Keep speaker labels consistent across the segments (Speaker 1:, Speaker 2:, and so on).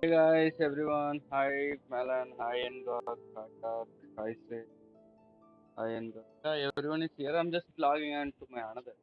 Speaker 1: Hey guys, everyone. Hi Malan. Hi Engok. Hi Doug. Hi Sri. Hi Engok. Yeah, everyone is here. I'm just logging on to my another.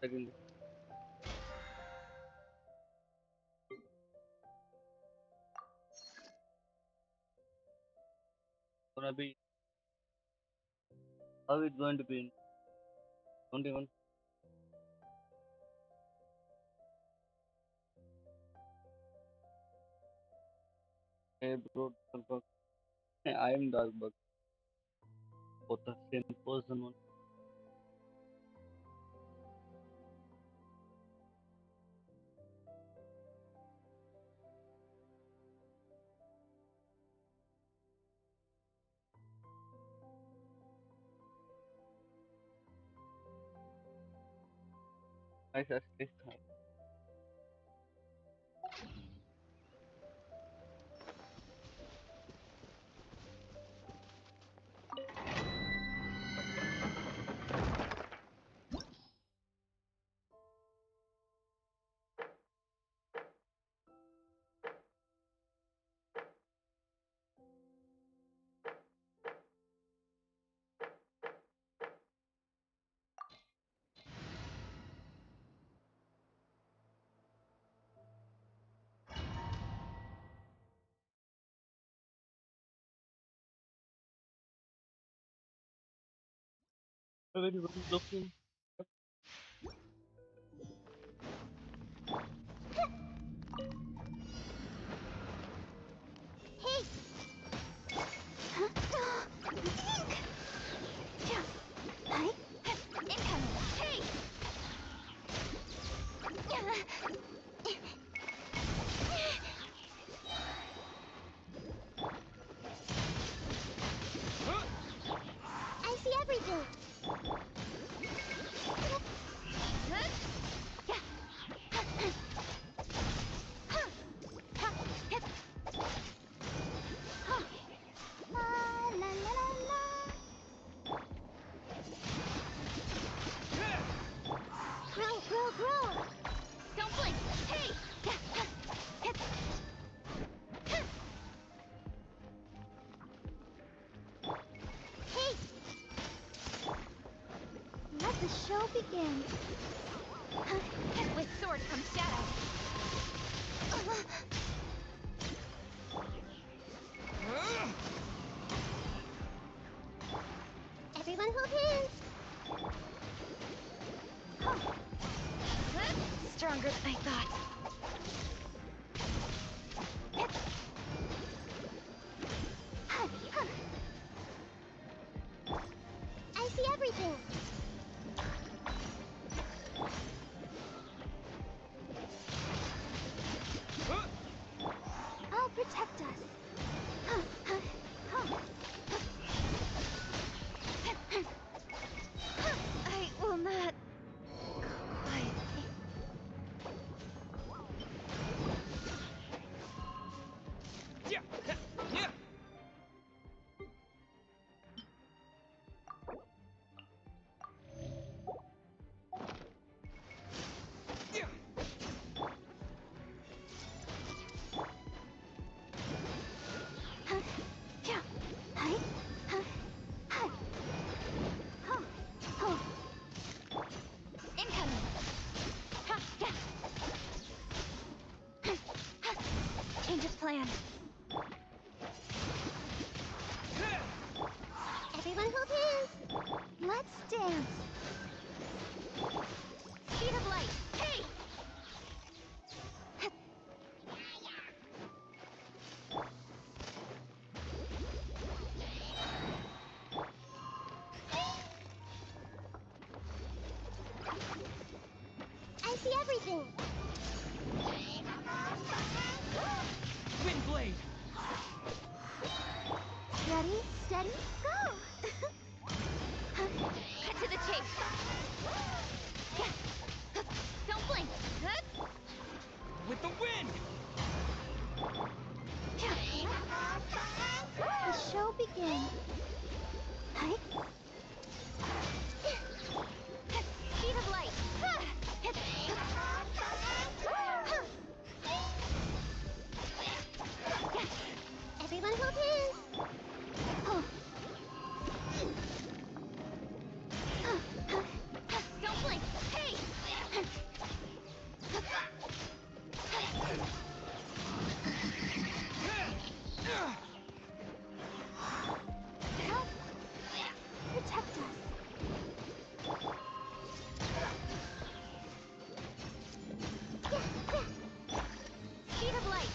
Speaker 1: Second, gonna be how it's going to be in 21. Hey bro, Dog. I am Dog Bug. Both the same person. One. Hi Sasti. Everyone is looking.
Speaker 2: Hey! Hi. Incoming. Hey! I see everything. La la la la la. Grow. Don't blink. Hey! Hey! Let the show begin. With sword comes shadow. Everyone hold hands. Stronger than I thought. I see everything. I'll protect us. I will not. Quietly. Incoming. Change of plan. Everyone hold hands. Let's dance. Speed of light. Hey! everything.
Speaker 3: Wind blade.
Speaker 2: Ready, steady, go!
Speaker 4: Cut to the chase. Don't blink.
Speaker 3: With the wind.
Speaker 2: The show begins. Hi.
Speaker 4: Speed of light.
Speaker 2: Everyone hold hands. Oh.
Speaker 4: Don't blink. Hey!
Speaker 2: Help. Protect us.
Speaker 4: Speed of light.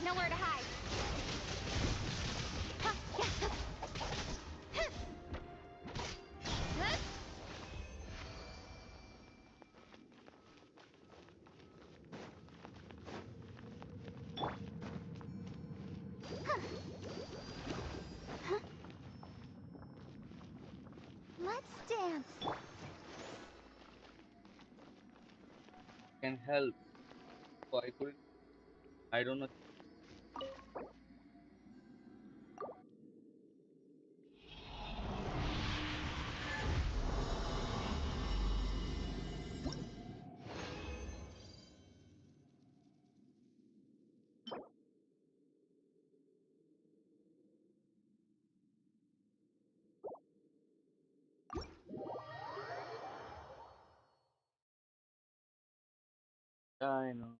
Speaker 4: Nowhere to hide.
Speaker 2: Let's dance.
Speaker 1: Can help. So I couldn't. I don't know. I know.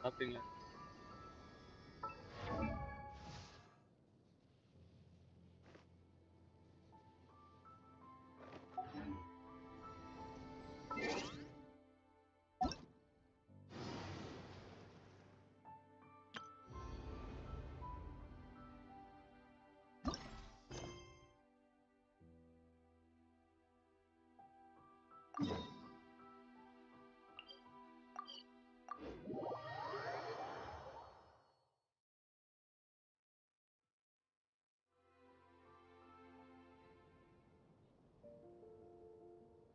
Speaker 1: Nothing like.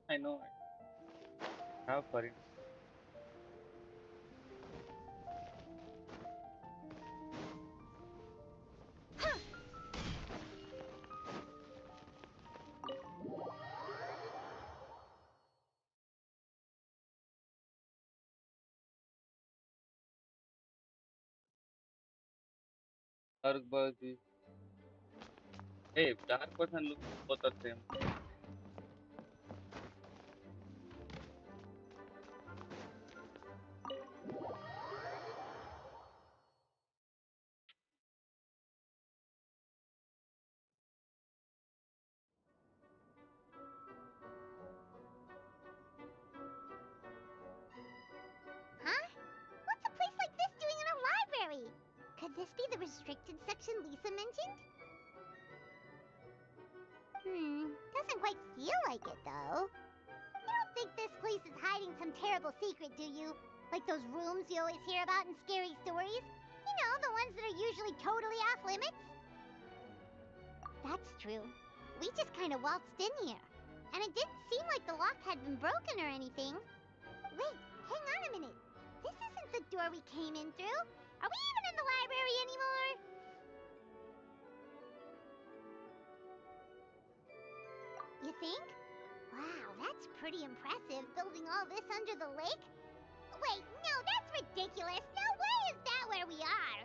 Speaker 1: I know. I have for it. Dark Buzzy. Hey, dark person look both are same.
Speaker 2: Huh? What's a place like this doing in a library? Could this be the restricted section Lisa mentioned? Doesn't quite feel like it, though. You don't think this place is hiding some terrible secret, do you? Like those rooms you always hear about in scary stories? You know, the ones that are usually totally off limits? That's true. We just kind of waltzed in here. And it didn't seem like the lock had been broken or anything. Wait, hang on a minute. This isn't the door we came in through. Are we even in the library anymore? You think? Wow, that's pretty impressive, building all this under the lake. Wait, no, that's ridiculous. No way is that where we are.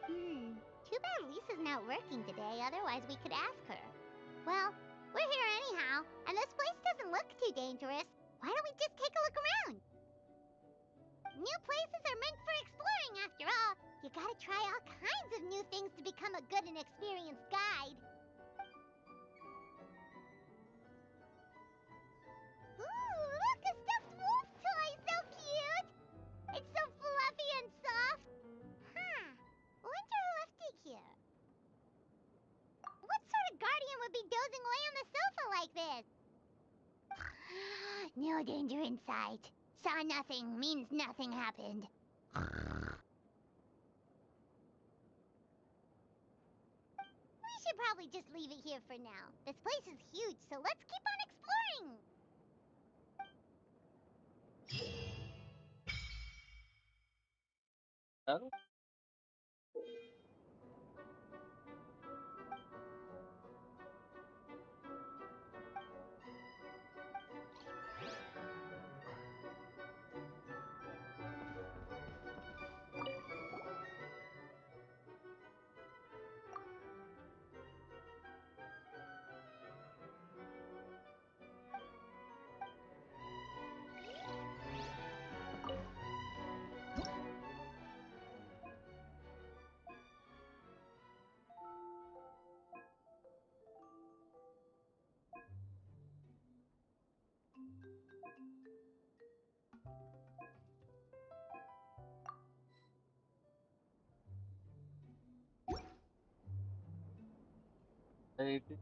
Speaker 2: Too bad Lisa's not working today, otherwise we could ask her. Well, We're here anyhow, and this place doesn't look too dangerous. Why don't we just take a look around? New places are meant for exploring, after all. You gotta try all kinds of new things to become a good and experienced guide. Ooh, look, a stuffed wolf toy! So cute! It's so fluffy and soft. Huh. Wonder who left it here. What sort of guardian would be dozing away on the sofa like this? No danger in sight. Saw nothing means nothing happened. We should probably just leave it here for now. This place is huge, so let's keep on exploring.
Speaker 1: Oh, I think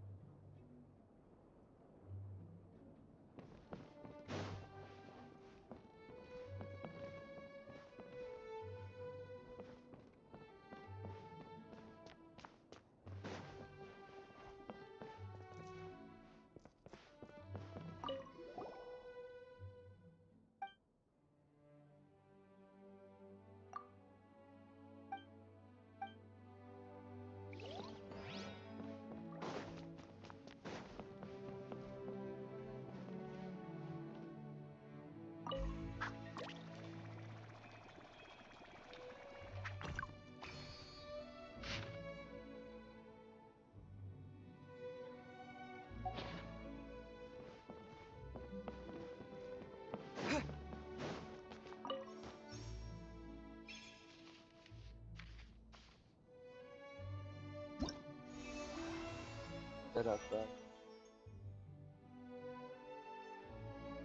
Speaker 1: there are that.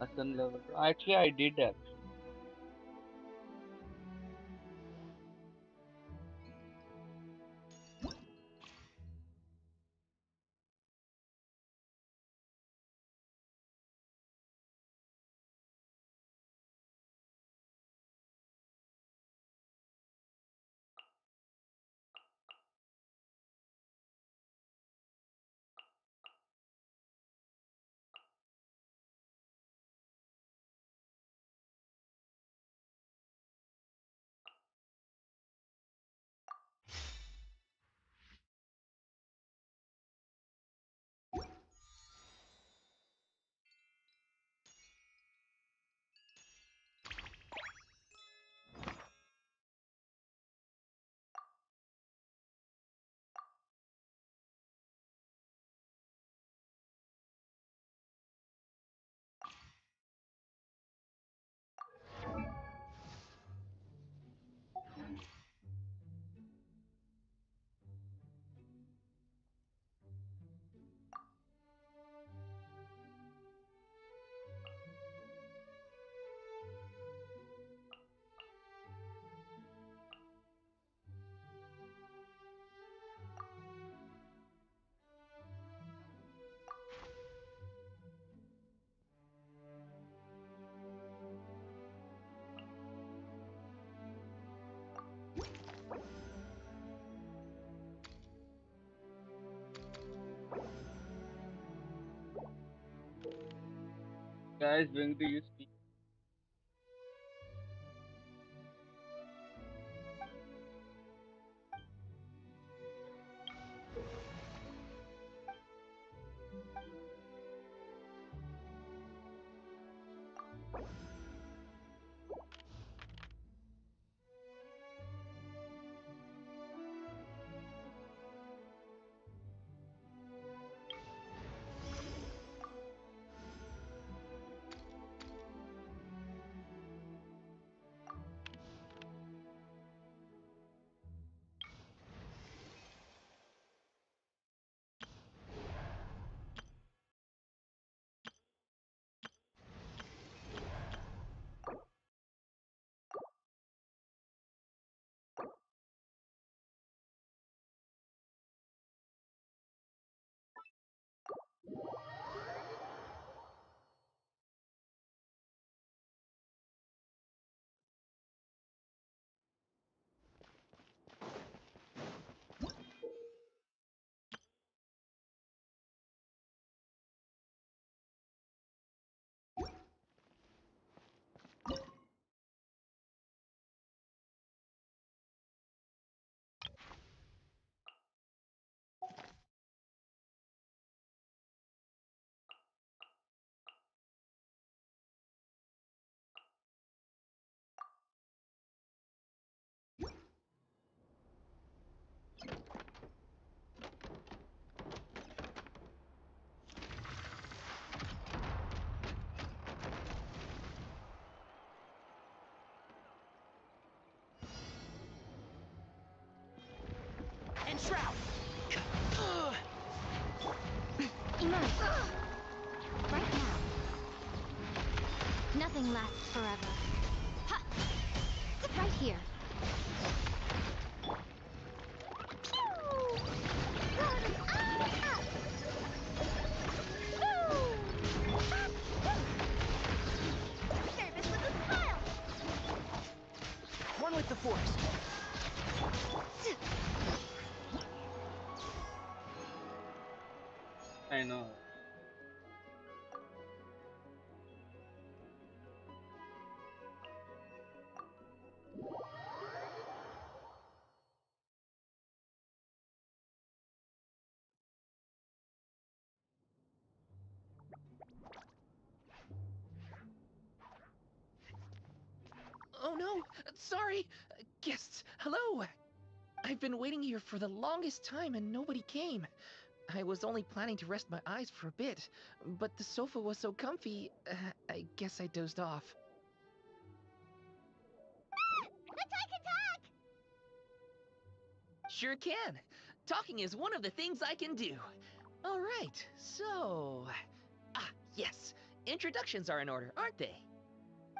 Speaker 1: Ascend level. Actually, I did that. Guys, when do you speak?
Speaker 4: Nothing lasts forever. Ha! Right here.
Speaker 2: Pew! Going all up! Woo! Service with the pile!
Speaker 3: One with the force.
Speaker 1: I know.
Speaker 5: Oh no! Sorry! Guests, hello! I've been waiting here for the longest time and nobody came. I was only planning to rest my eyes for a bit, but the sofa was so comfy, I guess I dozed off.
Speaker 2: I can talk!
Speaker 5: Sure can! Talking is one of the things I can do. Alright, so... Ah, yes! Introductions are in order, aren't they?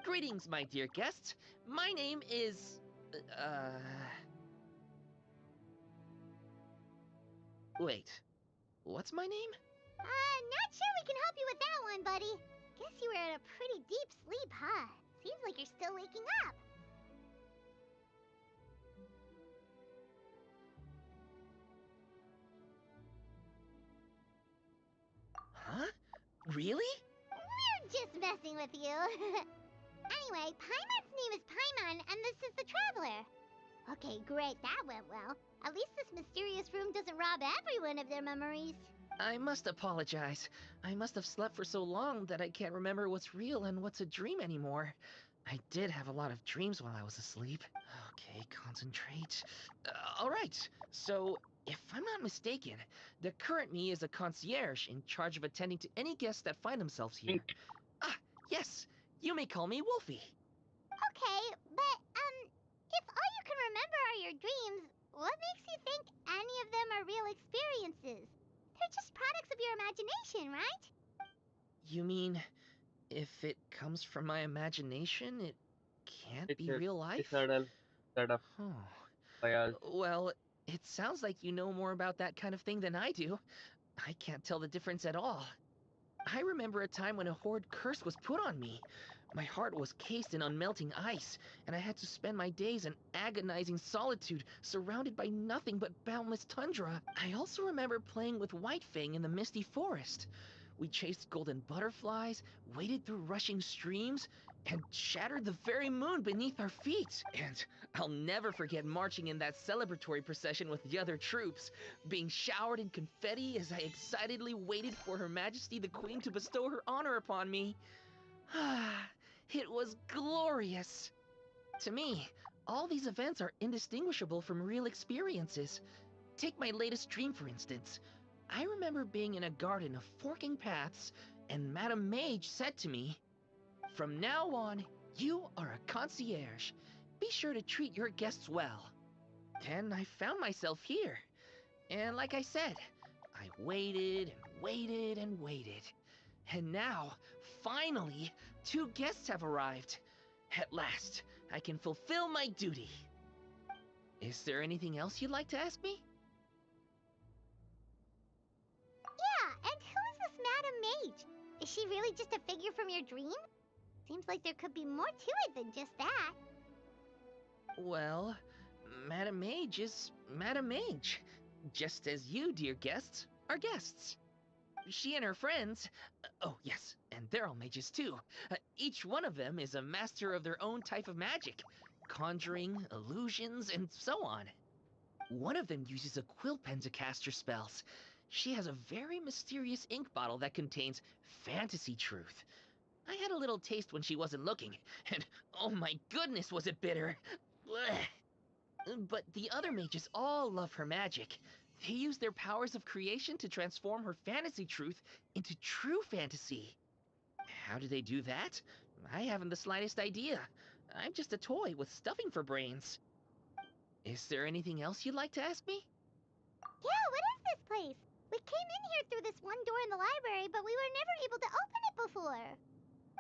Speaker 5: Greetings, my dear guests. My name is... Wait. What's my name?
Speaker 2: Not sure we can help you with that one, buddy. Guess you were in a pretty deep sleep, huh? Seems like you're still waking up.
Speaker 5: Huh? Really?
Speaker 2: We're just messing with you. Anyway, Paimon's name is Paimon, and this is the Traveler. Okay, great, that went well. At least this mysterious room doesn't rob everyone of their memories.
Speaker 5: I must apologize. I must have slept for so long that I can't remember what's real and what's a dream anymore. I did have a lot of dreams while I was asleep. Okay, concentrate. Alright, so if I'm not mistaken, the current me is a concierge in charge of attending to any guests that find themselves here. Ah, yes, you may call me Wolfie.
Speaker 2: Okay, but, if all you can remember are your dreams, what makes you think any of them are real experiences? They're just products of your imagination, right?
Speaker 5: You mean, if it comes from my imagination, it can't
Speaker 1: It's
Speaker 5: be
Speaker 1: a
Speaker 5: real life?
Speaker 1: subtle set of
Speaker 5: Oh.
Speaker 1: bias.
Speaker 5: Well, it sounds like you know more about that kind of thing than I do. I can't tell the difference at all. I remember a time when a horrid curse was put on me. My heart was cased in unmelting ice, and I had to spend my days in agonizing solitude, surrounded by nothing but boundless tundra. I also remember playing with Whitefang in the misty forest. We chased golden butterflies, waded through rushing streams, and shattered the very moon beneath our feet. And I'll never forget marching in that celebratory procession with the other troops, being showered in confetti as I excitedly waited for Her Majesty the Queen to bestow her honor upon me. It was glorious. To me, all these events are indistinguishable from real experiences. Take my latest dream, for instance. I remember being in a garden of forking paths, and Madame Mage said to me, "From now on, you are a concierge. Be sure to treat your guests well." Then I found myself here. And like I said, I waited and waited and waited. And now, finally, 2 guests have arrived. At last, I can fulfill my duty. Is there anything else you'd like to ask me?
Speaker 2: Yeah, and who is this Madame Mage? Is she really just a figure from your dream? Seems like there could be more to it than just that.
Speaker 5: Well, Madame Mage is Madame Mage. Just as you, dear guests, are guests. She and her friends, oh yes, and they're all mages too. Each one of them is a master of their own type of magic. Conjuring, illusions, and so on. One of them uses a quill pen to cast her spells. She has a very mysterious ink bottle that contains fantasy truth. I had a little taste when she wasn't looking, and oh my goodness was it bitter! Blech. But the other mages all love her magic. They use their powers of creation to transform her fantasy truth into true fantasy. How do they do that? I haven't the slightest idea. I'm just a toy with stuffing for brains. Is there anything else you'd like to ask me?
Speaker 2: Yeah, what is this place? We came in here through this one door in the library, but we were never able to open it before.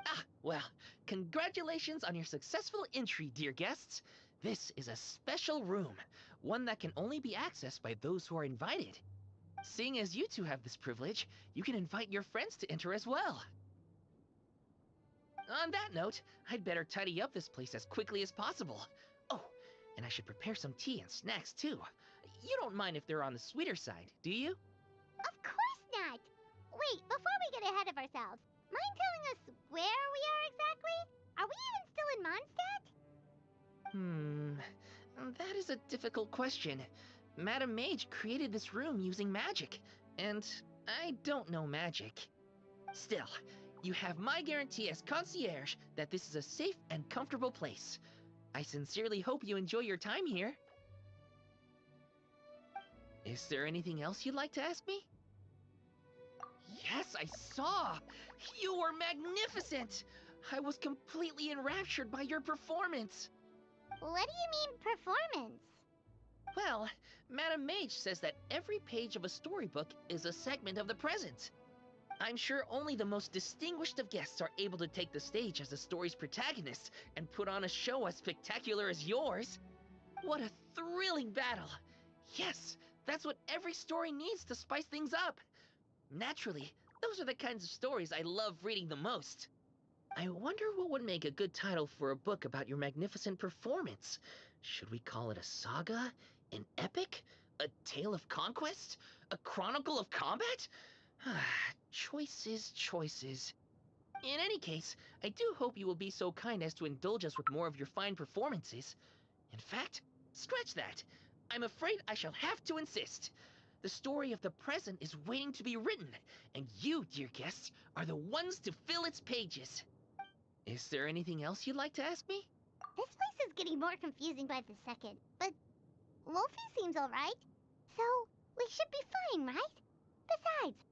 Speaker 5: Ah, Well, congratulations on your successful entry, dear guests. This is a special room, one that can only be accessed by those who are invited. Seeing as you two have this privilege, you can invite your friends to enter as well. On that note, I'd better tidy up this place as quickly as possible. Oh, and I should prepare some tea and snacks too. You don't mind if they're on the sweeter side, do you?
Speaker 2: Of course not! Wait, before we get ahead of ourselves, mind telling us where we are exactly? Are we even still in Mondstadt?
Speaker 5: That is a difficult question. Madam Mage created this room using magic, and I don't know magic. Still, you have my guarantee as concierge that this is a safe and comfortable place. I sincerely hope you enjoy your time here. Is there anything else you'd like to ask me? Yes, I saw! You were magnificent! I was completely enraptured by your performance!
Speaker 2: What do you mean, performance?
Speaker 5: Well, Madam Mage says that every page of a storybook is a segment of the present. I'm sure only the most distinguished of guests are able to take the stage as the story's protagonist and put on a show as spectacular as yours. What a thrilling battle! Yes, that's what every story needs to spice things up. Naturally, those are the kinds of stories I love reading the most. I wonder what would make a good title for a book about your magnificent performance. Should we call it a saga? An epic? A tale of conquest? A chronicle of combat? Choices, choices. In any case, I do hope you will be so kind as to indulge us with more of your fine performances. In fact, scratch that. I'm afraid I shall have to insist. The story of the present is waiting to be written, and you, dear guests, are the ones to fill its pages. Is there anything else you'd like to ask me?
Speaker 2: This place is getting more confusing by the second, but Wolfie seems alright. So, we should be fine, right? Besides,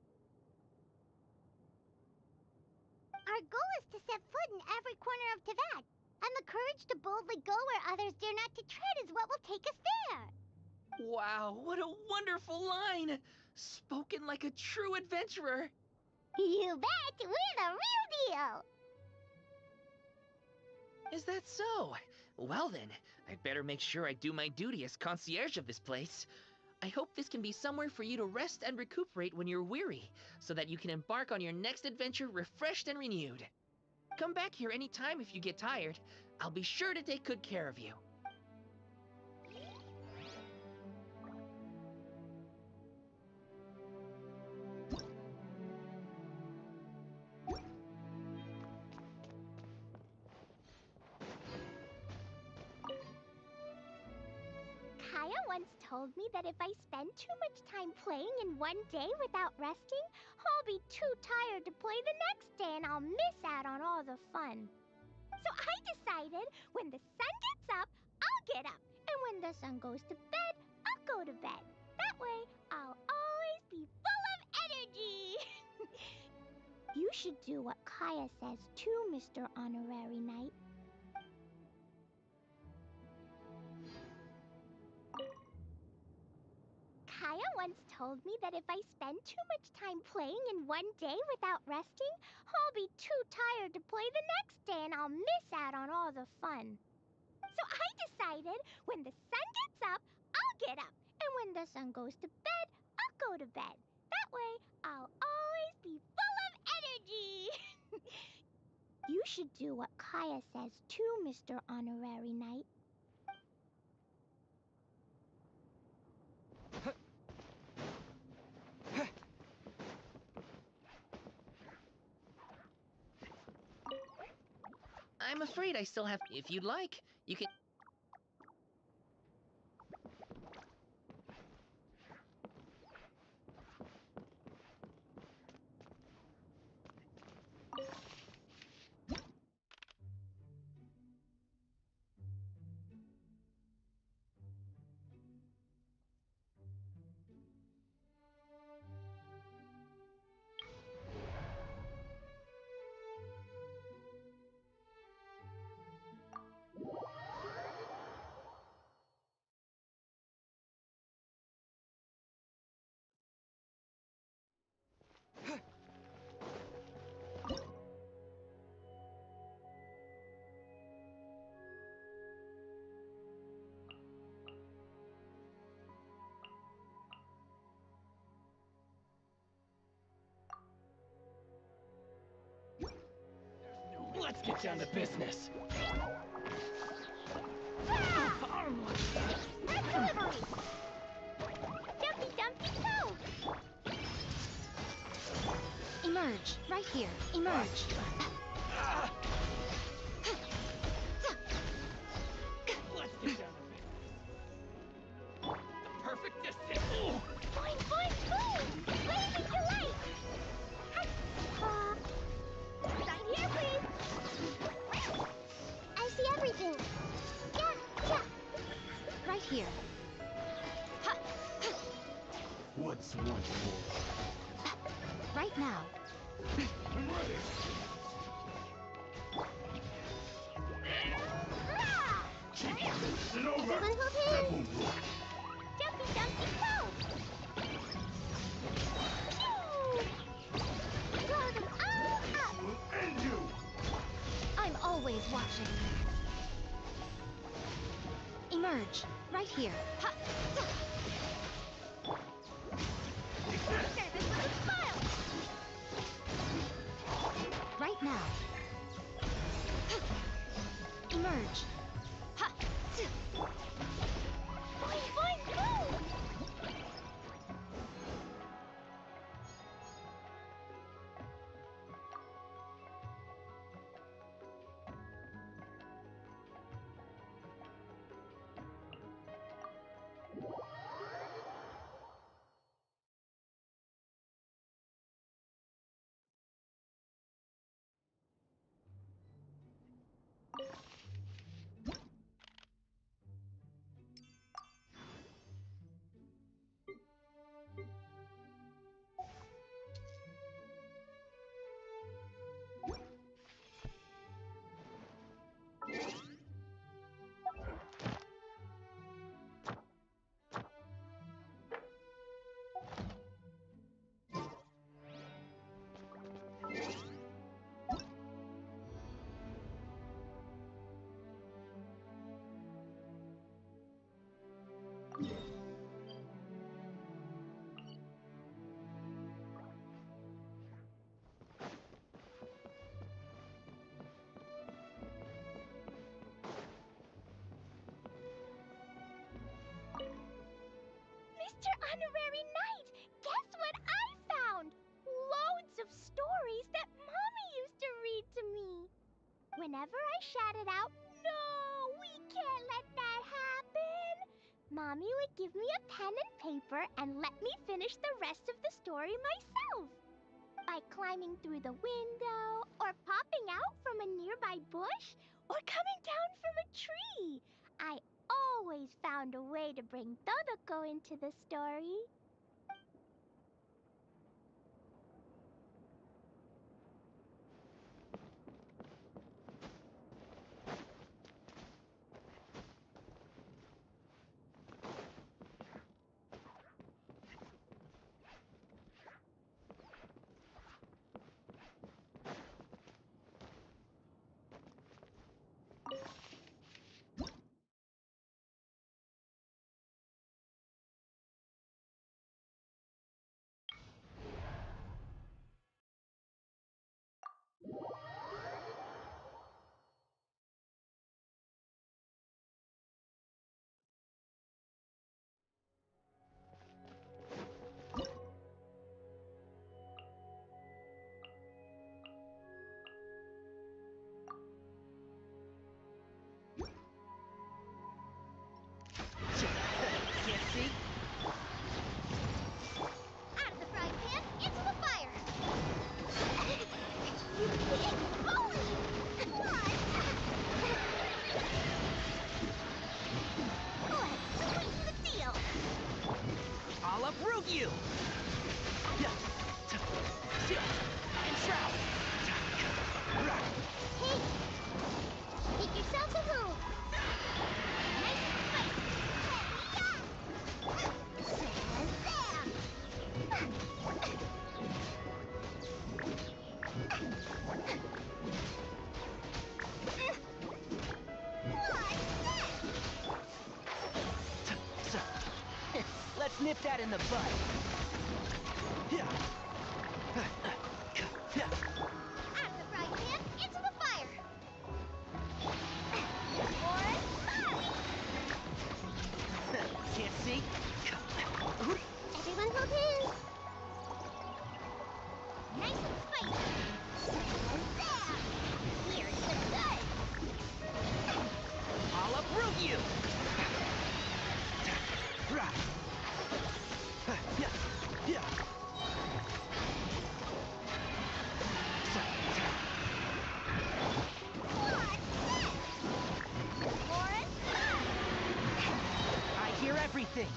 Speaker 2: our goal is to set foot in every corner of Teyvat, and the courage to boldly go where others dare not to tread is what will take us there.
Speaker 5: Wow, what a wonderful line! Spoken like a true adventurer!
Speaker 2: You bet! We're the real deal!
Speaker 5: Is that so? Well then, I'd better make sure I do my duty as concierge of this place. I hope this can be somewhere for you to rest and recuperate when you're weary, so that you can embark on your next adventure refreshed and renewed. Come back here anytime if you get tired. I'll be sure to take good care of you.
Speaker 2: Kaya once told me that if I spend too much time playing in one day without resting, I'll be too tired to play the next day and I'll miss out on all the fun. So I decided when the sun gets up, I'll get up. And when the sun goes to bed, I'll go to bed. That way, I'll always be full of energy. You should do what Kaya says too, Mr. Honorary Knight. Kaya once told me that if I spend too much time playing in one day without resting, I'll be too tired to play the next day and I'll miss out on all the fun. So I decided when the sun gets up, I'll get up. And when the sun goes to bed, I'll go to bed. That way, I'll always be full of energy. You should do what Kaya says too, Mr. Honorary Knight.
Speaker 5: I'm afraid I still have... If you'd like, you can...
Speaker 3: Let's get down to business.
Speaker 2: Red delivery! Dumpty Dumpty Toe!
Speaker 4: Emerge. Right here. Emerge.
Speaker 3: Let's get down to business. The perfect distance.
Speaker 2: Boing, boing, boom! Blazing delight! Sign here, please! I see everything! Yeah, yeah!
Speaker 4: Right here.
Speaker 3: What's one more?
Speaker 4: Right now.
Speaker 3: I'm ready.
Speaker 2: Everyone hold hands! Jumpy, jumpy, go! Blow them all up!
Speaker 3: And you.
Speaker 4: I'm always watching. Emerge. Right here.
Speaker 2: Service with a smile!
Speaker 4: Right now. Emerge.
Speaker 2: Boing, boing, boom! Mr. Honorary Knight, guess what I found? Loads of stories that Mommy used to read to me. Whenever I shouted out, "No, we can't let that happen," Mommy would give me a pen and paper and let me finish the rest of the story myself. By climbing through the window, or popping out from a nearby bush, or coming down from a tree, I always found a way to bring Todoko into the story.
Speaker 5: Can't see?
Speaker 2: Out of the frying pan, into the fire! You big bully! Come on! Let's sweeten the deal!
Speaker 5: I'll uproot you! Enshroud!
Speaker 2: Hey! Make yourselves a room! Nice and spicy! Shazam!
Speaker 5: Let's nip that in the bud.
Speaker 2: Out of the frying pan, into the fire!
Speaker 6: everything.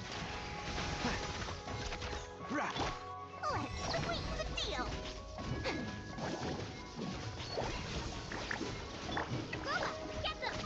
Speaker 2: Let's sweeten the deal. Lola, get them.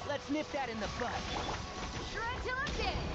Speaker 6: Let's nip that in the bud.
Speaker 4: Try till I'm dead.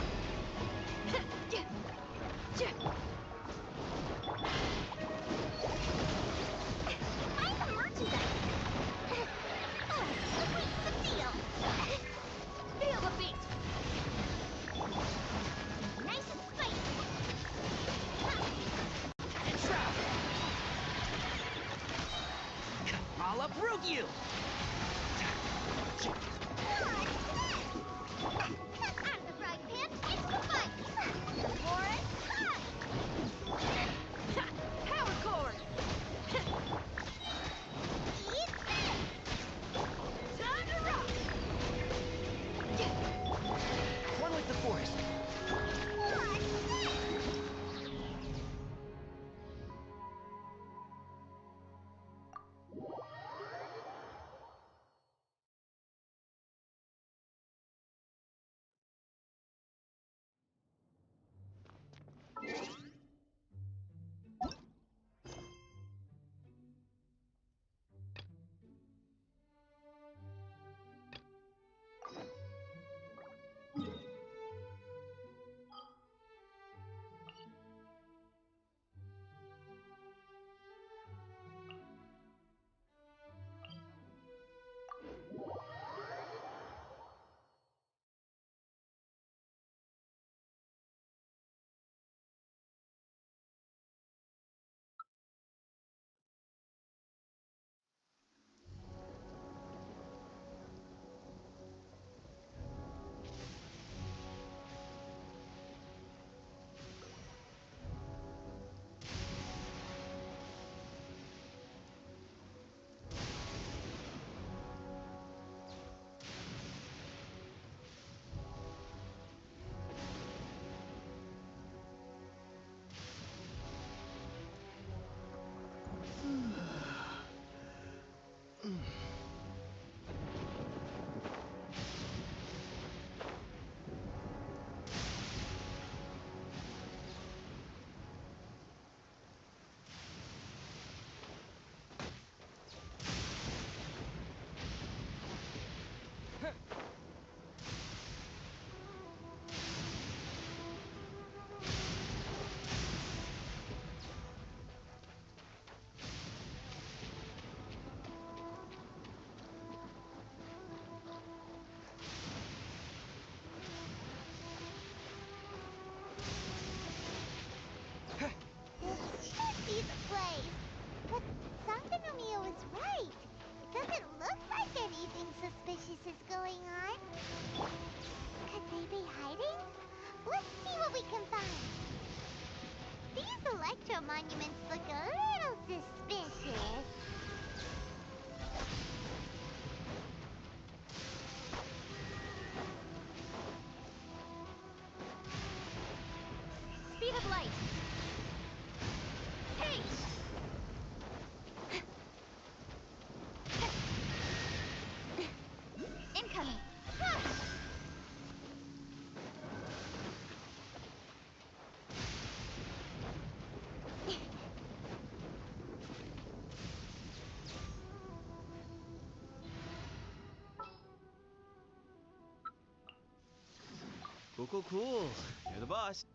Speaker 6: Cool. You're the boss.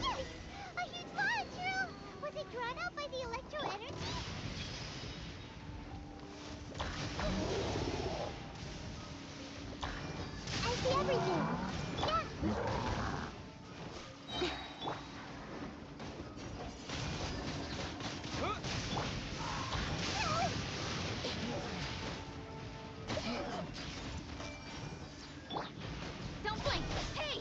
Speaker 2: Yikes! A huge launch! Was it drawn out by the electro energy? I see everything. Yeah.
Speaker 4: Don't blink! Hey!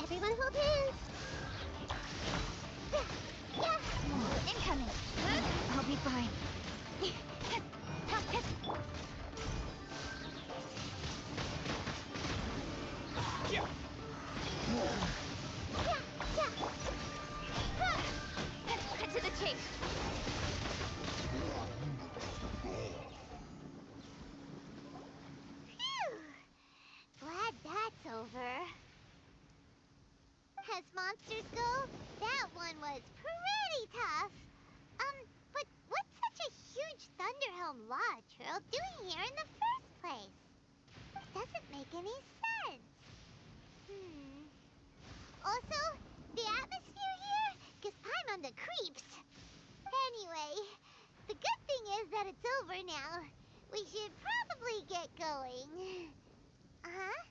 Speaker 2: Everyone hold hands. Yeah.
Speaker 4: Incoming! I'll be fine.
Speaker 3: Yeah.
Speaker 4: Cut to the chase!
Speaker 2: Phew. Glad that's over. As monsters go, that one was pretty tough. But what's such a huge Thunderhelm Lodge Turtle doing here in the first place? It doesn't make any sense. Also, the atmosphere here gives Paimon on the creeps. Anyway, the good thing is that it's over now. We should probably get going. Uh-huh.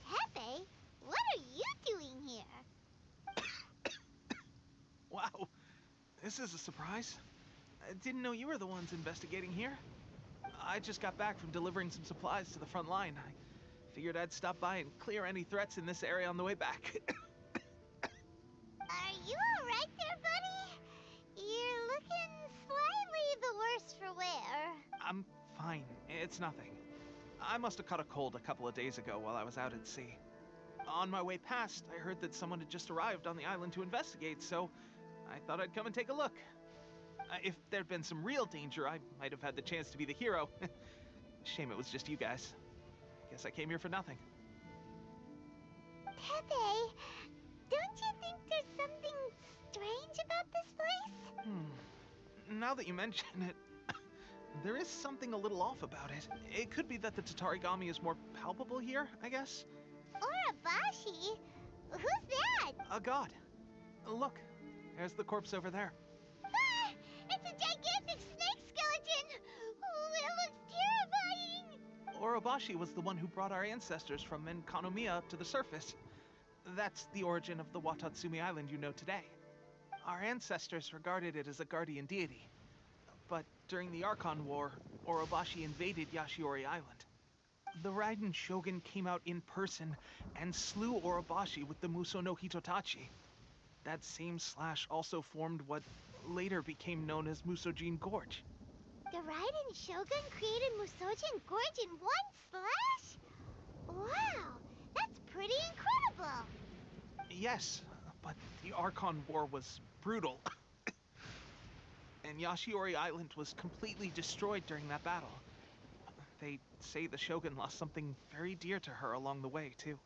Speaker 2: Pepe, what are you doing here?
Speaker 6: Wow, this is a surprise. I didn't know you were the ones investigating here. I just got back from delivering some supplies to the front line. I figured I'd stop by and clear any threats in this area on the way back.
Speaker 2: Are you alright there, buddy? You're looking slightly the worse for wear.
Speaker 6: I'm fine. It's nothing. I must have caught a cold a couple of days ago while I was out at sea. On my way past, I heard that someone had just arrived on the island to investigate, so I thought I'd come and take a look. If there'd been some real danger, I might have had the chance to be the hero. Shame it was just you guys. Guess I came here for nothing.
Speaker 2: Pepe, don't you think there's something strange about this place?
Speaker 6: Now that you mention it, there is something a little off about it. It could be that the Tatarigami is more palpable here, I guess.
Speaker 2: Urabashi? Who's that?
Speaker 6: A god. Look, there's the corpse over there.
Speaker 2: Ah, it's a gigantic snake skeleton! Oh, it looks terrifying!
Speaker 6: Orobashi was the one who brought our ancestors from Enkanomiya to the surface. That's the origin of the Watatsumi Island you know today. Our ancestors regarded it as a guardian deity. But during the Archon War, Orobashi invaded Yashiori Island. The Raiden Shogun came out in person and slew Orobashi with the Muso no Hitotachi. That same slash also formed what later became known as Musojin Gorge.
Speaker 2: The Raiden Shogun created Musojin Gorge in one slash? Wow, that's pretty incredible!
Speaker 6: Yes, but the Archon War was brutal. And Yashiori Island was completely destroyed during that battle. They say the Shogun lost something very dear to her along the way, too.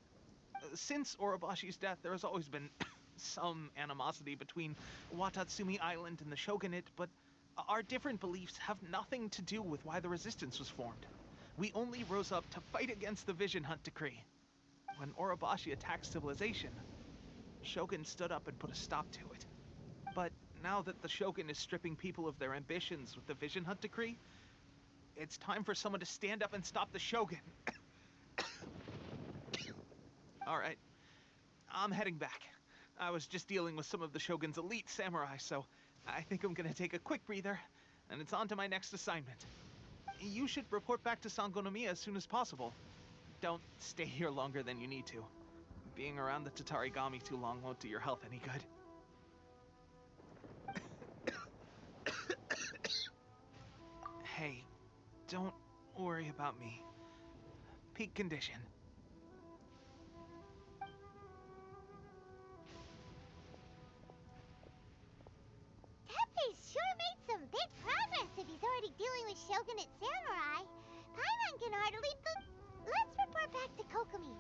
Speaker 6: Since Orobashi's death, there has always been some animosity between Watatsumi Island and the Shogunate, but our different beliefs have nothing to do with why the resistance was formed. We only rose up to fight against the Vision Hunt Decree. When Orobashi attacked civilization, Shogun stood up and put a stop to it. But now that the Shogun is stripping people of their ambitions with the Vision Hunt Decree, it's time for someone to stand up and stop the Shogun. Alright, I'm heading back. I was just dealing with some of the Shogun's elite samurai, so I think I'm gonna take a quick breather, and it's on to my next assignment. You should report back to Sangonomiya as soon as possible. Don't stay here longer than you need to. Being around the Tatarigami too long won't do your health any good. Hey, don't worry about me. Peak condition.
Speaker 2: Teppei's sure made some big progress if he's already dealing with Shogunate samurai. Paimon can hardly Let's report back to Kokomi.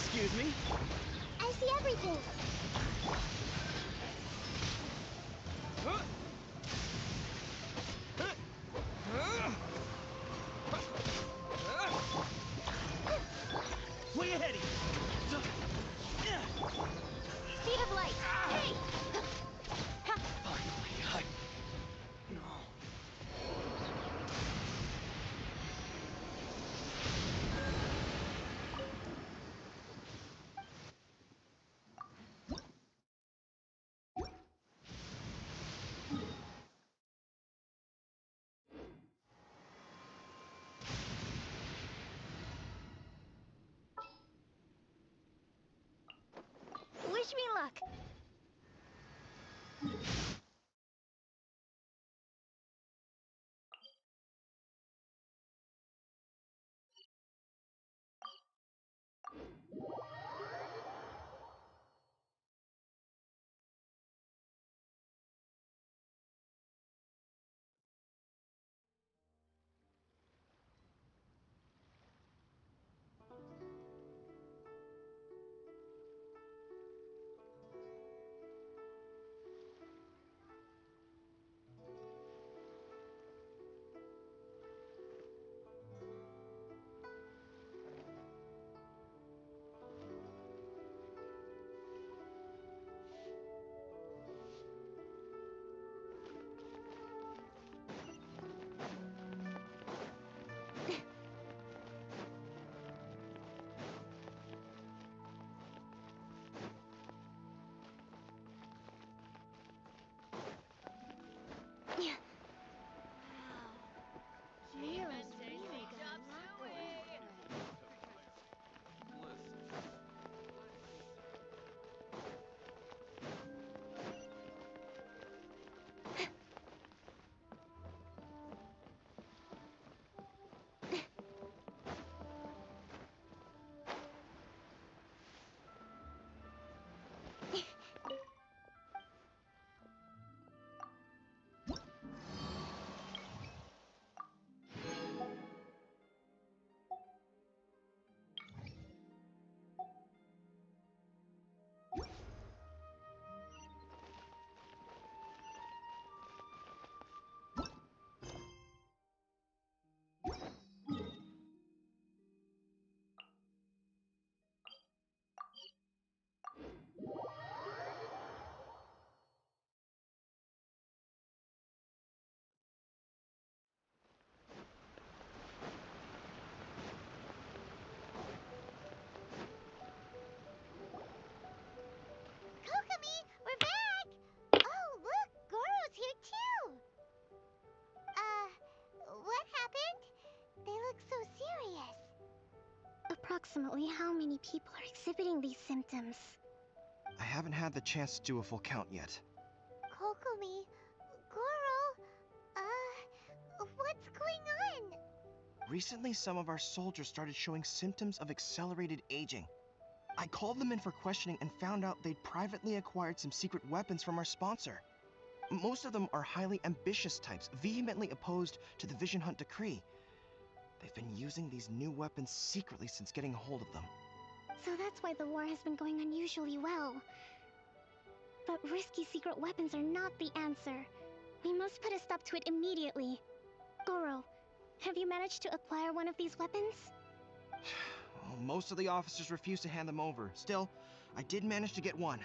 Speaker 4: Excuse me?
Speaker 2: I see everything.
Speaker 4: Way ahead of you!
Speaker 2: Speed of light. Hey!
Speaker 4: Finally, No.
Speaker 2: Wish me luck. Kokomi, we're back! Oh, look, Goro's here too! What happened? They look so serious.
Speaker 7: Approximately how many people are exhibiting these symptoms?
Speaker 8: I haven't had the chance to do a full count yet.
Speaker 2: Kokomi, Goro, what's going on?
Speaker 8: Recently, some of our soldiers started showing symptoms of accelerated aging. I called them in for questioning and found out they'd privately acquired some secret weapons from our sponsor. Most of them are highly ambitious types, vehemently opposed to the Vision Hunt decree. They've been using these new weapons secretly since getting a hold of them.
Speaker 7: So that's why the war has been going unusually well. But risky secret weapons are not the answer. We must put a stop to it immediately. Goro, have you managed to acquire one of these weapons?
Speaker 8: Well, most of the officers refuse to hand them over. Still, I did manage to get one.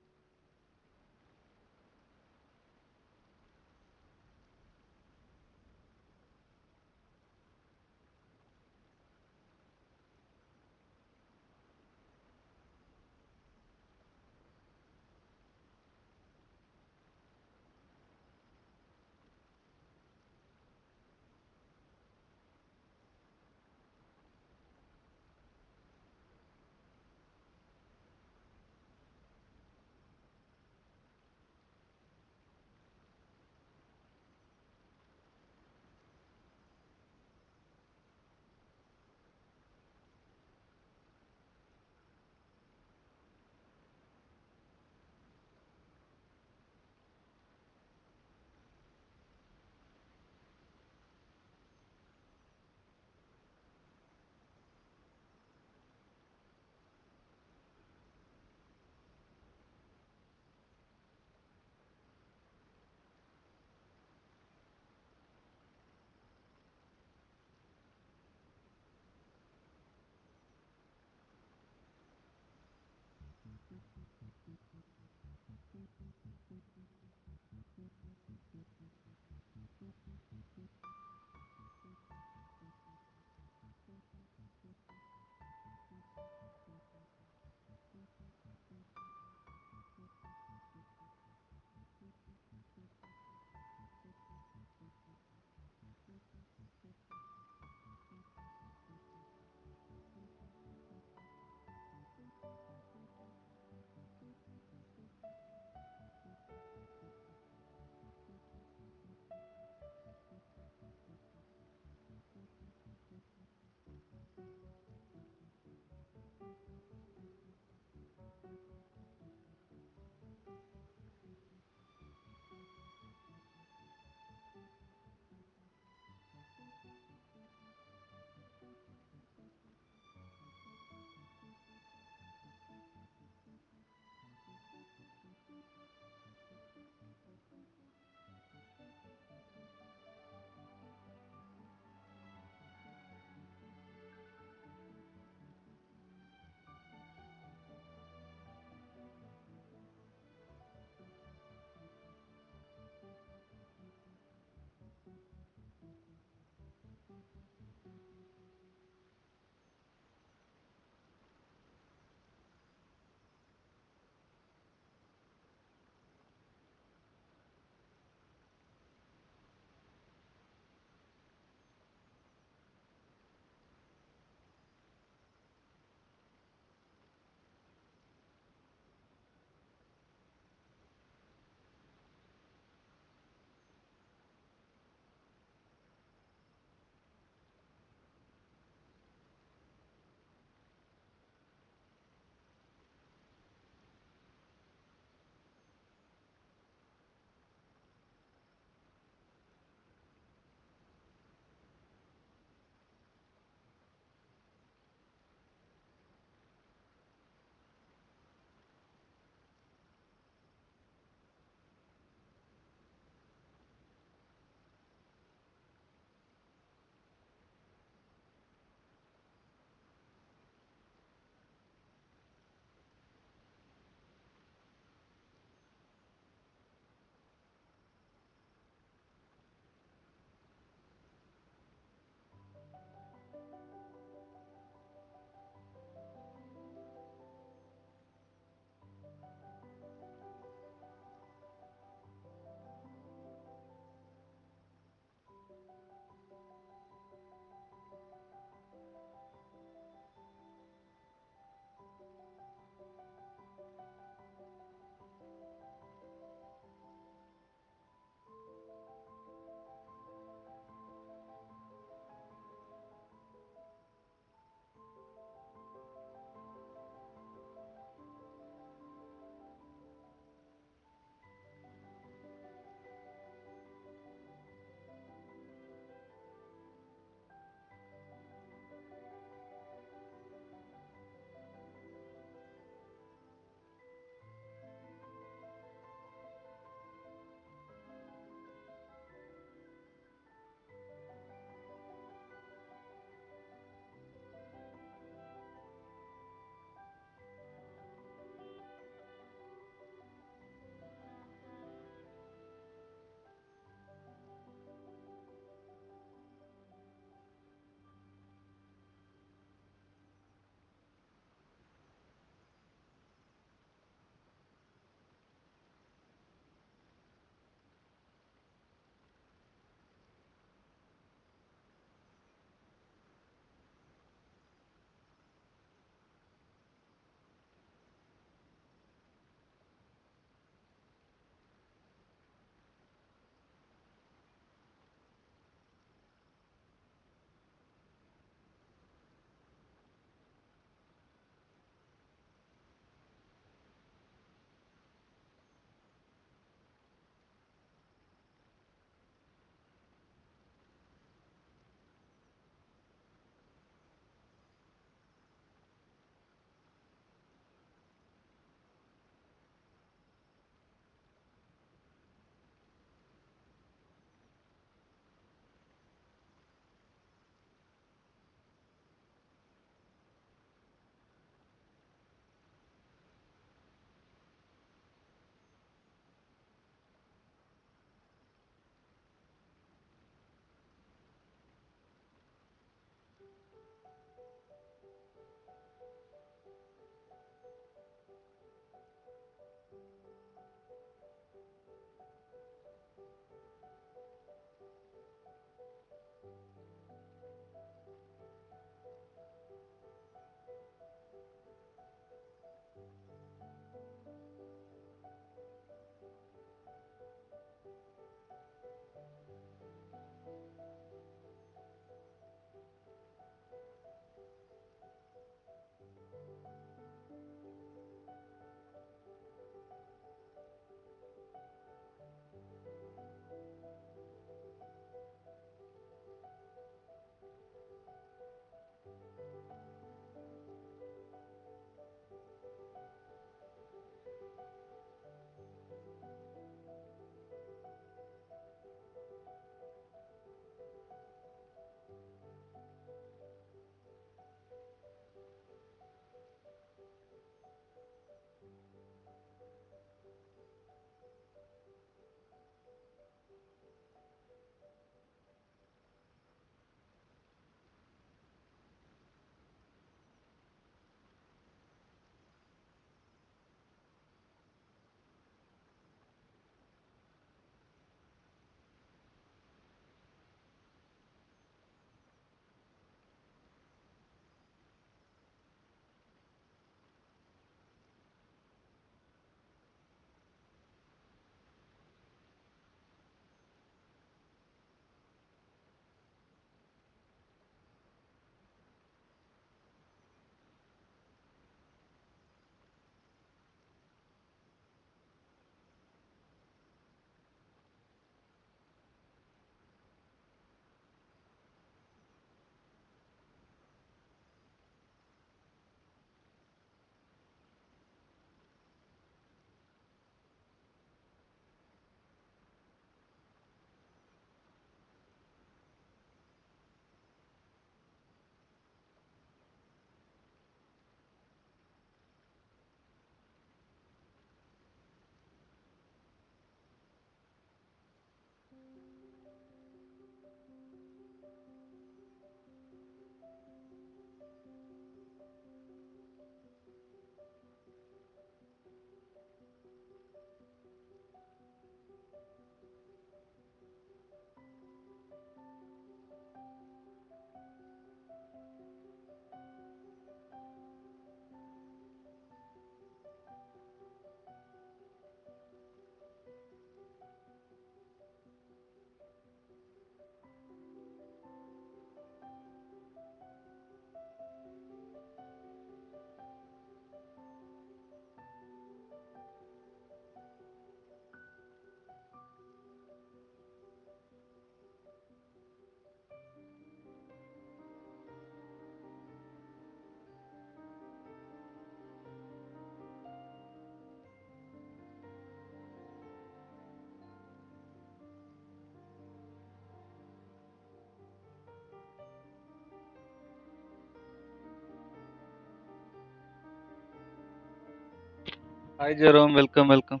Speaker 1: Hi Jerome, welcome, welcome.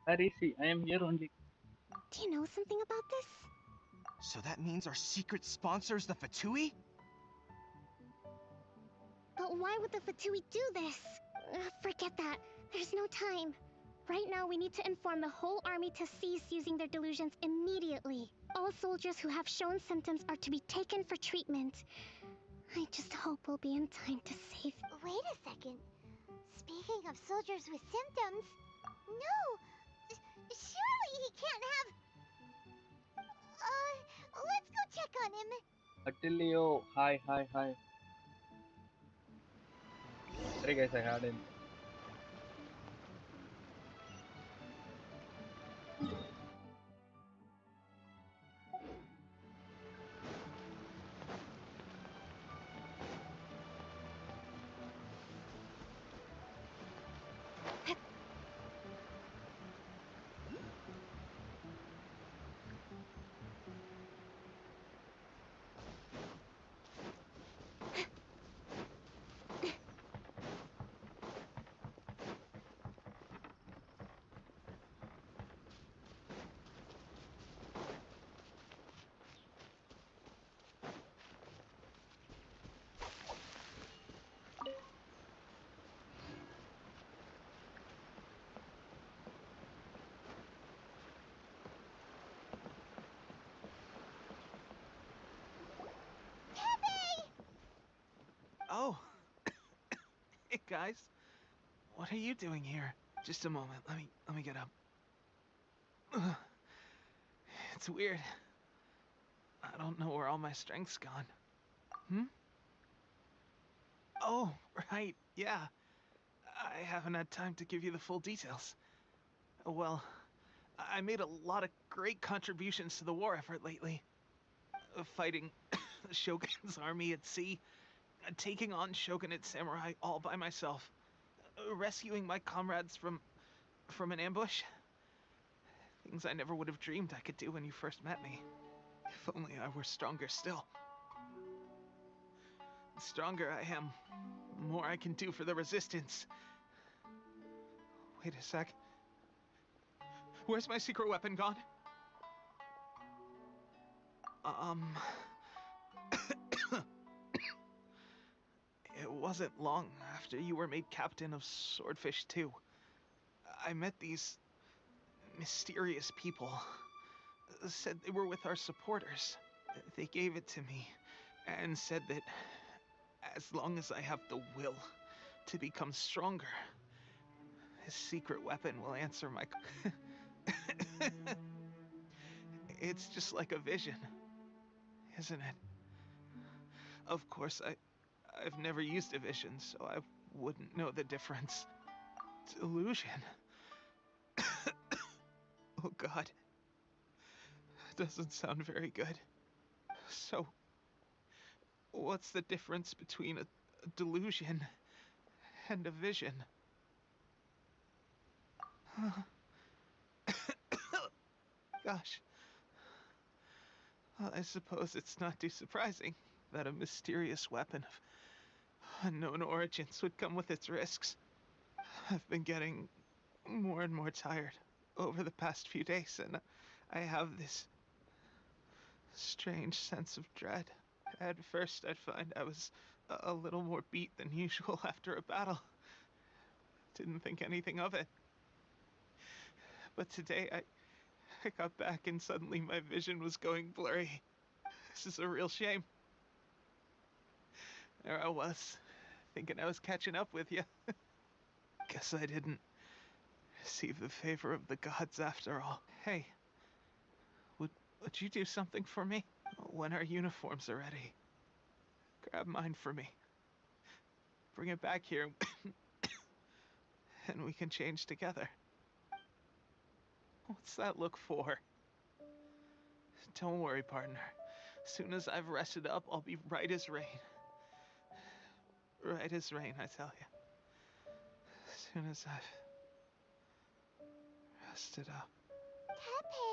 Speaker 1: Arisi, I am here only.
Speaker 7: Do you know something about this?
Speaker 8: So that means our secret sponsor is the Fatui?
Speaker 7: But why would the Fatui do this? Forget that. There's no time. Right now, we need to inform the whole army to cease using their delusions immediately. All soldiers who have shown symptoms are to be taken for treatment. I just hope we'll be in time to save...
Speaker 2: Wait a second. Speaking of soldiers with symptoms... No! Surely he can't have... let's go check on him.
Speaker 1: Attilio, hi. Sorry guys, I had him.
Speaker 6: Oh. Hey, guys. What are you doing here? Just a moment. Let me get up. Ugh. It's weird. I don't know where all my strength's gone. Hmm? Oh, right. Yeah. I haven't had time to give you the full details. Well, I made a lot of great contributions to the war effort lately. Fighting the Shogun's army at sea, taking on Shogunate samurai all by myself, rescuing my comrades from an ambush. Things I never would have dreamed I could do when you first met me. If only I were stronger still. The stronger I am, the more I can do for the Resistance. Wait a sec. Where's my secret weapon gone? It wasn't long after you were made captain of Swordfish 2. I met these mysterious people. Said they were with our supporters. They gave it to me and said that as long as I have the will to become stronger, this secret weapon will answer my... It's just like a vision, isn't it? Of course, I've never used a vision, so I wouldn't know the difference. Delusion. Oh God. Doesn't sound very good. So, what's the difference between a delusion and a vision? Gosh. Well, I suppose it's not too surprising that a mysterious weapon Unknown origins would come with its risks. I've been getting more and more tired over the past few days, and I have this strange sense of dread. At first, I'd find I was a little more beat than usual after a battle. Didn't think anything of it. But today, I got back and suddenly my vision was going blurry. This is a real shame. There I was, thinking I was catching up with you. Guess I didn't receive the favor of the gods after all. Hey, would you do something for me? When our uniforms are ready, grab mine for me. Bring it back here, and we can change together. What's that look for? Don't worry, partner. As soon as I've rested up, I'll be right as rain. Right as rain, I tell you. As soon as I've rested up.
Speaker 2: Tepe!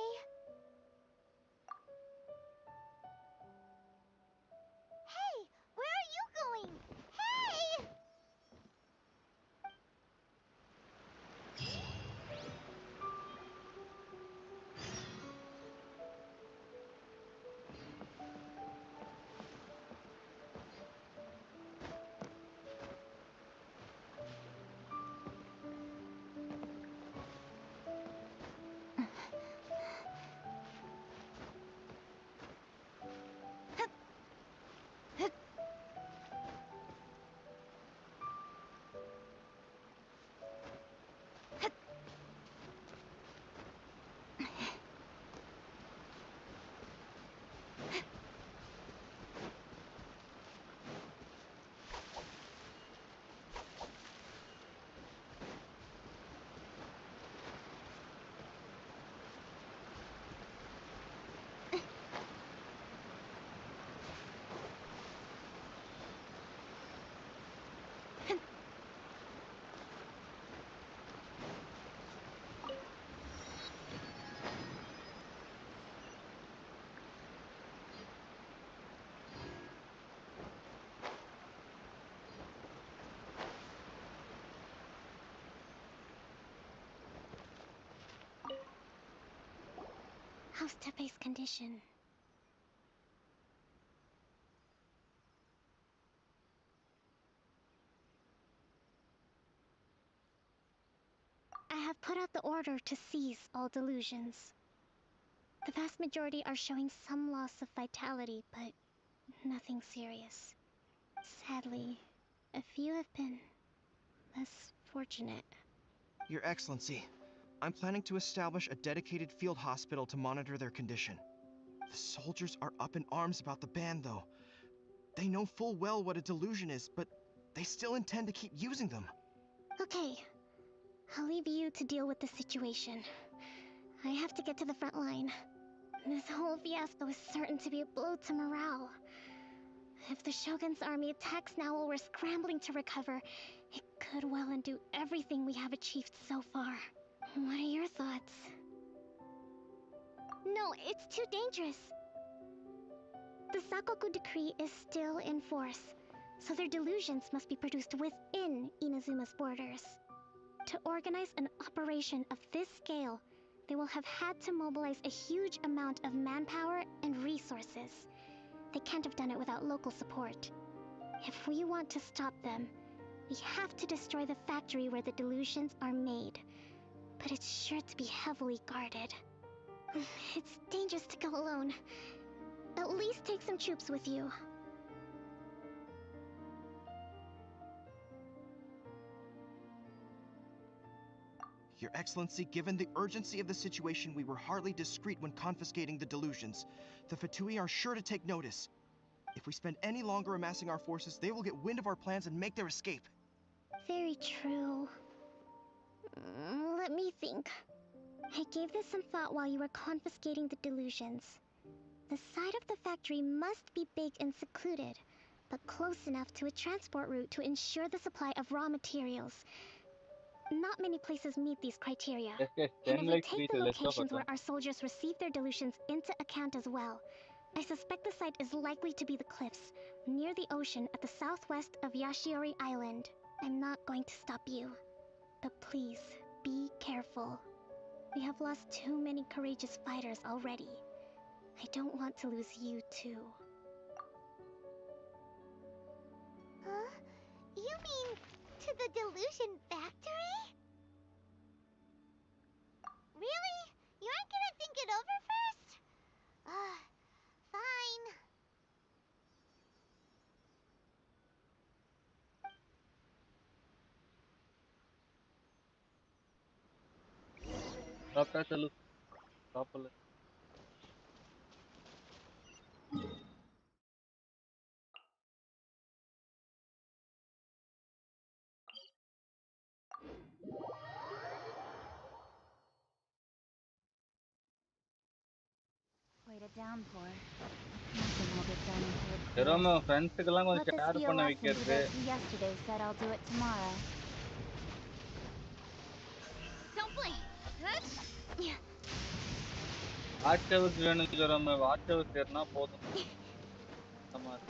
Speaker 2: Hey! Where are you going? Hey!
Speaker 7: How's Tepe's condition? I have put out the order to seize all delusions. The vast majority are showing some loss of vitality, but nothing serious. Sadly, a few have been less fortunate.
Speaker 8: Your Excellency, I'm planning to establish a dedicated field hospital to monitor their condition. The soldiers are up in arms about the ban, though. They know full well what a delusion is, but they still intend to keep using them.
Speaker 7: Okay, I'll leave you to deal with the situation. I have to get to the front line. This whole fiasco is certain to be a blow to morale. If the Shogun's army attacks now while we're scrambling to recover, it could well undo everything we have achieved so far. What are your thoughts? No, it's too dangerous. The Sakoku decree is still in force, so their delusions must be produced within Inazuma's borders. To organize an operation of this scale, they will have had to mobilize a huge amount of manpower and resources. They can't have done it without local support. If we want to stop them, we have to destroy the factory where the delusions are made. But it's sure to be heavily guarded. It's dangerous to go alone. At least take some troops with you.
Speaker 8: Your Excellency, given the urgency of the situation, we were hardly discreet when confiscating the delusions. The Fatui are sure to take notice. If we spend any longer amassing our forces, they will get wind of our plans and make their escape.
Speaker 7: Very true. Let me think. I gave this some thought while you were confiscating the delusions. The side of the factory must be big and secluded, but close enough to a transport route to ensure the supply of raw materials. Not many places meet these criteria.
Speaker 1: Yes, guys,
Speaker 7: And
Speaker 1: 10
Speaker 7: if we
Speaker 1: likes
Speaker 7: take
Speaker 1: please,
Speaker 7: the
Speaker 1: let's stop
Speaker 7: locations
Speaker 1: it.
Speaker 7: where our soldiers receive their delusions into account as well, I suspect the site is likely to be the cliffs, near the ocean at the southwest of Yashiori Island. I'm not going to stop you, but please, be careful. We have lost too many courageous fighters already. I don't want to lose you too.
Speaker 2: Huh? You mean to the delusion factory? Really? You aren't gonna think it over first? Fine.
Speaker 1: Stop that, Chalu. Stop it.
Speaker 4: Wait a downpour. Nothing will get done until it
Speaker 1: Jerome,
Speaker 4: clears.
Speaker 1: friends க்குலாம்
Speaker 4: Let
Speaker 1: கொஞ்சம்
Speaker 4: this
Speaker 1: share
Speaker 4: be a
Speaker 1: பண்ண
Speaker 4: lesson to
Speaker 1: வைக்கிறது.
Speaker 4: those who yesterday said I'll do it tomorrow. Don't blink!
Speaker 1: Watch hours வேணும் Jerome. Watch hours ஏறினா போதும். அந்த மாதிரி.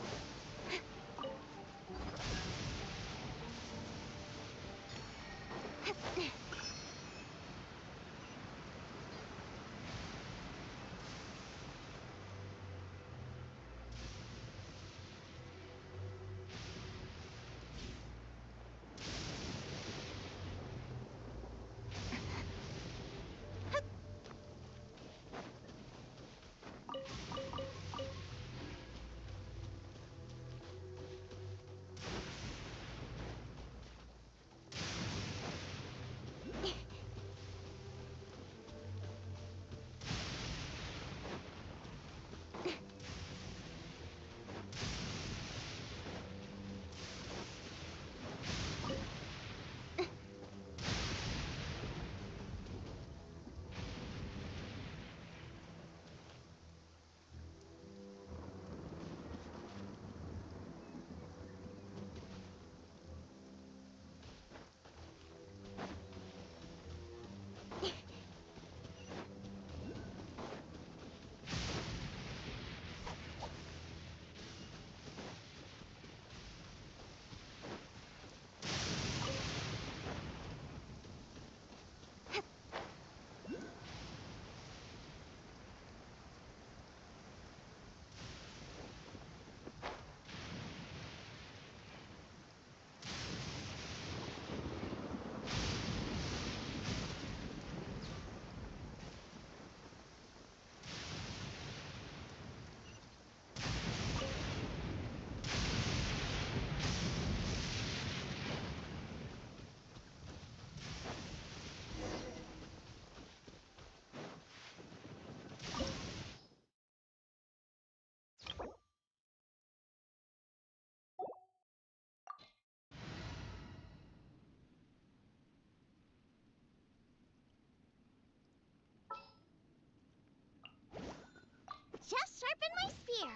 Speaker 2: Just sharpen my spear.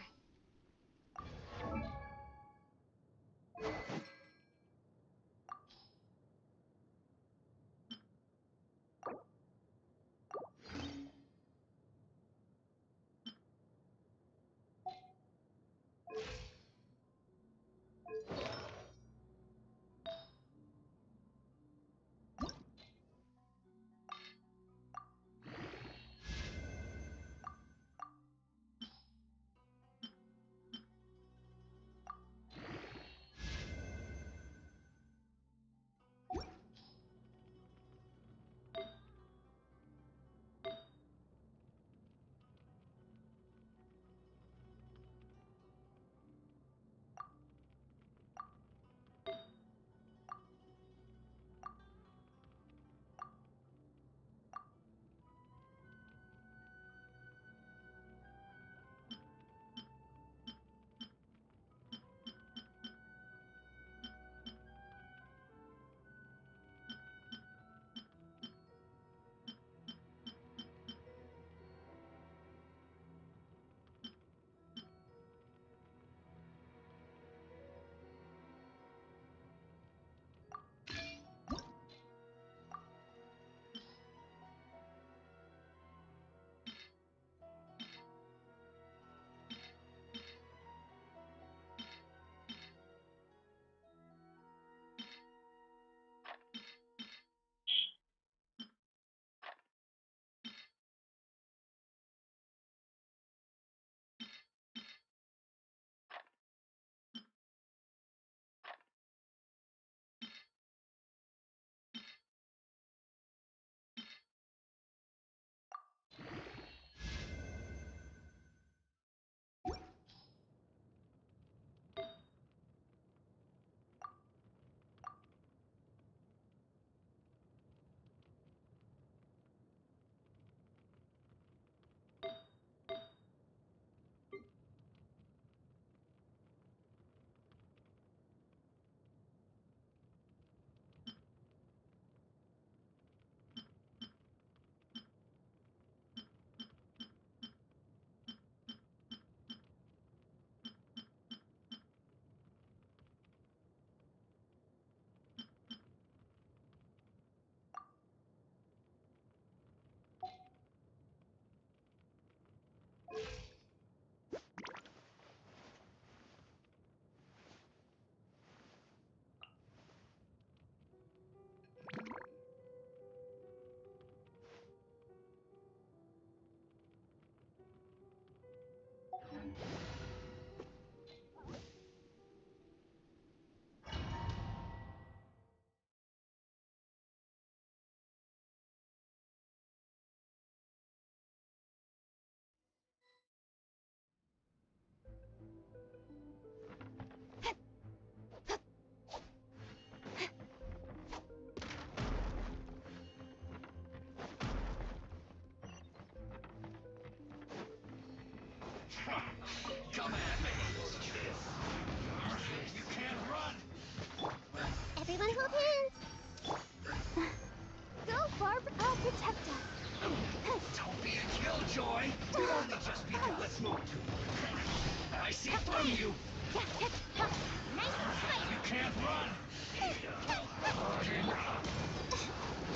Speaker 3: Come at me. You can't run.
Speaker 7: Everyone hold hands. Go, Barb. I'll protect us.
Speaker 3: Don't be a killjoy. We've only just begun. Let's move. I see through you.
Speaker 2: Nice and tight.
Speaker 3: You can't run.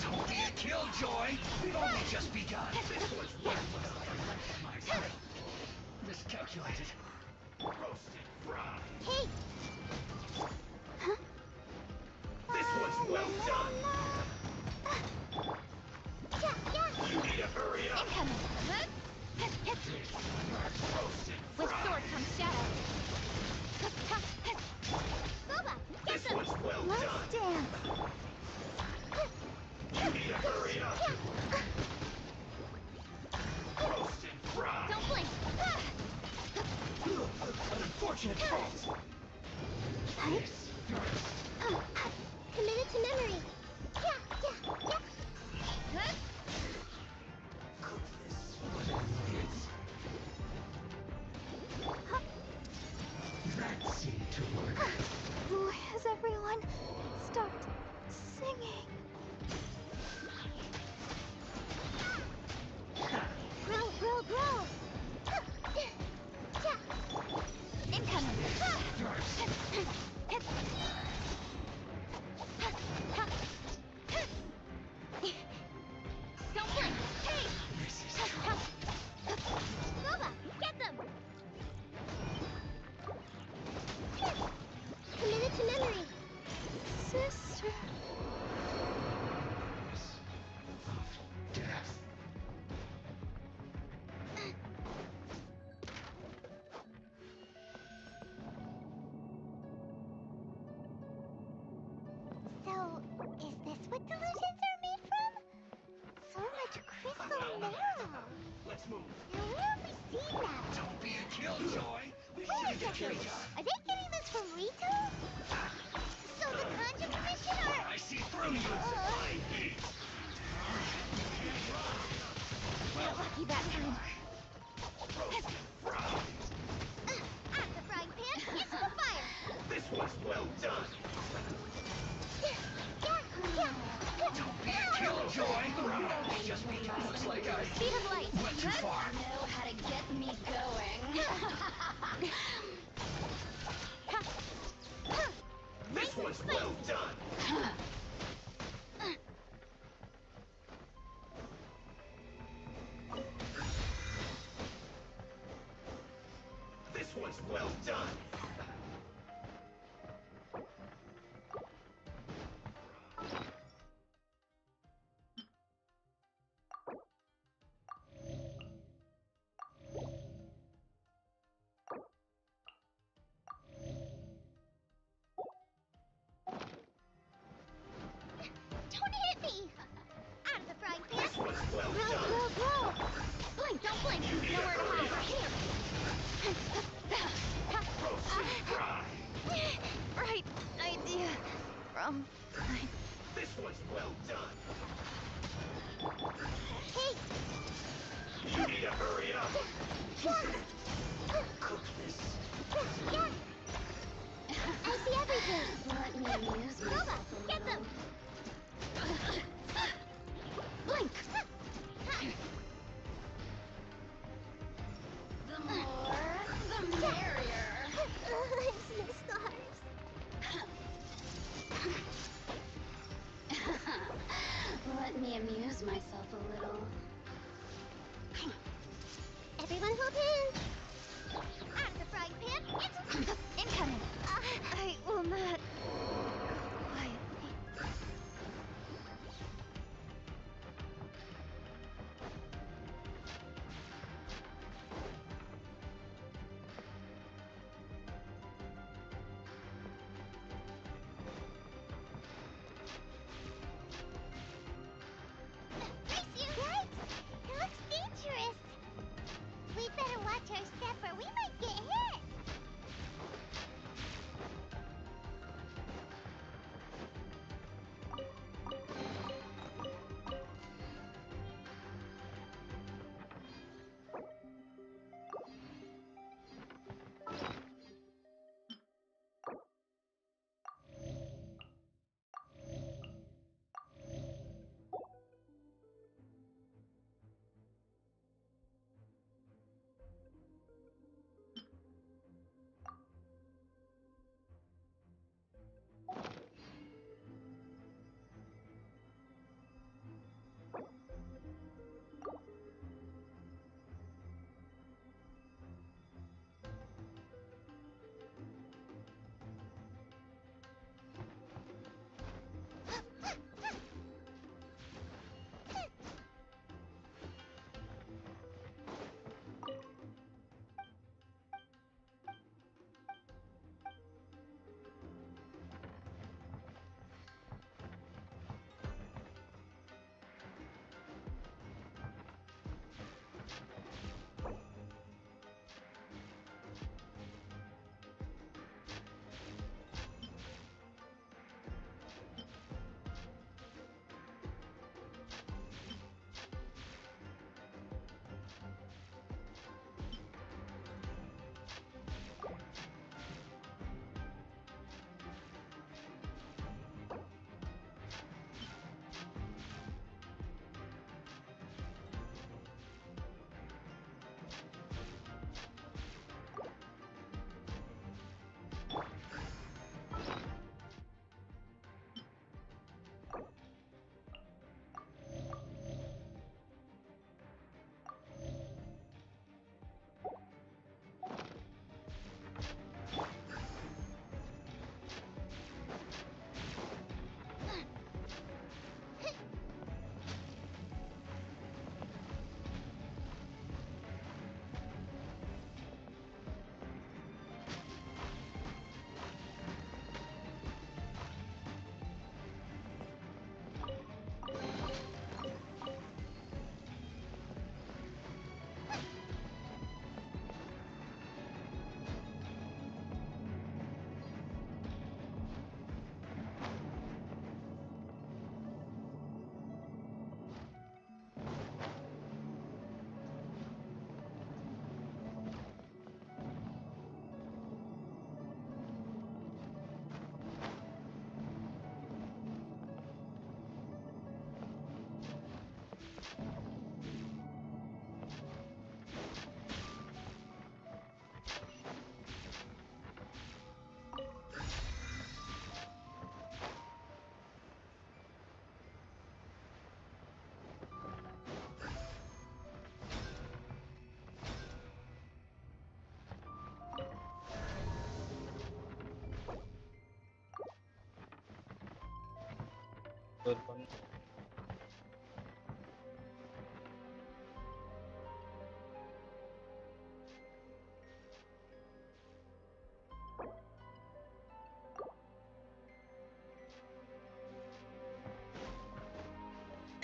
Speaker 3: Don't be a killjoy. We've only just begun. This was miscalculated. Roasted fry.
Speaker 2: Hey.
Speaker 3: This was well done. You need to hurry up.
Speaker 4: Incoming. With sword comes shadow.
Speaker 2: Boba, get
Speaker 3: This
Speaker 2: them.
Speaker 3: was well
Speaker 2: Let's
Speaker 3: done.
Speaker 2: dance.
Speaker 3: You need to hurry up. Roasted fry.
Speaker 4: Don't blink.
Speaker 3: An unfortunate fault.
Speaker 7: Committed to memory.
Speaker 3: That seemed to work.
Speaker 7: Why has everyone stopped singing? Grow, grow, grow!
Speaker 4: Incoming. Don't blink. Hey.
Speaker 2: Boba, get them.
Speaker 7: Committed to memory. Sister.
Speaker 3: Death.
Speaker 2: So, is this what delusions are made from? So much crystal marrow.
Speaker 3: Let's move.
Speaker 2: Now, where have we seen that?
Speaker 3: Don't be a killjoy. We
Speaker 2: Wait a
Speaker 3: should get
Speaker 2: second.
Speaker 3: killed.
Speaker 2: Are they getting this from Rito? So the Kanji Commission are...
Speaker 3: I see through you. Flying heat.
Speaker 4: Lucky that time.
Speaker 2: Out the frying pan, into the fire.
Speaker 3: This was well done. Don't be a killjoy. It's just because looks like I
Speaker 4: Speed of light.
Speaker 3: went too far.
Speaker 4: Know how to get me going.
Speaker 3: This was well done. This was well done.
Speaker 2: Don't hit me! Out of the frying pan.
Speaker 3: This was well
Speaker 2: Grow,
Speaker 3: done.
Speaker 2: grow, grow.
Speaker 4: Blink, don't blink. Nowhere to hide. Here.
Speaker 3: Roasted fry.
Speaker 4: Right idea. From
Speaker 3: This was well done.
Speaker 2: Hey,
Speaker 3: You need to hurry up. Cook this.
Speaker 2: I see everything.
Speaker 4: Let me amuse
Speaker 2: Boba, get them.
Speaker 4: Blink. The more, the merrier.
Speaker 2: It's the stars.
Speaker 4: Let me amuse myself a little.
Speaker 2: Everyone hold hands. Out of the frying pan, into...
Speaker 4: Incoming. I will not. Quietly.
Speaker 2: Race you! Right? It looks dangerous. We'd better watch our step or we might get hit.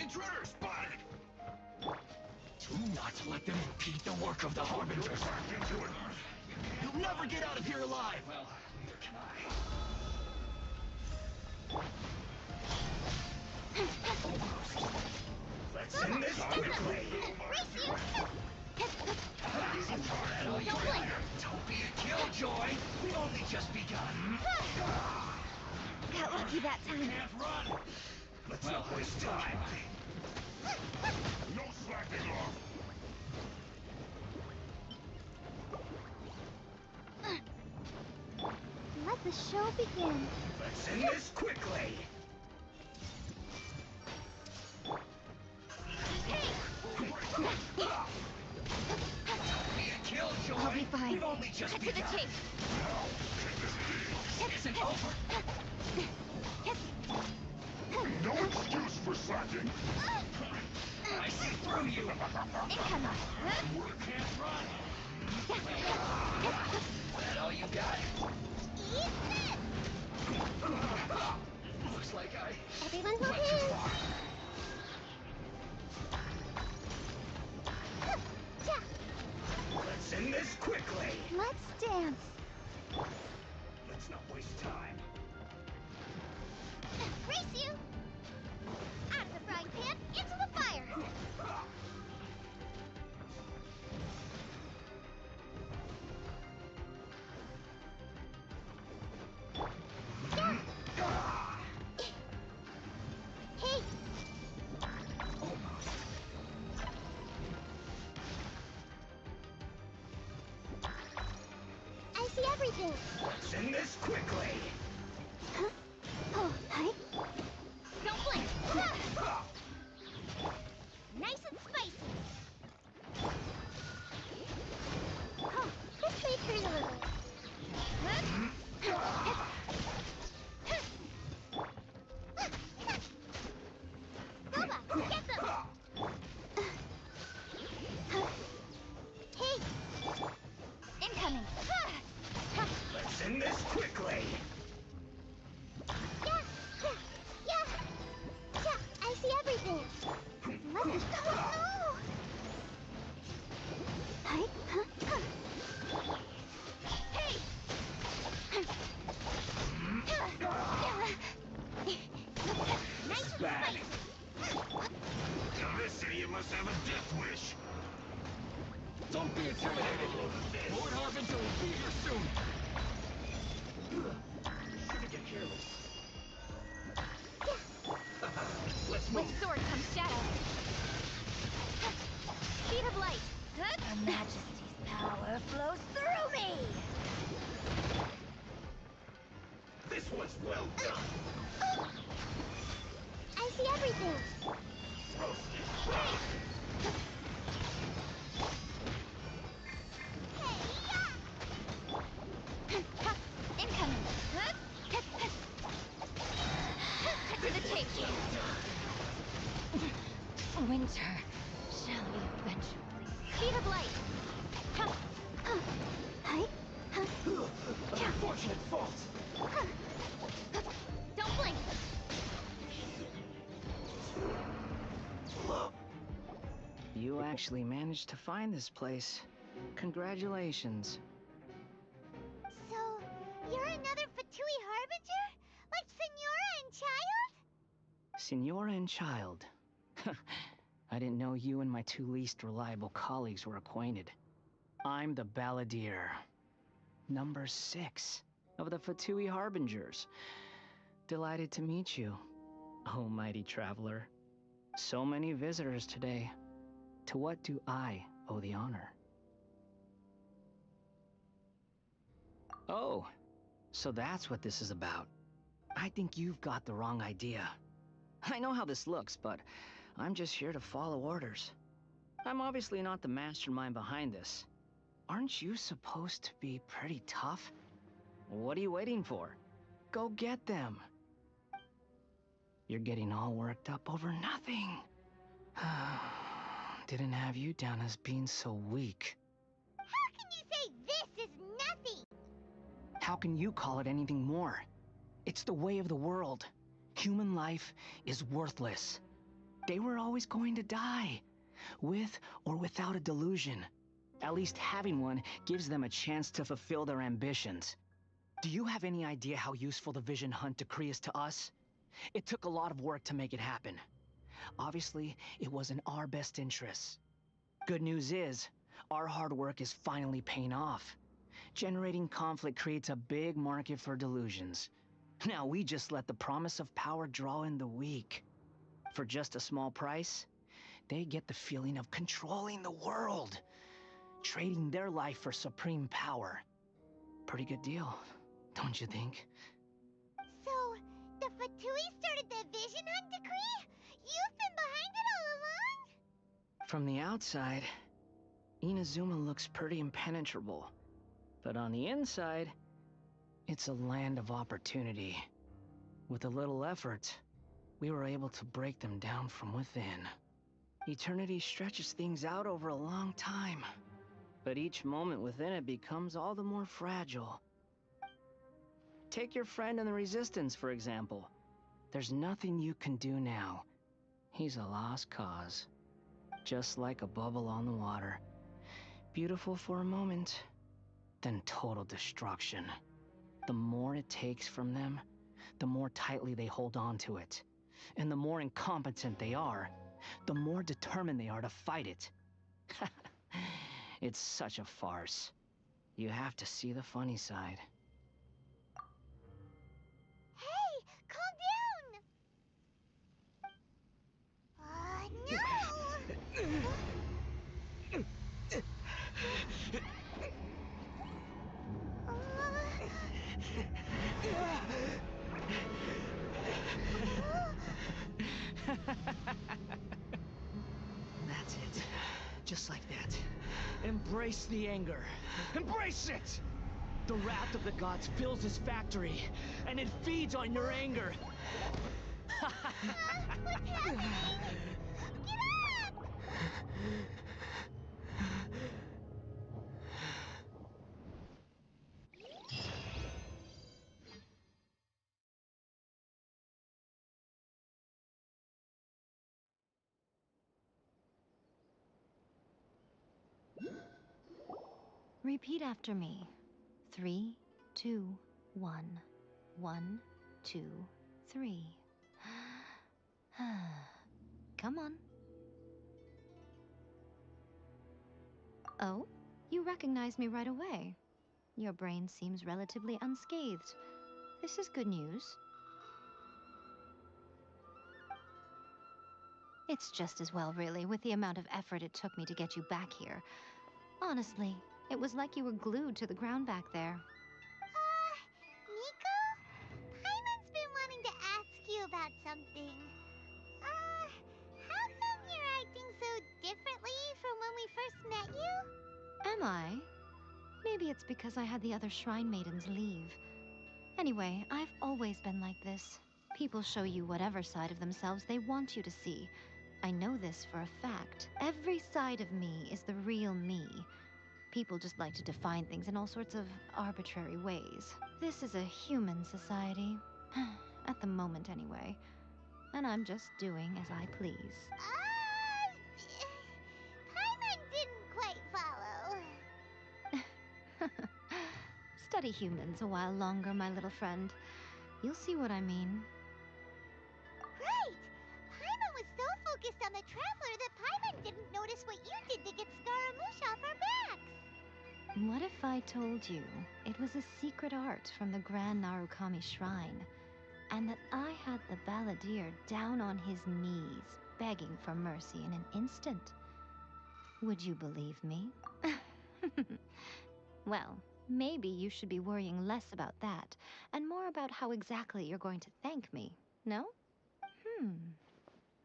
Speaker 3: intruder! Spotted! Do not let them impede the work of the Harbingers. You'll never get out of here alive! Well, neither can I. Let's end this quickly! Don't be a killjoy! We've only just begun!
Speaker 4: Got lucky that time.
Speaker 3: Can't run! Let's not waste time! No slacking off!
Speaker 7: Let the show begin.
Speaker 3: Let's end this quickly! Don't be a killjoy!
Speaker 4: I'll be fine.
Speaker 3: We've only just
Speaker 4: Cut to the
Speaker 3: begun!
Speaker 4: chase.
Speaker 3: This isn't over! No excuse for slacking! I see through you!
Speaker 4: Incoming.
Speaker 3: You can't run! Is that all you got? Looks like I
Speaker 7: Everyone's
Speaker 3: went too
Speaker 7: okay.
Speaker 3: far. Let's end this quickly!
Speaker 7: Let's dance.
Speaker 3: Let's not waste time.
Speaker 2: Race you! Out of the frying pan, into the fire! Hey!
Speaker 3: Almost.
Speaker 7: I see everything.
Speaker 3: Let's end this quickly!
Speaker 7: Huh? Oh, hi.
Speaker 2: Don't blink! Nice and spicy!
Speaker 7: Oh, this may hurt a little.
Speaker 2: Boba, get them! Hey!
Speaker 4: Incoming.
Speaker 3: Let's end this quickly!
Speaker 7: Yeah, I see everything. Let the show know. Hi,
Speaker 2: Hey! Nice and
Speaker 3: Bad.
Speaker 2: spicy!
Speaker 3: Now this idiot must have a death wish! Don't be intimidated! Lord Harbinger will be here soon! Shouldn't get careless. Let's move!
Speaker 4: With sword comes shadow. Speed of light. Her Majesty's power flows through me.
Speaker 3: This one's well done!
Speaker 7: I see everything.
Speaker 4: Incoming. Cut to the chase. Winter shall eventually. Speed of light.
Speaker 7: Hi,
Speaker 3: Unfortunate fault!
Speaker 2: Don't blink!
Speaker 9: You actually managed to find this place. Congratulations.
Speaker 2: So, you're another Fatui Harbinger? Like Senora and Child?
Speaker 9: Senora and Child. I didn't know you and my two least reliable colleagues were acquainted. I'm the Balladeer. Number 6 of the Fatui Harbingers. Delighted to meet you, oh mighty traveler. So many visitors today. To what do I owe the honor? Oh, so that's what this is about. I think you've got the wrong idea. I know how this looks, but I'm just here to follow orders. I'm obviously not the mastermind behind this. Aren't you supposed to be pretty tough? What are you waiting for? Go get them. You're getting all worked up over nothing. Didn't have you down as being so weak.
Speaker 2: How can you say this is nothing?
Speaker 9: How can you call it anything more? It's the way of the world. Human life is worthless. They were always going to die, with or without a delusion. At least having one gives them a chance to fulfill their ambitions. Do you have any idea how useful the Vision Hunt decree is to us? It took a lot of work to make it happen. Obviously, it was in our best interests. Good news is, our hard work is finally paying off. Generating conflict creates a big market for delusions. Now we just let the promise of power draw in the weak. For just a small price, they get the feeling of controlling the world, trading their life for supreme power. Pretty good deal, don't you think?
Speaker 2: So, the Fatui started the Vision Hunt decree? You've been behind it all along?
Speaker 9: From the outside, Inazuma looks pretty impenetrable. But on the inside, it's a land of opportunity. With a little effort, we were able to break them down from within. Eternity stretches things out over a long time, but each moment within it becomes all the more fragile. Take your friend in the Resistance, for example. There's nothing you can do now. He's a lost cause. Just like a bubble on the water. Beautiful for a moment, then total destruction. The more it takes from them, the more tightly they hold on to it. And the more incompetent they are, the more determined they are to fight it. It's such a farce. You have to see the funny side.
Speaker 2: Hey, calm down! No!
Speaker 9: That's it. Just like that. Embrace the anger. Embrace it! The wrath of the gods fills this factory, and it feeds on your anger.
Speaker 2: What's happening? Get up!
Speaker 4: Repeat after me. 3, 2, 1. 1, 2, 3. Come on. Oh, you recognize me right away. Your brain seems relatively unscathed. This is good news. It's just as well, really, with the amount of effort it took me to get you back here. Honestly, it was like you were glued to the ground back there.
Speaker 2: Nico? Paimon's been wanting to ask you about something. How come you're acting so differently from when we first met you?
Speaker 4: Am I? Maybe it's because I had the other Shrine Maidens leave. Anyway, I've always been like this. People show you whatever side of themselves they want you to see. I know this for a fact. Every side of me is the real me. People just like to define things in all sorts of arbitrary ways. This is a human society. At the moment, anyway. And I'm just doing as I please.
Speaker 2: Paimon didn't quite follow.
Speaker 4: Study humans a while longer, my little friend. You'll see what I mean.
Speaker 2: Right! Paimon was so focused on the Traveler that Paimon didn't notice what you did to get Scaramouche off our backs.
Speaker 4: What if I told you it was a secret art from the Grand Narukami Shrine, and that I had the Balladeer down on his knees, begging for mercy in an instant? Would you believe me? Well, maybe you should be worrying less about that, and more about how exactly you're going to thank me, no?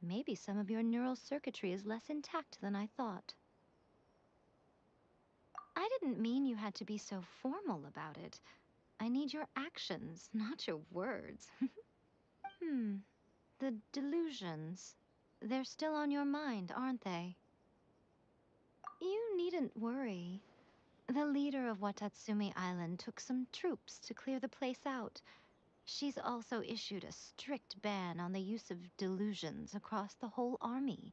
Speaker 4: Maybe some of your neural circuitry is less intact than I thought. I didn't mean you had to be so formal about it. I need your actions, not your words. The delusions. They're still on your mind, aren't they? You needn't worry. The leader of Watatsumi Island took some troops to clear the place out. She's also issued a strict ban on the use of delusions across the whole army.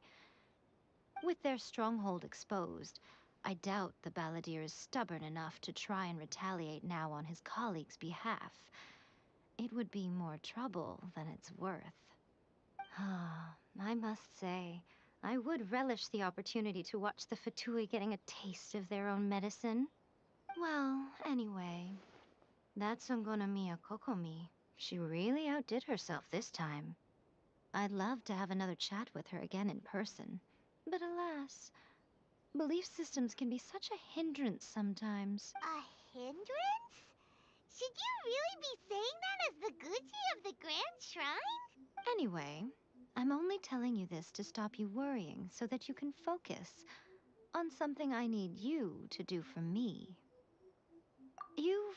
Speaker 4: With their stronghold exposed, I doubt the Balladeer is stubborn enough to try and retaliate now on his colleagues' behalf. It would be more trouble than it's worth. I must say, I would relish the opportunity to watch the Fatui getting a taste of their own medicine. Well, anyway, that's Ungonomiya Kokomi. She really outdid herself this time. I'd love to have another chat with her again in person. But alas, belief systems can be such a hindrance sometimes.
Speaker 2: A hindrance? Should you really be saying that as the Gucci of the Grand Shrine?
Speaker 4: Anyway, I'm only telling you this to stop you worrying so that you can focus on something I need you to do for me. You've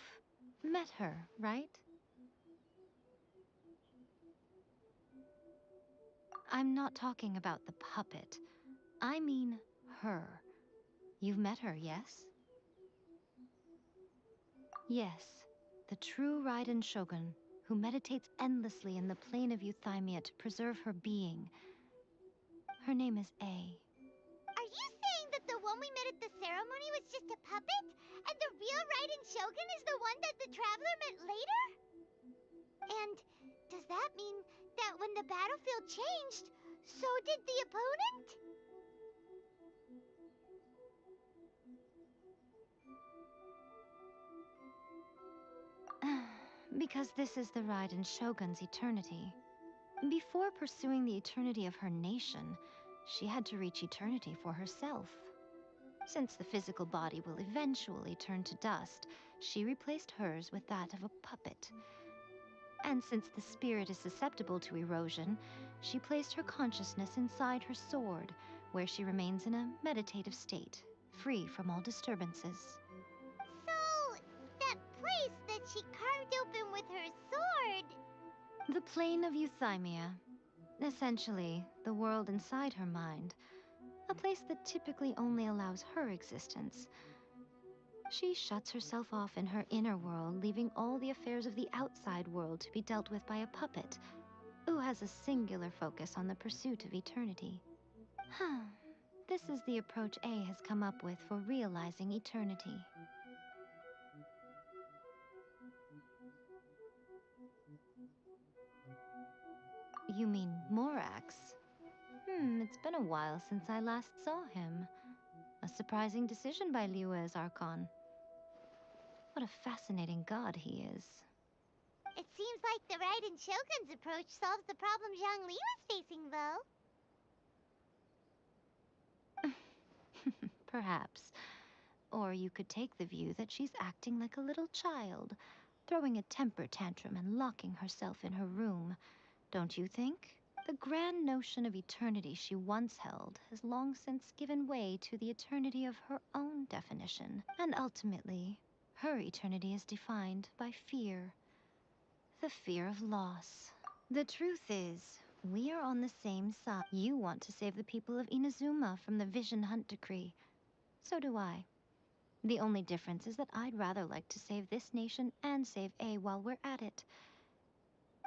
Speaker 4: met her, right? I'm not talking about the puppet. I mean her. You've met her, yes? Yes, the true Raiden Shogun, who meditates endlessly in the plane of Euthymia to preserve her being. Her name is A.
Speaker 2: Are you saying that the one we met at the ceremony was just a puppet? And the real Raiden Shogun is the one that the Traveler met later? And does that mean that when the battlefield changed, so did the opponent?
Speaker 4: Because this is the Raiden Shogun's eternity. Before pursuing the eternity of her nation, she had to reach eternity for herself. Since the physical body will eventually turn to dust, she replaced hers with that of a puppet. And since the spirit is susceptible to erosion, she placed her consciousness inside her sword, where she remains in a meditative state, free from all disturbances.
Speaker 2: So, that place that she carved open with her sword...
Speaker 4: The plane of Euthymia. Essentially, the world inside her mind. A place that typically only allows her existence. She shuts herself off in her inner world, leaving all the affairs of the outside world to be dealt with by a puppet, who has a singular focus on the pursuit of eternity. This is the approach A has come up with for realizing eternity. You mean Morax? It's been a while since I last saw him. A surprising decision by Liyue's Archon. What a fascinating god he is.
Speaker 2: It seems like the Raiden Shogun's approach solves the problem Zhang Li was facing, though.
Speaker 4: Perhaps. Or you could take the view that she's acting like a little child, throwing a temper tantrum and locking herself in her room. Don't you think? The grand notion of eternity she once held has long since given way to the eternity of her own definition. And ultimately, her eternity is defined by fear. The fear of loss. The truth is, we are on the same side. You want to save the people of Inazuma from the Vision Hunt decree. So do I. The only difference is that I'd rather like to save this nation and save A while we're at it.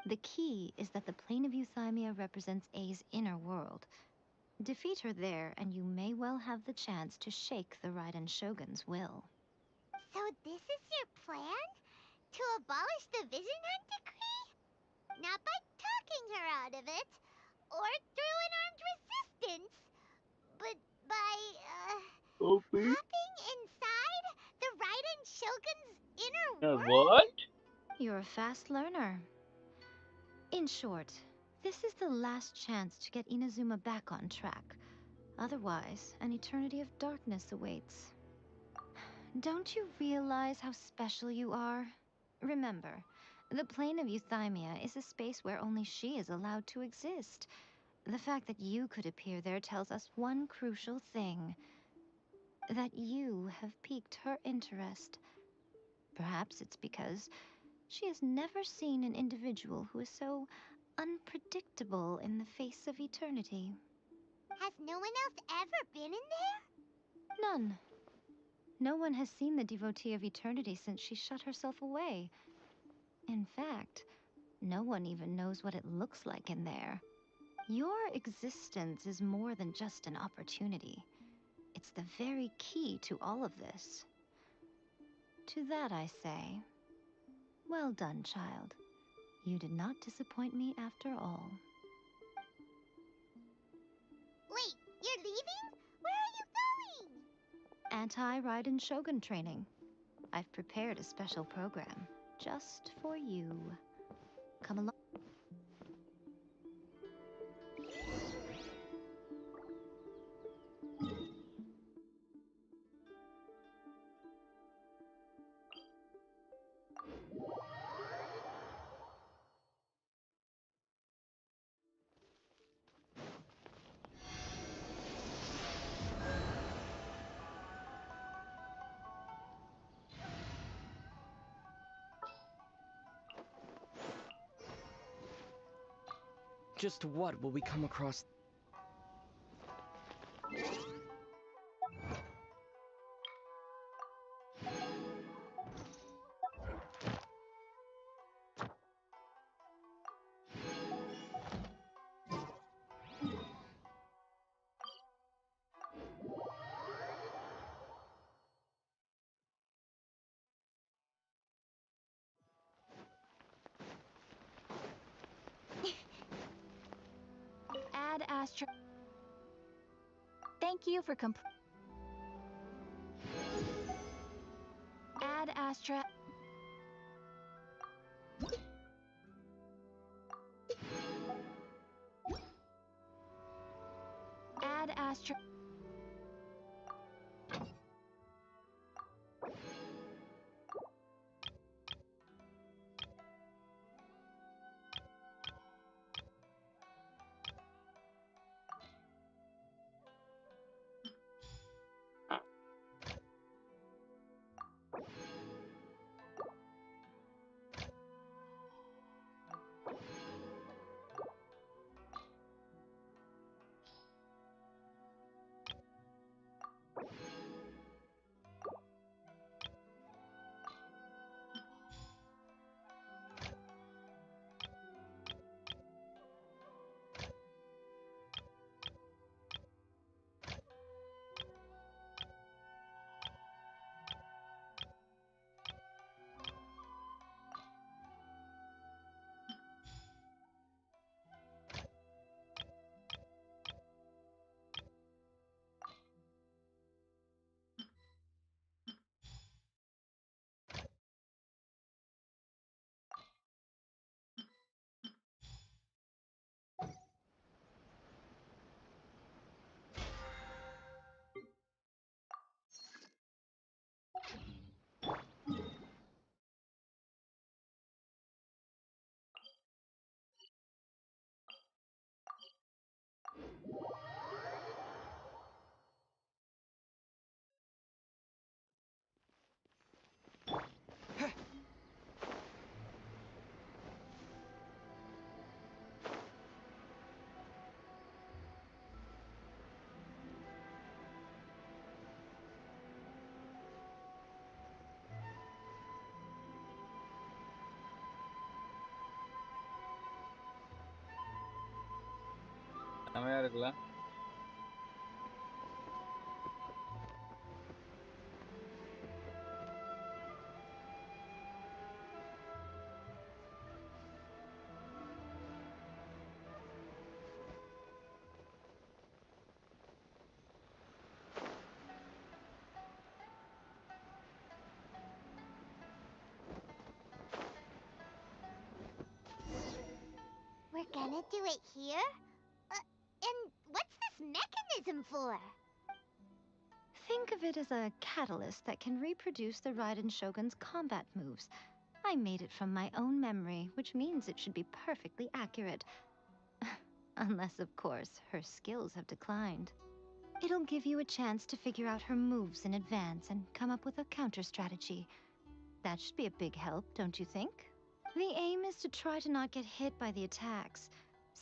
Speaker 4: The key is that the plane of Euthymia represents A's inner world. Defeat her there, and you may well have the chance to shake the Raiden Shogun's will.
Speaker 2: So this is your plan? To abolish the Vision Hunt decree? Not by talking her out of it, or through an armed resistance, but by,
Speaker 1: Okay.
Speaker 2: hopping inside the Raiden Shogun's inner world?
Speaker 1: What?
Speaker 4: You're a fast learner. In short, this is the last chance to get Inazuma back on track. Otherwise, an eternity of darkness awaits. Don't you realize how special you are? Remember, the plane of Euthymia is a space where only she is allowed to exist. The fact that you could appear there tells us one crucial thing. That you have piqued her interest. Perhaps it's because she has never seen an individual who is so unpredictable in the face of eternity.
Speaker 2: Has no one else ever been in there?
Speaker 4: None. No one has seen the devotee of eternity since she shut herself away. In fact, No one even knows what it looks like in there. Your existence is more than just an opportunity. It's the very key to all of this. To that I say, well done, child. You did not disappoint me after all.
Speaker 2: Wait, you're leaving? Where are you going?
Speaker 4: Anti-Raiden Shogun training. I've prepared a special program just for you. Come along.
Speaker 9: Just what will we come across?
Speaker 7: Ad Astra. Thank you for Ad Astra. Ad Astra.
Speaker 1: செமையா இருக்குல்ல?
Speaker 2: We're gonna do it here? And what's this mechanism for?
Speaker 4: Think of it as a catalyst that can reproduce the Raiden Shogun's combat moves. I made it from my own memory, which means it should be perfectly accurate. Unless, of course, her skills have declined. It'll give you a chance to figure out her moves in advance and come up with a counter strategy. That should be a big help, don't you think? The aim is to try to not get hit by the attacks.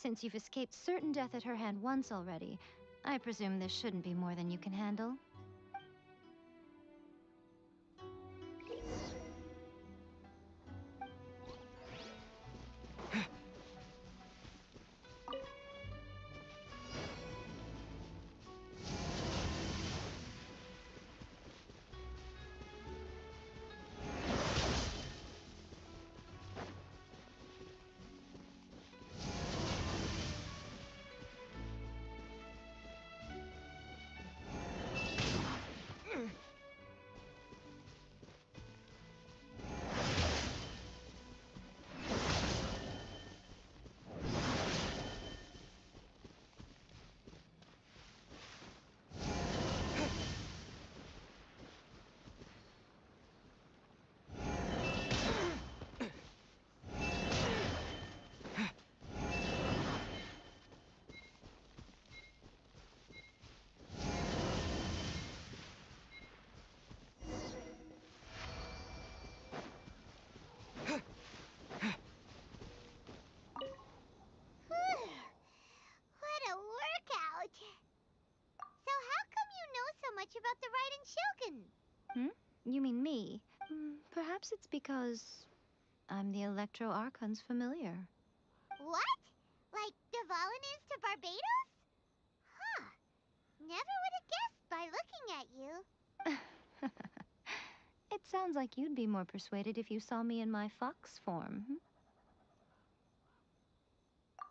Speaker 4: Since you've escaped certain death at her hand once already, I presume this shouldn't be more than you can handle.
Speaker 2: much about the Raiden Shogun.
Speaker 4: You mean me? Perhaps it's because I'm the Electro Archon's familiar.
Speaker 2: What? Like Dvalin is to Barbados? Huh. Never would have guessed by looking at you.
Speaker 4: It sounds like you'd be more persuaded if you saw me in my fox form.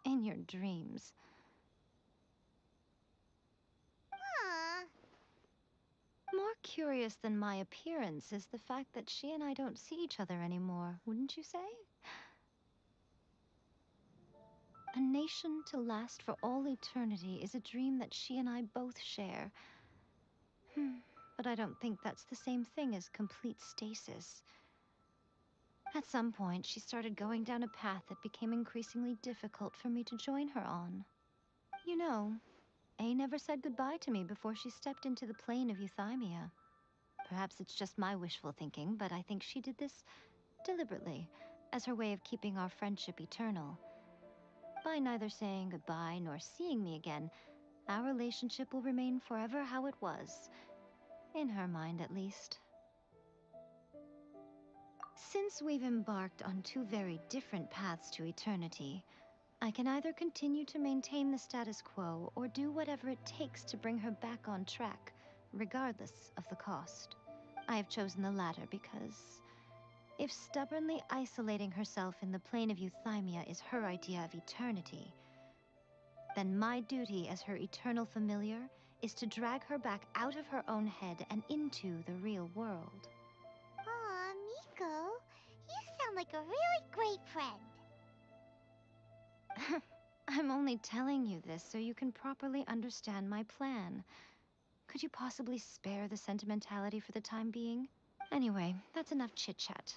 Speaker 4: In your dreams.
Speaker 2: Aw.
Speaker 4: More curious than my appearance is the fact that she and I don't see each other anymore, wouldn't you say? A nation to last for all eternity is a dream that she and I both share. But I don't think that's the same thing as complete stasis. At some point, she started going down a path that became increasingly difficult for me to join her on. You know, A never said goodbye to me before she stepped into the plane of euthymia. Perhaps it's just my wishful thinking, but I think she did this deliberately, as her way of keeping our friendship eternal. By neither saying goodbye nor seeing me again, our relationship will remain forever how it was. In her mind, at least. Since we've embarked on two very different paths to eternity, I can either continue to maintain the status quo or do whatever it takes to bring her back on track, regardless of the cost. I have chosen the latter because if stubbornly isolating herself in the plane of euthymia is her idea of eternity, then my duty as her eternal familiar is to drag her back out of her own head and into the real world.
Speaker 2: Aw, Miko, you sound like a really great friend.
Speaker 4: I'm only telling you this so you can properly understand my plan. Could you possibly spare the sentimentality for the time being? Anyway, that's enough chit-chat.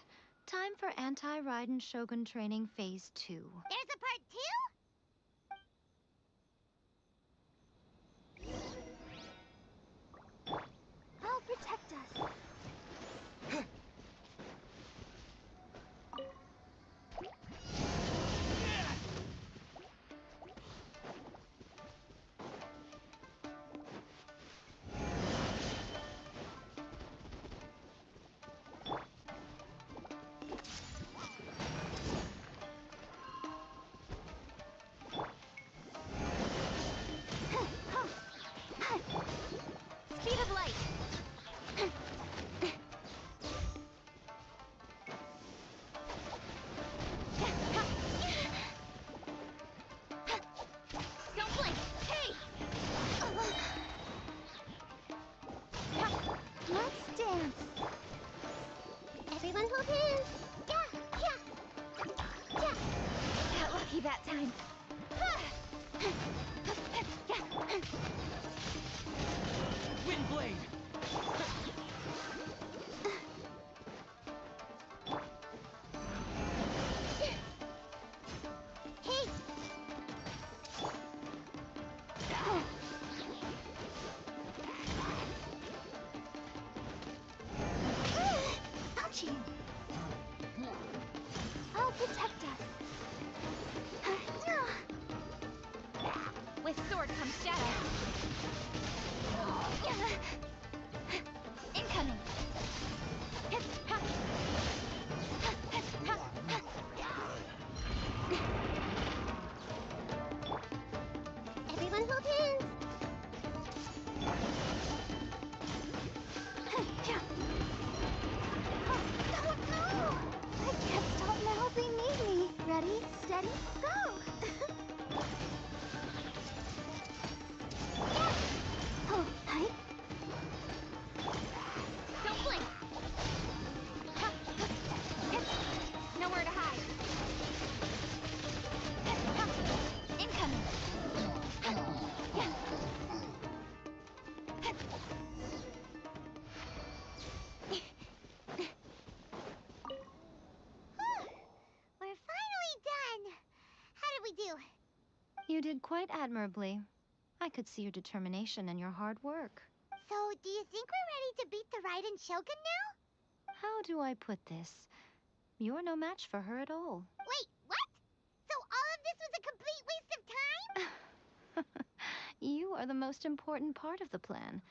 Speaker 4: Time for Anti-Raiden Shogun Training Phase 2.
Speaker 2: There's a part 2? I'll protect us. Speed of light. Don't blink. Hey! Let's dance. Everyone hold hands. Yeah, yeah. Yeah. Got lucky that time.
Speaker 3: Windblade!
Speaker 2: Hey! Ouchie! I'll protect us. With sword comes shadow. Incoming. Everyone hold hands. Oh no! I can't stop now. They need me. Ready, steady, go! Yeah! Oh, hi. Don't blink. Nowhere to hide. Incoming. We're finally done. How did we do?
Speaker 4: You did quite admirably. I could see your determination and your hard work.
Speaker 2: So, do you think we're ready to beat the Raiden Shogun now?
Speaker 4: How do I put this? You're no match for her at all.
Speaker 2: Wait, what? So all of this was a complete waste of time?
Speaker 4: You are the most important part of the plan.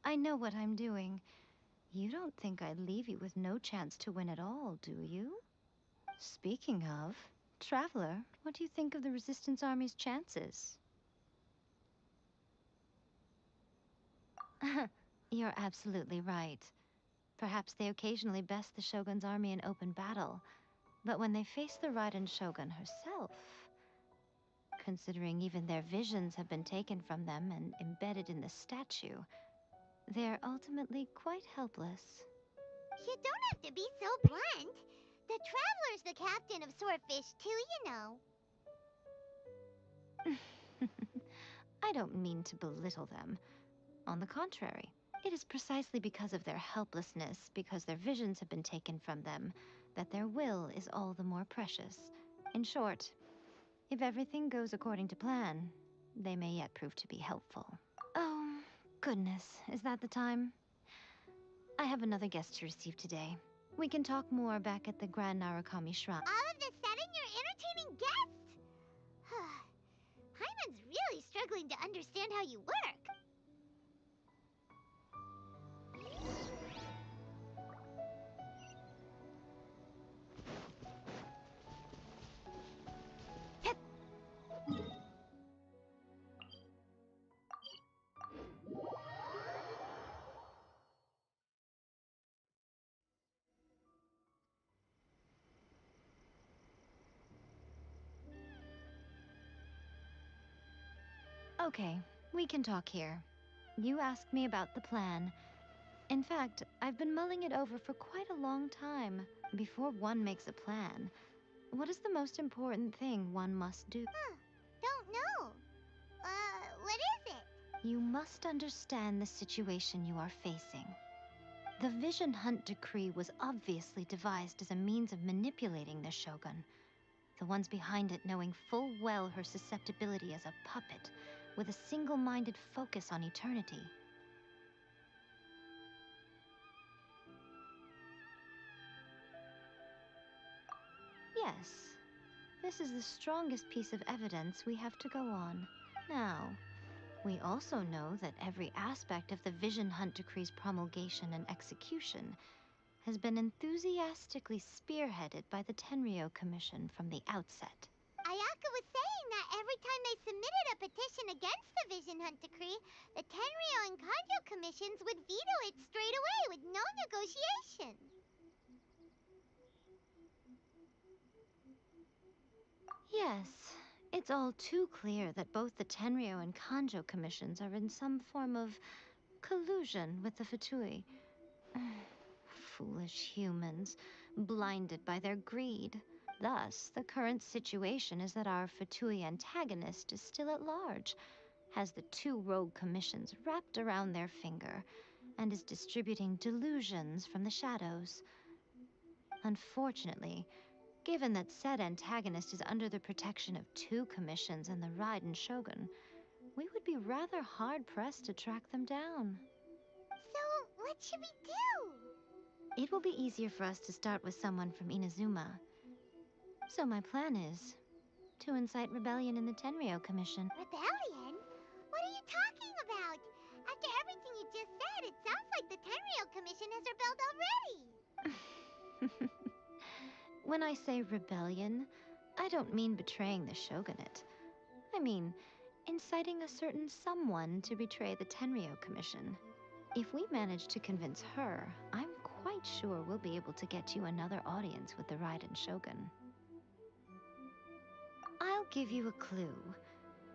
Speaker 4: I know what I'm doing. You don't think I'd leave you with no chance to win at all, do you? Speaking of, Traveler, what do you think of the Resistance Army's chances? You're absolutely right. Perhaps they occasionally best the Shogun's army in open battle, but when they face the Raiden Shogun herself, considering even their visions have been taken from them and embedded in the statue, they're ultimately quite helpless.
Speaker 2: You don't have to be so blunt. The Traveler's the captain of Swordfish too, you know.
Speaker 4: I don't mean to belittle them. On the contrary, it is precisely because of their helplessness, because their visions have been taken from them, that their will is all the more precious. In short, if everything goes according to plan, they may yet prove to be helpful. Oh, goodness, is that the time? I have another guest to receive today. We can talk more back at the Grand Narukami Shrine.
Speaker 2: All of a sudden, you're entertaining guests? Paimon's really struggling to understand how you work.
Speaker 4: Okay, we can talk here. You asked me about the plan. In fact, I've been mulling it over for quite a long time. Before one makes a plan, what is the most important thing one must do?
Speaker 2: Don't know. What is it?
Speaker 4: You must understand the situation you are facing. The Vision Hunt Decree was obviously devised as a means of manipulating the Shogun. The ones behind it knowing full well her susceptibility as a puppet, with a single-minded focus on eternity. Yes, this is the strongest piece of evidence we have to go on. Now, we also know that every aspect of the Vision Hunt Decree's promulgation and execution has been enthusiastically spearheaded by the Tenryou Commission from the outset.
Speaker 2: Ayaka was saying that every time they submitted a petition against the Vision Hunt Decree, the Tenryou and Kanjo commissions would veto it straight away with no negotiation.
Speaker 4: Yes, it's all too clear that both the Tenryou and Kanjo commissions are in some form of collusion with the Fatui. Foolish humans, blinded by their greed. Thus, the current situation is that our Fatui antagonist is still at large, has the two rogue commissions wrapped around their finger, and is distributing delusions from the shadows. Unfortunately, given that said antagonist is under the protection of two commissions and the Raiden Shogun, we would be rather hard-pressed to track them down.
Speaker 2: So, what should we do?
Speaker 4: It will be easier for us to start with someone from Inazuma. So my plan is to incite rebellion in the Tenryou Commission.
Speaker 2: Rebellion? What are you talking about? After everything you just said, it sounds like the Tenryou Commission has rebelled already.
Speaker 4: When I say rebellion, I don't mean betraying the shogunate. I mean inciting a certain someone to betray the Tenryou Commission. If we manage to convince her, I'm quite sure we'll be able to get you another audience with the Raiden Shogun. I'll give you a clue.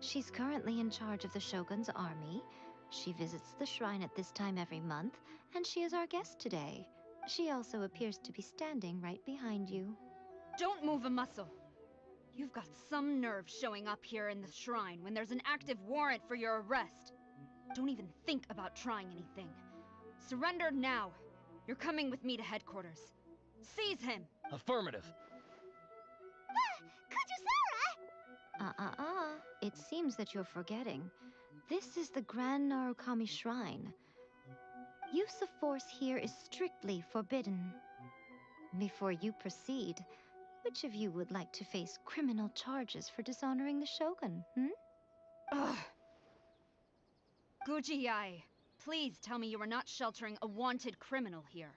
Speaker 4: She's currently in charge of the Shogun's army. She visits the shrine at this time every month, and she is our guest today. She also appears to be standing right behind you.
Speaker 10: Don't move a muscle. You've got some nerve showing up here in the shrine when there's an active warrant for your arrest. Don't even think about trying anything. Surrender now. You're coming with me to headquarters. Seize him!
Speaker 5: Affirmative.
Speaker 2: Kujusara!
Speaker 4: It seems that you're forgetting. This is the Grand Narukami Shrine. Use of force here is strictly forbidden. Before you proceed, which of you would like to face criminal charges for dishonoring the Shogun,
Speaker 10: Ugh. Guji-ai, Please tell me you are not sheltering a wanted criminal here.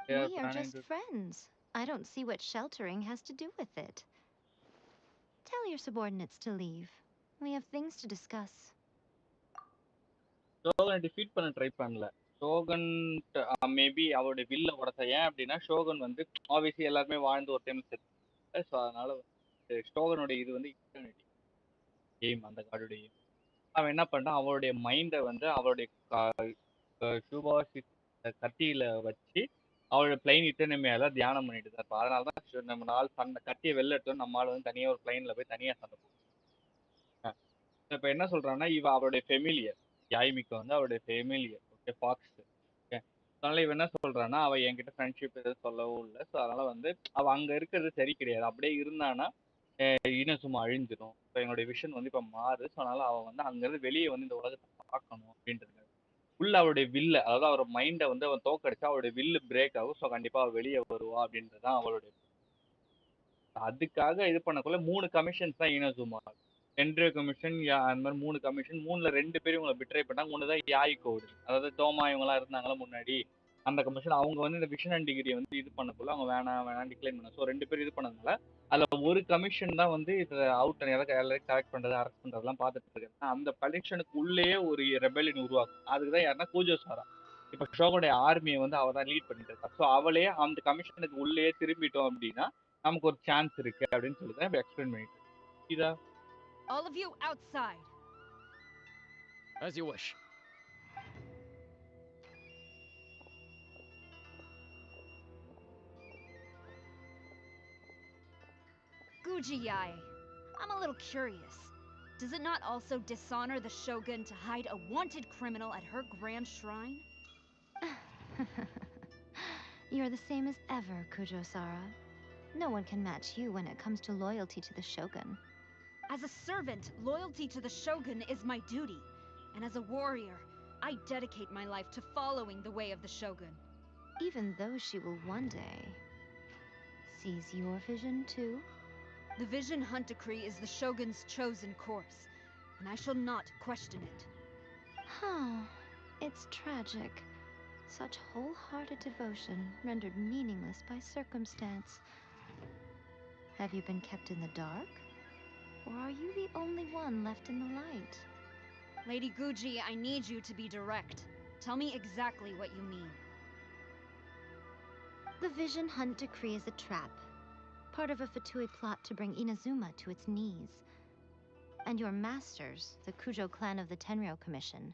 Speaker 1: They are
Speaker 4: We are
Speaker 1: planning
Speaker 4: just
Speaker 1: to.
Speaker 4: friends. I don't see what sheltering has to do with it. Tell your subordinates to leave. We have things to discuss.
Speaker 1: ஷோகனை defeat பண்ண try பண்ணல. Shogun maybe அவருடைய வில்ல உடச்ச. ஏன் அப்படின்னா ஷோகன் வந்து obviously எல்லாருமே வாழ்ந்து ஒரு டைம் செத்து. ஸோ அதனால வந்து ஷோகனுடைய இது வந்து இட்டர்னிட்டி கேம் அந்த கார்டுடைய அவன் என்ன பண்ணான் அவருடைய மைண்டை வந்து அவருடைய ஷூபாசி கத்தியில வச்சு அவரோட பிளைன் இட்டர்னி மேல தியானம் பண்ணிட்டு தான் இருப்பான். அதனால தான் நம்ம நாள் சண்டை கத்தியை வெளில எடுத்தோம் நம்மளால வந்து தனியாக ஒரு பிளைன்ல போய் தனியாக சண்டை போடுவோம். இப்போ என்ன சொல்றான்னா இவ அவருடைய ஃபெமிலியர் யாய்மிக்கு வந்து அவருடைய ஃபெமிலியர் ஓகே ஃபாக்ஸ் ஓகே. அதனால இவன் என்ன சொல்றான்னா அவ என்கிட்ட ஃப்ரெண்ட்ஷிப் எதுவும் சொல்லவும் இல்லை. ஸோ அதனால வந்து அவ அங்க இருக்கிறது சரி கிடையாது. அப்படியே இருந்தானா இன்னும் சும்மா அழிஞ்சிடும். ஸோ என்னுடைய விஷன் வந்து இப்போ மாறு. ஸோ அதனால அவன் வந்து அங்கிருந்து வெளியே வந்து இந்த உலகத்தை பார்க்கணும் அப்படின்றது உள்ள அவருடைய வில்ல அதாவது அவர் மைண்டை வந்து அவன் தோக்கடிச்சா அவருடைய வில்லு பிரேக் ஆகும். ஸோ கண்டிப்பா அவள் வெளியே வருவா அப்படின்றது தான் அவளுடைய அதுக்காக இது பண்ணக்குள்ள 3 கமிஷன்ஸ் தான் ஈனோசுமா. டென்ட்ரியோ கமிஷன் அந்த மாதிரி 3 கமிஷன் 3ல 2 பேரும் இவங்களை பிட்ரை பண்ணாங்க. ஒன்று தான் யாய் கோடு அதாவது தோமா இவங்கலாம் இருந்தாங்களா முன்னாடி அந்த கமிஷன் அவங்க வந்து இந்த விஷன் அண்ட் டிகிரி வந்து இது பண்ணக்குள்ள அவங்க வேணாம் டிக்ளைன் பண்ண. ஸோ 2 பேர் இது பண்ணதுனால அதில் ஒரு கமிஷன் தான் வந்து இதை அவுட் எல்லாரும் கரெக்ட் பண்ணுறது அரெஸ்ட் பண்ணுறதுலாம் பார்த்துட்டு இருக்காங்க. அந்த கலெக்ஷனுக்கு உள்ளேயே ஒரு ரெபெலியன் உருவாக்கும். அதுக்கு தான் யாருன்னா கூஜோ சாரா இப்போ ஷோகோடைய ஆர்மியை வந்து அவள் தான் லீட் பண்ணிட்டு இருக்கா. ஸோ அவளே அந்த கமிஷனுக்கு உள்ளேயே திரும்பிட்டோம் அப்படின்னா நமக்கு ஒரு சான்ஸ் இருக்கு அப்படின்னு சொல்லி தான் எக்ஸ்பிளைன் பண்ணிட்டு இதா.
Speaker 10: All of you outside.
Speaker 3: As you wish.
Speaker 10: Gujiyai, I'm a little curious. Does it not also dishonor the shogun to hide a wanted criminal at her grand shrine?
Speaker 4: You're the same as ever, Kujo-sara. No one can match you when it comes to loyalty to the shogun.
Speaker 10: As a servant, loyalty to the shogun is my duty. And as a warrior, I dedicate my life to following the way of the shogun.
Speaker 4: Even though she will one day seize your vision too?
Speaker 10: The Vision Hunt Decree is the shogun's chosen course, and I shall not question it.
Speaker 4: Huh. It's tragic. Such wholehearted devotion rendered meaningless by circumstance. Have you been kept in the dark? Or are you the only one left in the light?
Speaker 10: Lady Guji, I need you to be direct. Tell me exactly what you mean.
Speaker 4: The Vision Hunt Decree is a trap. Part of a Fatui plot to bring Inazuma to its knees. And your masters, the Kujo clan of the Tenryo Commission,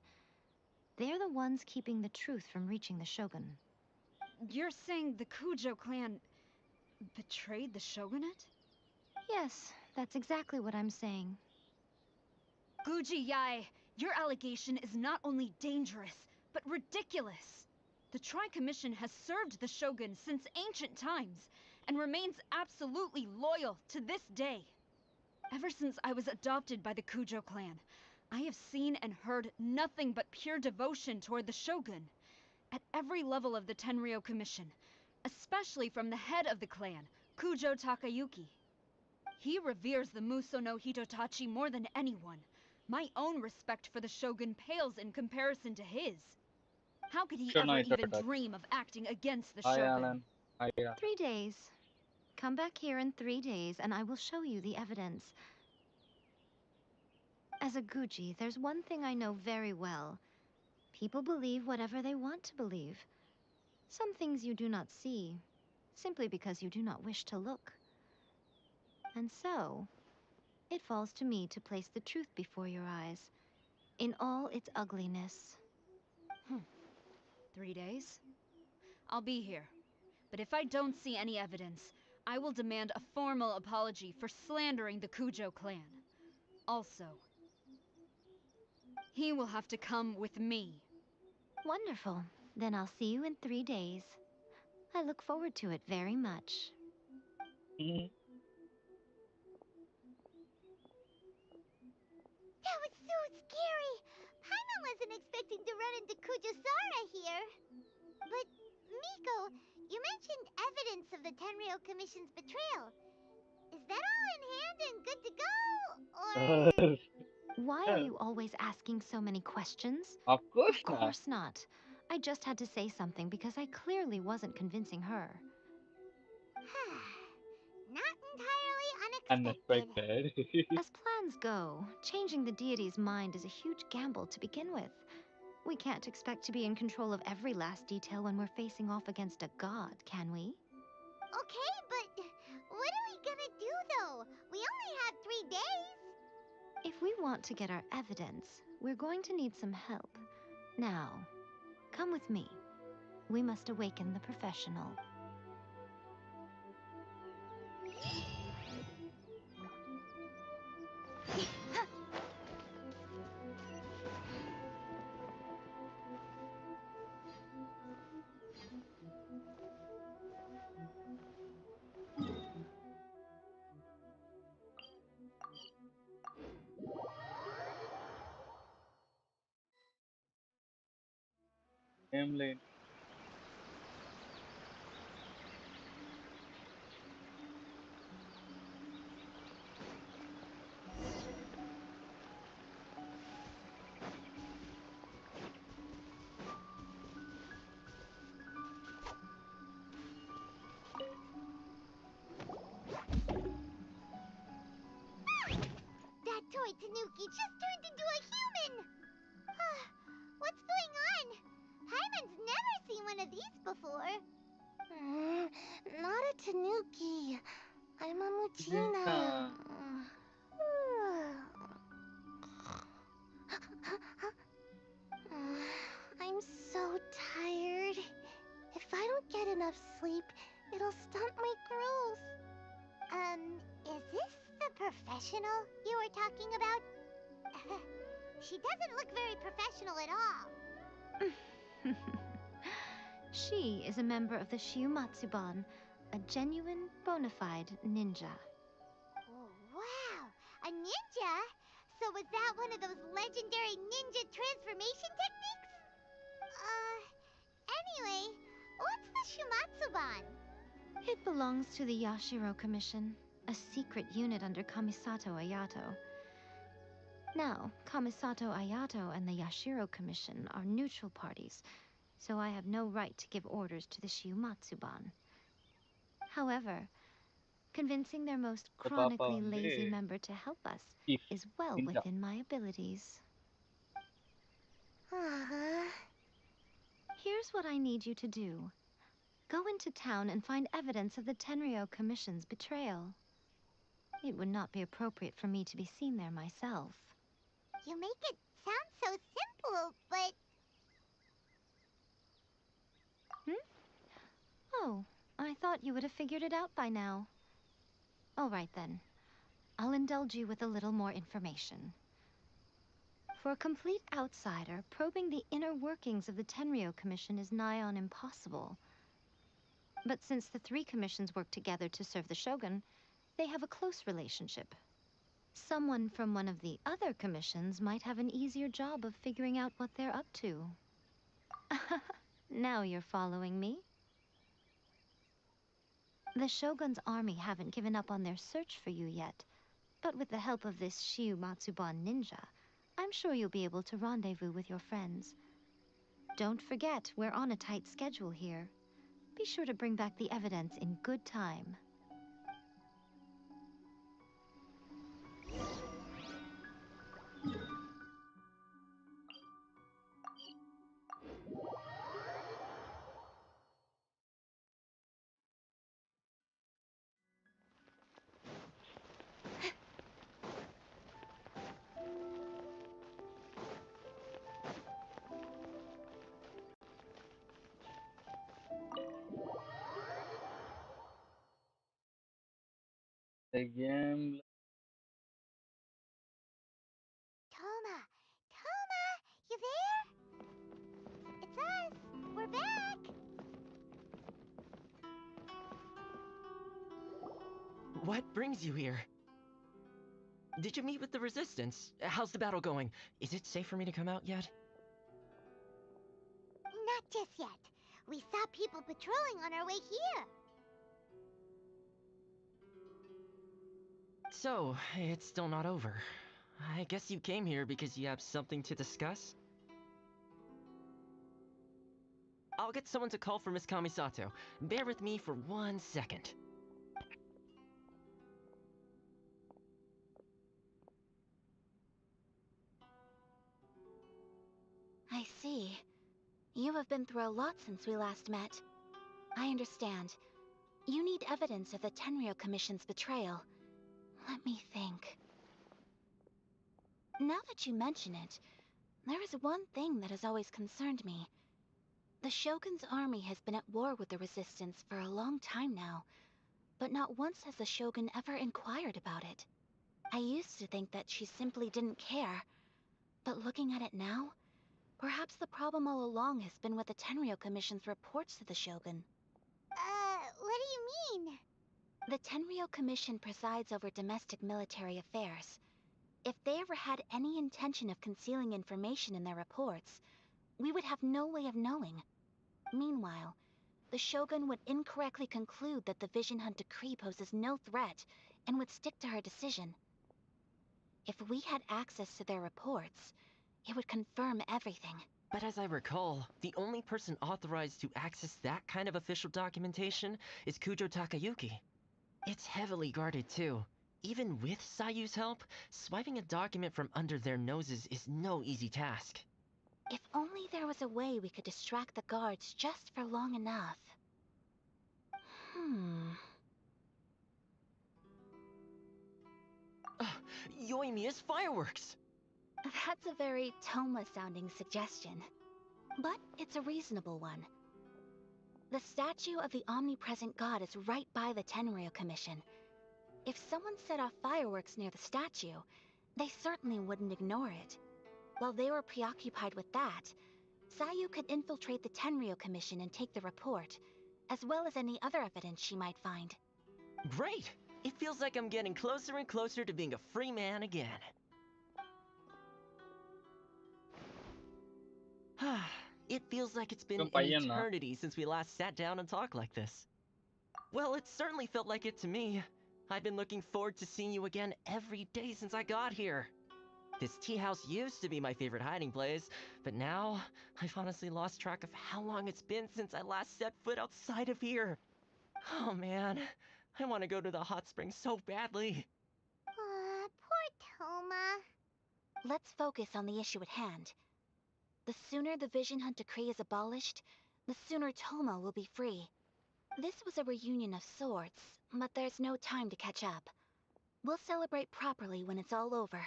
Speaker 4: they're the ones keeping the truth from reaching the shogun.
Speaker 10: You're saying the Kujo clan betrayed the shogunate?
Speaker 4: Yes, that's exactly what I'm saying.
Speaker 10: Guji Yai, your allegation is not only dangerous, but ridiculous. The Tri-Commission has served the shogun since ancient times, and remains absolutely loyal to this day. Ever since I was adopted by the Kujo clan, I have seen and heard nothing but pure devotion toward the shogun. At every level of the Tenryo Commission, especially from the head of the clan, Kujo Takayuki. He reveres the Muso no Hitotachi more than anyone. My own respect for the shogun pales in comparison to his. How could he ever even dream of acting against the shogun?
Speaker 1: Hi, Alan. Hi, yeah.
Speaker 4: 3 days. Come back here in 3 days and I will show you the evidence. As a Guji, there's one thing I know very well. People believe whatever they want to believe. Some things you do not see, simply because you do not wish to look. And so, it falls to me to place the truth before your eyes, in all its ugliness.
Speaker 10: 3 days? I'll be here. But if I don't see any evidence, I will demand a formal apology for slandering the Kujo clan. Also, he will have to come with me.
Speaker 4: Wonderful. Then I'll see you in 3 days. I look forward to it very much.
Speaker 2: That was so scary. Paimon wasn't expecting to run into Kujisara here. But, Miko, you mentioned evidence of the Tenryo Commission's betrayal. Is that all in hand and good to go? Or...
Speaker 4: Why are you always asking so many questions?
Speaker 1: Of course
Speaker 4: Of
Speaker 1: not.
Speaker 4: course not. I just had to say something because I clearly wasn't convincing her.
Speaker 2: Not entirely unexpected.
Speaker 1: Unexpected.
Speaker 4: As plans go, changing the deity's mind is a huge gamble to begin with. We can't expect to be in control of every last detail when we're facing off against a god, can we?
Speaker 2: Okay, but what are we gonna do though? We only have 3 days.
Speaker 4: If we want to get our evidence, we're going to need some help. Now, come with me. We must awaken the professional.
Speaker 1: Namelane.
Speaker 2: That toy Tanuki just turned into a human! What's going on? Hyman's never seen one of these before. Not a Tanuki. I'm a Mutina. I'm so tired. If I don't get enough sleep, it'll stunt my growth. Is this the professional you were talking about? She doesn't look very professional at all.
Speaker 4: She is a member of the Shiumatsuban, a genuine, bona fide ninja.
Speaker 2: Oh, wow! A ninja? So was that one of those legendary ninja transformation techniques? Anyway, what's the Shumatsuban?
Speaker 4: It belongs to the Yashiro Commission, a secret unit under Kamisato Ayato. Now, Kamisato Ayato and the Yashiro Commission are neutral parties, so I have no right to give orders to the Shiumatsuban. However, convincing their most chronically lazy member to help us
Speaker 1: If
Speaker 4: is well
Speaker 1: ninja.
Speaker 4: within my abilities. Here's what I need you to do. Go into town and find evidence of the Tenryo Commission's betrayal. It would not be appropriate for me to be seen there myself.
Speaker 2: You make it sound so simple, but...
Speaker 4: Oh, I thought you would have figured it out by now. All right then. I'll indulge you with a little more information. For a complete outsider, probing the inner workings of the Tenryo Commission is nigh on impossible. But since the 3 commissions work together to serve the Shogun, they have a close relationship. Someone from one of the other commissions might have an easier job of figuring out what they're up to. Now you're following me. The Shogun's army haven't given up on their search for you yet, but with the help of this Shiumatsuban ninja, I'm sure you'll be able to rendezvous with your friends. Don't forget, we're on a tight schedule here. Be sure to bring back the evidence in good time.
Speaker 1: The game.
Speaker 2: Toma! Toma! You there? It's us! We're back!
Speaker 11: What brings you here? Did you meet with the Resistance? How's the battle going? Is it safe for me to come out yet?
Speaker 2: Not just yet. We saw people patrolling on our way here.
Speaker 11: So, it's still not over. I guess you came here because you have something to discuss? I'll get someone to call for Miss Kamisato. Bear with me for 1 second.
Speaker 7: I see. You have been through a lot since we last met. I understand. You need evidence of the Tenryou Commission's betrayal. Let me think. Now that you mention it, there is one thing that has always concerned me. The Shogun's army has been at war with the Resistance for a long time now, but not once has the Shogun ever inquired about it. I used to think that she simply didn't care, but looking at it now, perhaps the problem all along has been with the Tenryou Commission's reports to the Shogun.
Speaker 2: What do you mean?
Speaker 7: The Tenryou Commission presides over domestic military affairs. If they ever had any intention of concealing information in their reports, we would have no way of knowing. Meanwhile, the Shogun would incorrectly conclude that the Vision Hunt decree poses no threat and would stick to her decision. If we had access to their reports, it would confirm everything.
Speaker 11: But as I recall, the only person authorized to access that kind of official documentation is Kujo Takayuki. It's heavily guarded too. Even with Sayu's help, swiping a document from under their noses is no easy task.
Speaker 7: If only there was a way we could distract the guards just for long enough.
Speaker 11: Yoimiya's fireworks!
Speaker 7: That's a very Toma-sounding suggestion. But it's a reasonable one. The statue of the omnipresent god is right by the Tenryou Commission. If someone set off fireworks near the statue, they certainly wouldn't ignore it. While they were preoccupied with that, Sayu could infiltrate the Tenryou Commission and take the report, as well as any other evidence she might find.
Speaker 11: Great! It feels like I'm getting closer and closer to being a free man again. It feels like it's been an
Speaker 1: பையன் தான்.
Speaker 11: eternity since we last sat down and talked like this. Well, it certainly felt like it to me. I've been looking forward to seeing you again every day since I got here. This tea house used to be my favorite hiding place, but now I've honestly lost track of how long it's been since I last set foot outside of here. Oh man, I want to go to the hot springs so badly.
Speaker 2: Poor Toma.
Speaker 7: Let's focus on the issue at hand. The sooner the Vision Hunt decree is abolished, the sooner Toma will be free. This was a reunion of sorts, but there's no time to catch up. We'll celebrate properly when it's all over.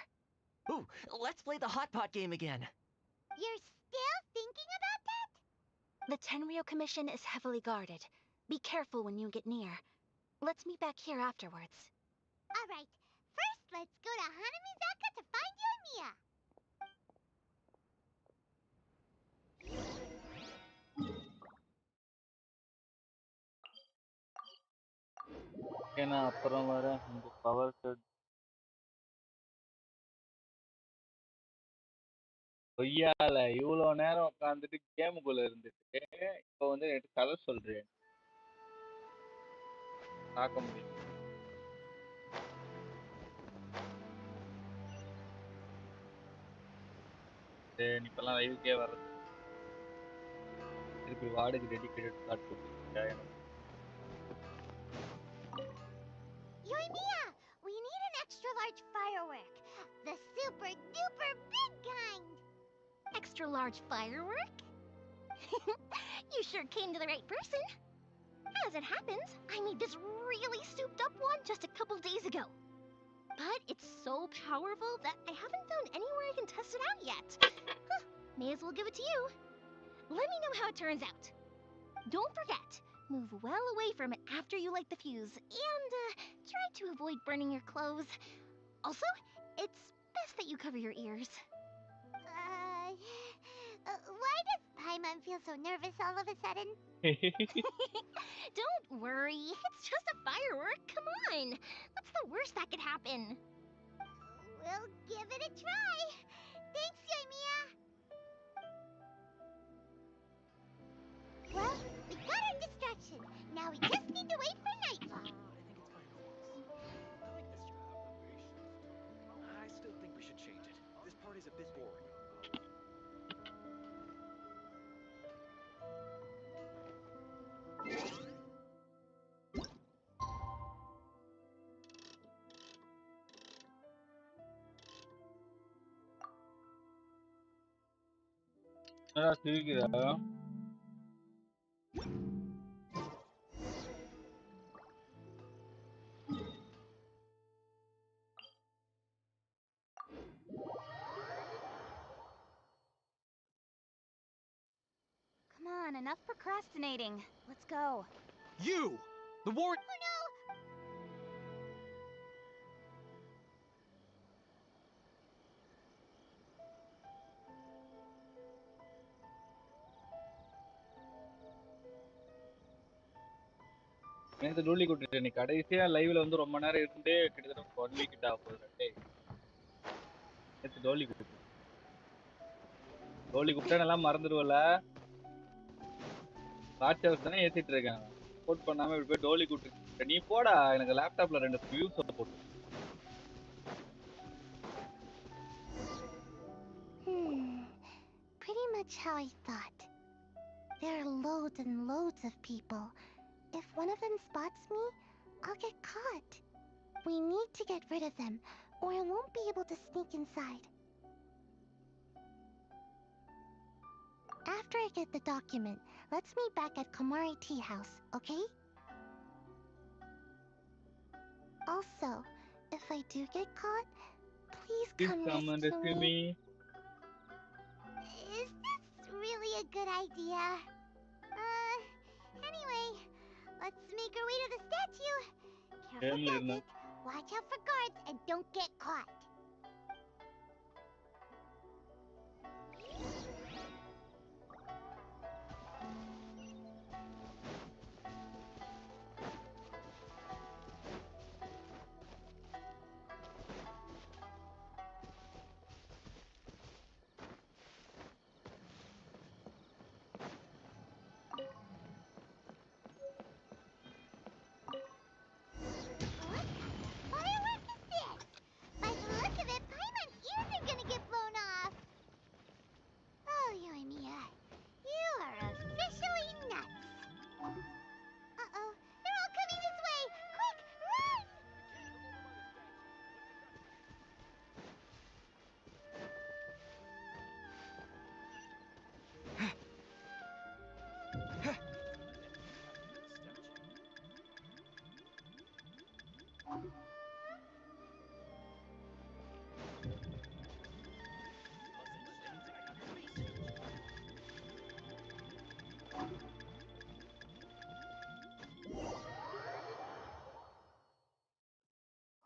Speaker 11: Ooh, let's play the hot pot game again.
Speaker 2: You're still thinking about that?
Speaker 7: The Tenryou Commission is heavily guarded. Be careful when you get near. Let's meet back here afterwards.
Speaker 2: Alright, first let's go to Hanamizaka to find Yoimiya.
Speaker 1: ஏன்னா அப்புறம் வர இந்த power cut கொய்யால இவ்வளோ நேரம் உட்காந்துட்டு கேமுக்குள்ள இருந்துட்டு இப்போ வந்து எனக்கு கதை சொல்றேன் பார்க்க முடியும் சரி இப்பெல்லாம் லைவுக்கே வர்றது திருப்பி வார்டுக்கு டெடிக்கேட்டட் கார்டு கொடுத்துருக்கா எனக்கு
Speaker 2: Yoimiya, we need an extra large firework. The super duper big kind.
Speaker 7: Extra large firework? You sure came to the right person. As it happens, I made this really souped up one just a couple days ago. But it's so powerful that I haven't found anywhere I can test it out yet. May as well give it to you. Let me know how it turns out. Don't forget, move well away from it after you light the fuse, and try to avoid burning your clothes. Also, it's best that you cover your ears.
Speaker 2: Why does Paimon feel so nervous all of a sudden?
Speaker 7: Don't worry, it's just a firework. Come on. What's the worst that could happen?
Speaker 2: We'll give it a try. Thanks, Yoimiya. Well, we got our distraction. Now we just need to wait for nightfall.
Speaker 6: I still think we should
Speaker 1: என்னடா சிரிக்கிறா?
Speaker 10: Come on, enough procrastinating. Let's go.
Speaker 6: You! The war.
Speaker 2: Oh no!
Speaker 1: நேத்து duly கூட்டிட்டு நீ கடைசியா லைவ்ல வந்து ரொம்ப நேரம் இருந்தே கிட்டத்தட்ட 1 வீக் கிட்ட ஆக போகுது. டேய் நேத்து டோலி கூப்பிட்டா நல்லா மறந்துடுவல. வாட்ச் ஹவர்ஸ் தானே ஏத்திட்டு இருக்கேன். சப்போர்ட் பண்ணாம இப்படி போய் டோலி கூப்பிட்டு நீ போடா. எனக்கு லேப்டாப்ல 2 வியூஸ் போட்டு.
Speaker 2: Pretty much how I thought. There are loads and loads of people. If one of them spots me, I'll get caught. We need to get rid of them, or I won't be able to sneak inside. After I get the document, let's meet back at Komari Tea House, okay? Also, if I do get caught, please come rescue me. Is this really a good idea? Anyway, let's make our way to the statue. Careful, Desert. Watch out for guards and don't get caught.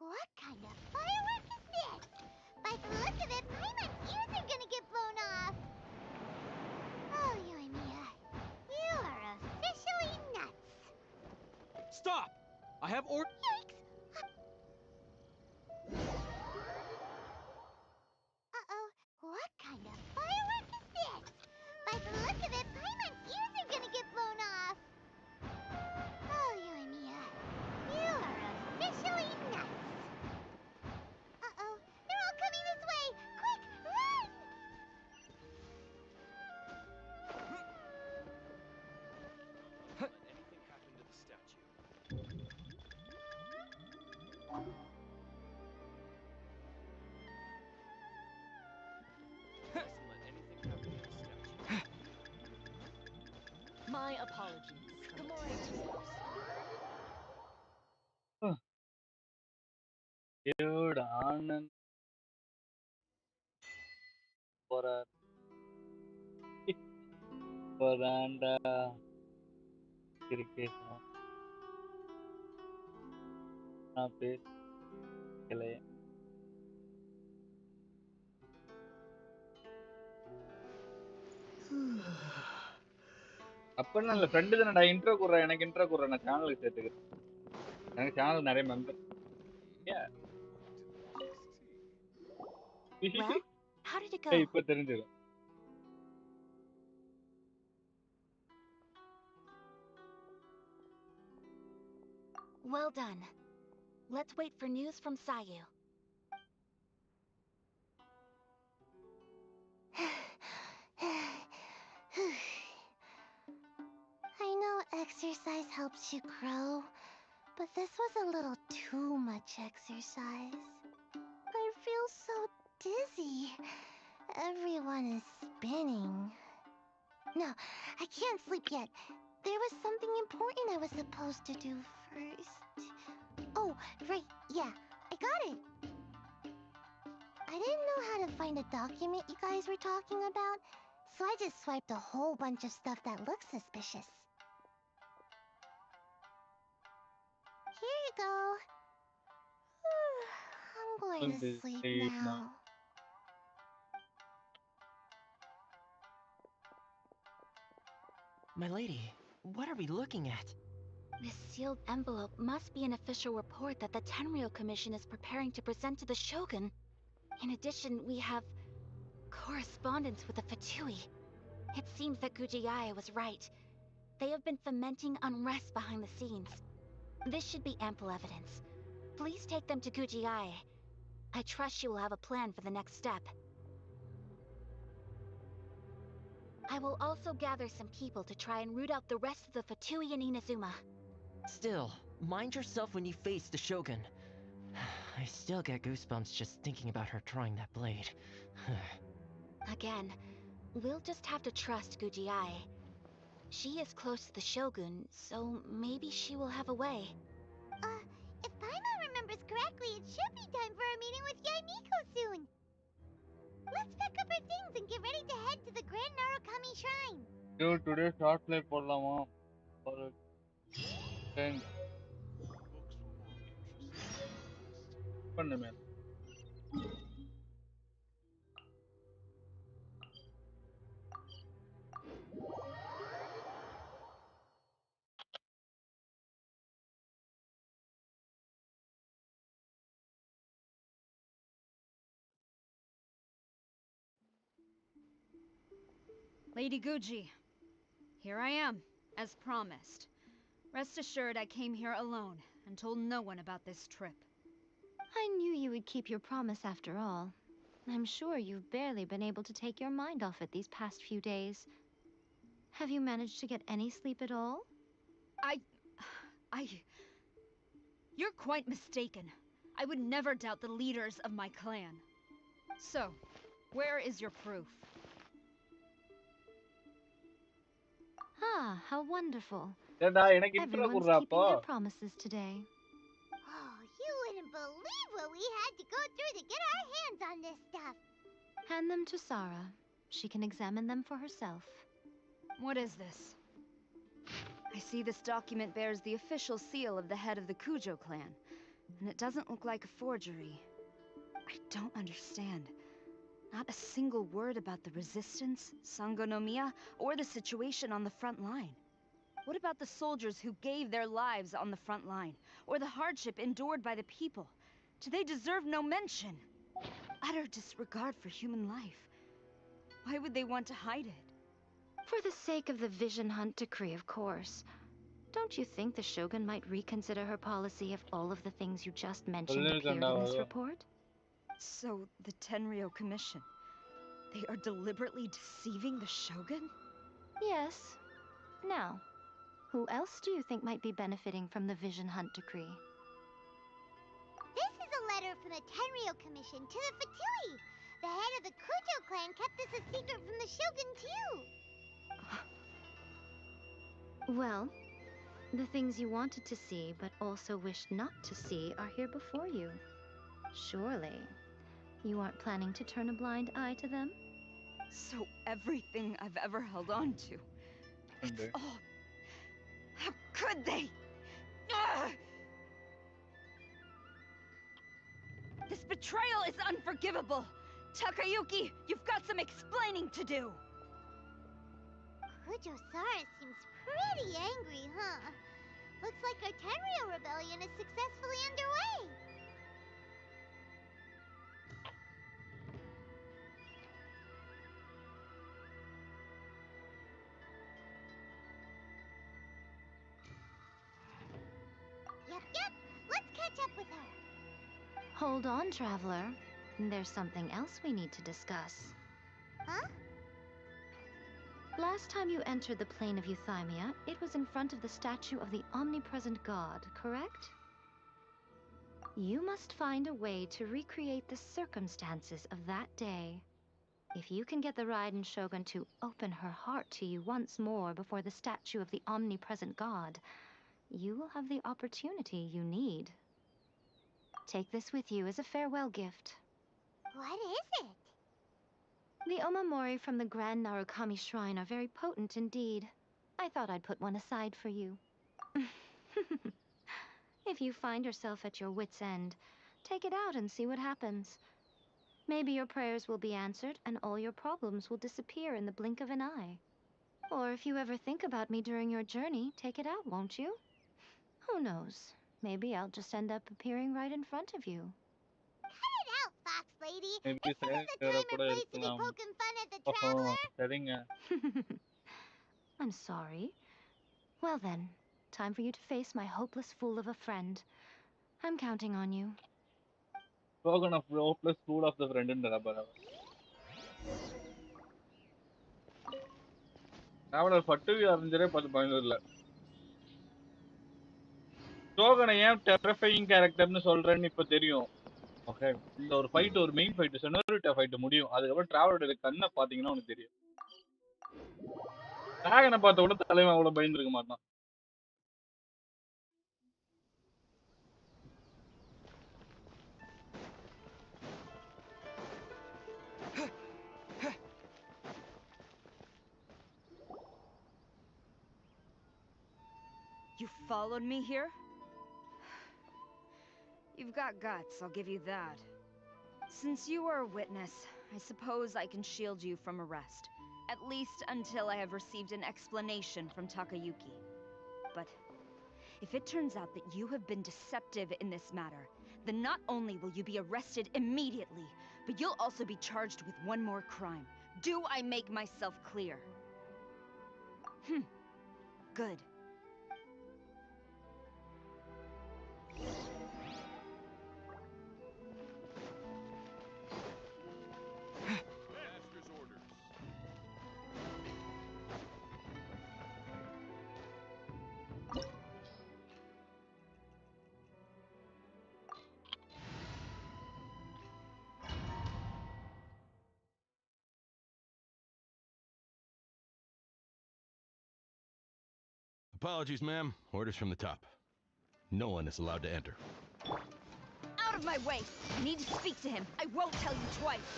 Speaker 2: What kind of firework is this? By the look of it, Paimon's ears are gonna get blown off. Oh, Yoimiya, you are officially nuts.
Speaker 6: Stop! I have or.
Speaker 2: Yikes! Uh-oh, what kind of firework is this? By the look of it, Paimon's ears are gonna get blown off. Oh, Yoimiya, you are officially nuts. Uh-oh, they're all coming this way! Quick, run!
Speaker 3: Anything happen to the statue? Mustn't let anything happen to the statue.
Speaker 12: My apologies. Gamora
Speaker 1: Dude, Anand போறான்டா cricket நான் பேசலையே. அப்பன்னு இல்ல friend தானடா. Intro குடுறேன். எனக்கு intro குடுறேன். நான் சேனலுக்கு சேர்த்துக்கிறேன். எனக்கு சேனல் நிறைய member.
Speaker 12: Well, how did it go?
Speaker 1: இப்ப தெரிஞ்சிடும்.
Speaker 12: Well done. Let's wait for news from Sayu.
Speaker 2: I know exercise helps you grow, but this was a little too much exercise. I feel so dizzy. Everyone is spinning.
Speaker 7: No, I can't sleep yet. There was something important I was supposed to do first. Oh, right, yeah, I got it. I didn't know how to find a document you guys were talking about, so I just swiped a whole bunch of stuff that looks suspicious. Here you go. I'm going to sleep now.
Speaker 11: My lady, what are we looking at?
Speaker 12: This sealed envelope must be an official report that the Tenryou Commission is preparing to present to the Shogun. In addition, we have correspondence with the Fatui. It seems that Gujiae was right. They have been fomenting unrest behind the scenes. This should be ample evidence. Please take them to Gujiae. I trust she will have a plan for the next step. I will also gather some people to try and root out the rest of the Fatui in Inazuma.
Speaker 11: Still, mind yourself when you face the Shogun. I still get goosebumps just thinking about her drawing that blade.
Speaker 12: Again, we'll just have to trust Gujiae. She is close to the Shogun, so maybe she will have a way.
Speaker 2: If Paimon remembers correctly, it should be time for a meeting with Yaimiko soon. Let's pack up our things and get ready to head to the Grand Narukami Shrine.
Speaker 1: Dude, today short play போடலாமா? ஒரு 10 பண்ணு மேல.
Speaker 10: Lady Guji, here I am, as promised. Rest assured I came here alone and told no one about this trip.
Speaker 4: I knew you would keep your promise after all. I'm sure you've barely been able to take your mind off it these past few days. Have you managed to get any sleep at all?
Speaker 10: You're quite mistaken. I would never doubt the leaders of my clan. So, where is your proof?
Speaker 4: Ah, how wonderful.
Speaker 1: ஏண்டா எனக்கு intro
Speaker 4: Everyone's
Speaker 1: குடுறா
Speaker 4: keeping
Speaker 1: அப்போ.
Speaker 4: their promises today.
Speaker 2: Oh, you wouldn't believe what we had to go through to get our hands on this stuff.
Speaker 4: Hand them to Sarah. She can examine them for herself.
Speaker 10: What is this? I see this document bears the official seal of the head of the Kujo clan, and it doesn't look like a forgery. I don't understand. Not a single word about the resistance, Sangonomiya, or the situation on the front line. What about the soldiers who gave their lives on the front line, or the hardship endured by the people? Do they deserve no mention? Utter disregard for human life. Why would they want to hide it?
Speaker 4: For the sake of the Vision Hunt decree, of course. Don't you think the Shogun might reconsider her policy if all of the things you just mentioned appeared in this report?
Speaker 10: So, the Tenryou Commission, they are deliberately deceiving the Shogun?
Speaker 4: Yes. Now, who else do you think might be benefiting from the Vision Hunt decree?
Speaker 2: This is a letter from the Tenryou Commission to the Fatui. The head of the Kujo clan kept this a secret from the Shogun, too.
Speaker 4: Well, the things you wanted to see but also wished not to see are here before you. Surely, you aren't planning to turn a blind eye to them?
Speaker 10: So everything I've ever held on to, it's all... How could they? Ugh! This betrayal is unforgivable! Takayuki, you've got some explaining to do!
Speaker 2: Kujo-Sara seems pretty angry, huh? Looks like our Tenryou rebellion is successfully underway. Yep, let's catch up with her.
Speaker 4: Hold on, traveler. There's something else we need to discuss.
Speaker 2: Huh?
Speaker 4: Last time you entered the plane of Euthymia, it was in front of the statue of the omnipresent god, correct? You must find a way to recreate the circumstances of that day. If you can get the Raiden Shogun to open her heart to you once more before the statue of the omnipresent god, you will have the opportunity you need. Take this with you as a farewell gift.
Speaker 2: What is it?
Speaker 4: The Omamori from the Grand Narukami Shrine are very potent indeed. I thought I'd put one aside for you. If you find yourself at your wit's end, take it out and see what happens. Maybe your prayers will be answered and all your problems will disappear in the blink of an eye. Or if you ever think about me during your journey, take it out, won't you? Who knows? Maybe I'll just end up appearing right in front of you.
Speaker 2: Cut it out, Fox Lady.
Speaker 1: Maybe
Speaker 2: This isn't the time or place to be
Speaker 1: இருக்கலாம்.
Speaker 2: poking fun at the traveler.
Speaker 1: சரிங்க.
Speaker 4: I'm sorry. Well then, time for you to face my hopeless fool of a friend. I'm counting on you.
Speaker 1: Slogan of hopeless fool of the friend ன்ற பாரு. Traveller பட்டுவி அறிஞ்சரே பார்த்து பயந்து இல்ல. ஸ்லோகனை ஏன் terrifying கேரக்டர்னு சொல்றேன்னு இப்ப தெரியும். ஓகே, இந்த ஒரு ஃபைட், ஒரு மெயின் ஃபைட், செனோரிட்டா ஃபைட் முடியும். அதுக்கப்புறம் டிராவலரோட கண்ணை பாத்தீங்கன்னா உனக்கு தெரியும். டிராகனை பார்த்த கூட தலைவன் அவ்வளவு பயந்துருக்க மாட்டான்.
Speaker 10: You followed me here? You've got guts, I'll give you that. Since you are a witness, I suppose I can shield you from arrest. At least until I have received an explanation from Takayuki. But if it turns out that you have been deceptive in this matter, then not only will you be arrested immediately, but you'll also be charged with one more crime. Do I make myself clear? Good.
Speaker 3: Master's orders. Apologies, ma'am. Orders from the top. No one is allowed to enter.
Speaker 10: Out of my way! I need to speak to him. I won't tell you twice.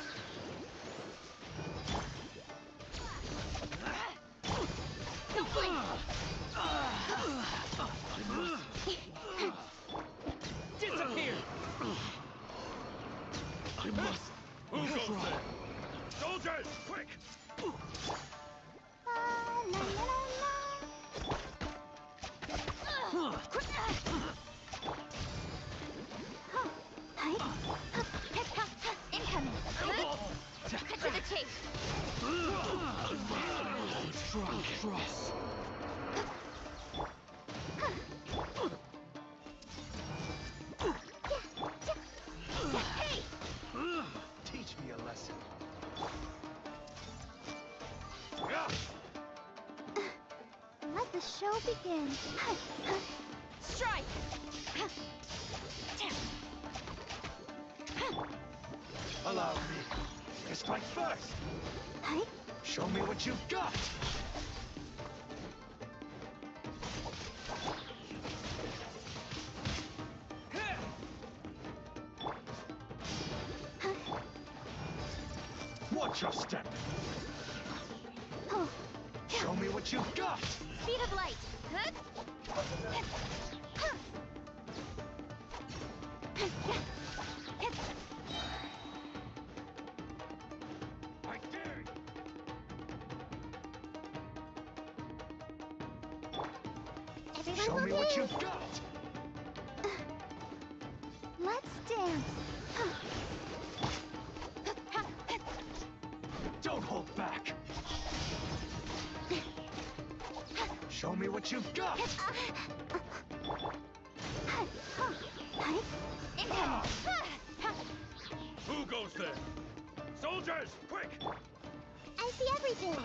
Speaker 10: Don't blink!
Speaker 3: Disappear! I must. Who goes there? Soldiers, quick!
Speaker 2: La, la, la, la.
Speaker 10: Incoming! Cut to the chase!
Speaker 3: Strong cross.
Speaker 8: Teach me a lesson.
Speaker 2: Let the show begin.
Speaker 10: Strike!
Speaker 8: Allow me. I strike first. Show me what you've got. Watch your step. Show me what you've got.
Speaker 2: Speed of light.
Speaker 3: I dare you.
Speaker 2: Everyone
Speaker 8: Show
Speaker 2: will
Speaker 8: me what
Speaker 2: do.
Speaker 8: you've got.
Speaker 2: Let's dance.
Speaker 8: Don't hold back. Show me what you've got.
Speaker 2: Incoming.
Speaker 3: Who goes there? Soldiers, quick!
Speaker 2: I see everything.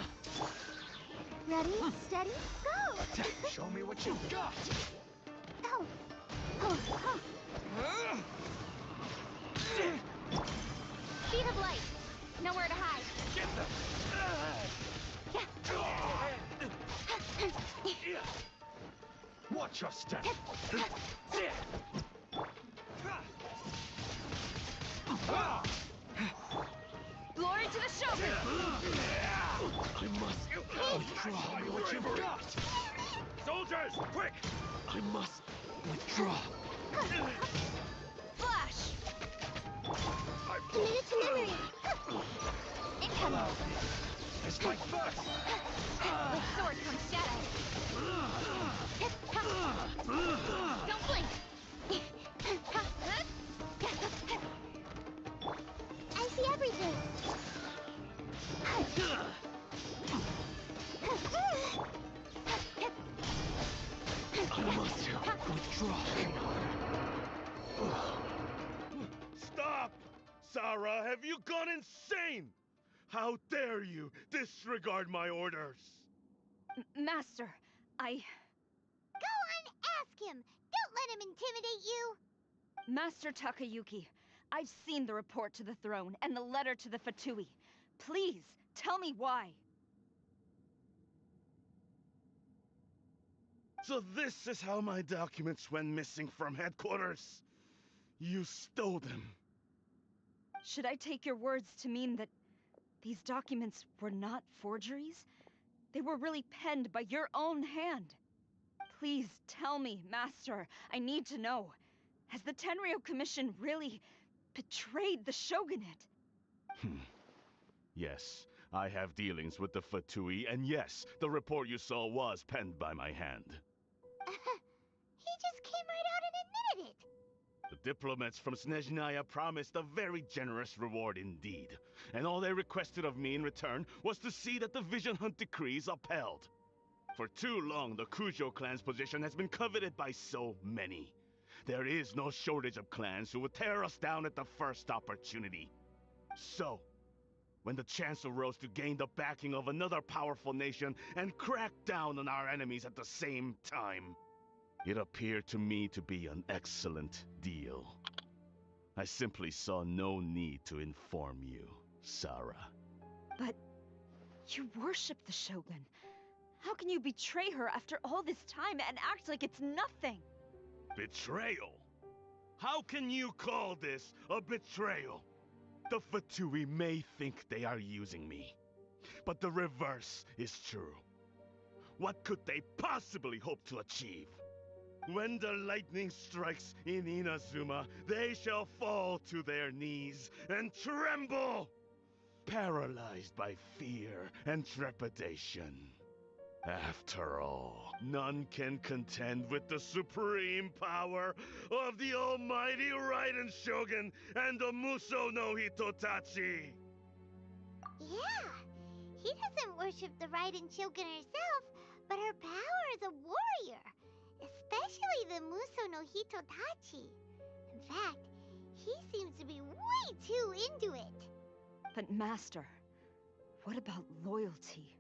Speaker 2: Ready, steady, go.
Speaker 8: Show me what you've got.
Speaker 2: Go.
Speaker 10: Speed of light. Nowhere to hide.
Speaker 3: Get Watch your step.
Speaker 10: Glory to the Shogun!
Speaker 3: I must withdraw what you've got. Soldiers, quick! I must withdraw.
Speaker 10: Flash!
Speaker 7: Committed to memory.
Speaker 10: Incoming!
Speaker 3: Strike first!
Speaker 10: With sword comes shadow. Don't blink!
Speaker 7: I see everything.
Speaker 3: I must withdraw.
Speaker 13: Stop! Sarah, have you gone insane? How dare you disregard my orders?
Speaker 10: Master,
Speaker 2: Go on, ask him. Don't let him intimidate you.
Speaker 10: Master Takayuki, I've seen the report to the throne and the letter to the Fatui. Please, tell me why.
Speaker 13: So this is how my documents went missing from headquarters. You stole them.
Speaker 10: Should I take your words to mean that these documents were not forgeries? They were really penned by your own hand. Please tell me, Master. I need to know. Has the Tenryou Commission really betrayed the Shogunate?
Speaker 13: Yes, I have dealings with the Fatui, and yes, the report you saw was penned by my hand.
Speaker 2: He just came right out and admitted it.
Speaker 13: The diplomats from Snezhnaya promised a very generous reward indeed, and all they requested of me in return was to see that the Vision Hunt decrees upheld. For too long, the Kujo clan's position has been coveted by so many. There is no shortage of clans who would tear us down at the first opportunity. So, when the chance arose to gain the backing of another powerful nation and crack down on our enemies at the same time, it appeared to me to be an excellent deal. I simply saw no need to inform you, Sarah.
Speaker 10: But you worship the Shogun. How can you betray her after all this time and act like it's nothing?
Speaker 13: Betrayal? How can you call this a betrayal? The Fatui may think they are using me, but the reverse is true. What could they possibly hope to achieve? When the lightning strikes in Inazuma, they shall fall to their knees and tremble, paralyzed by fear and trepidation. After all, none can contend with the supreme power of the almighty Raiden Shogun and the Muso no Hitotachi!
Speaker 2: Yeah, he doesn't worship the Raiden Shogun herself, but her power as a warrior. Especially the Muso no Hitotachi. In fact, he seems to be way too into it.
Speaker 10: But Master, what about loyalty?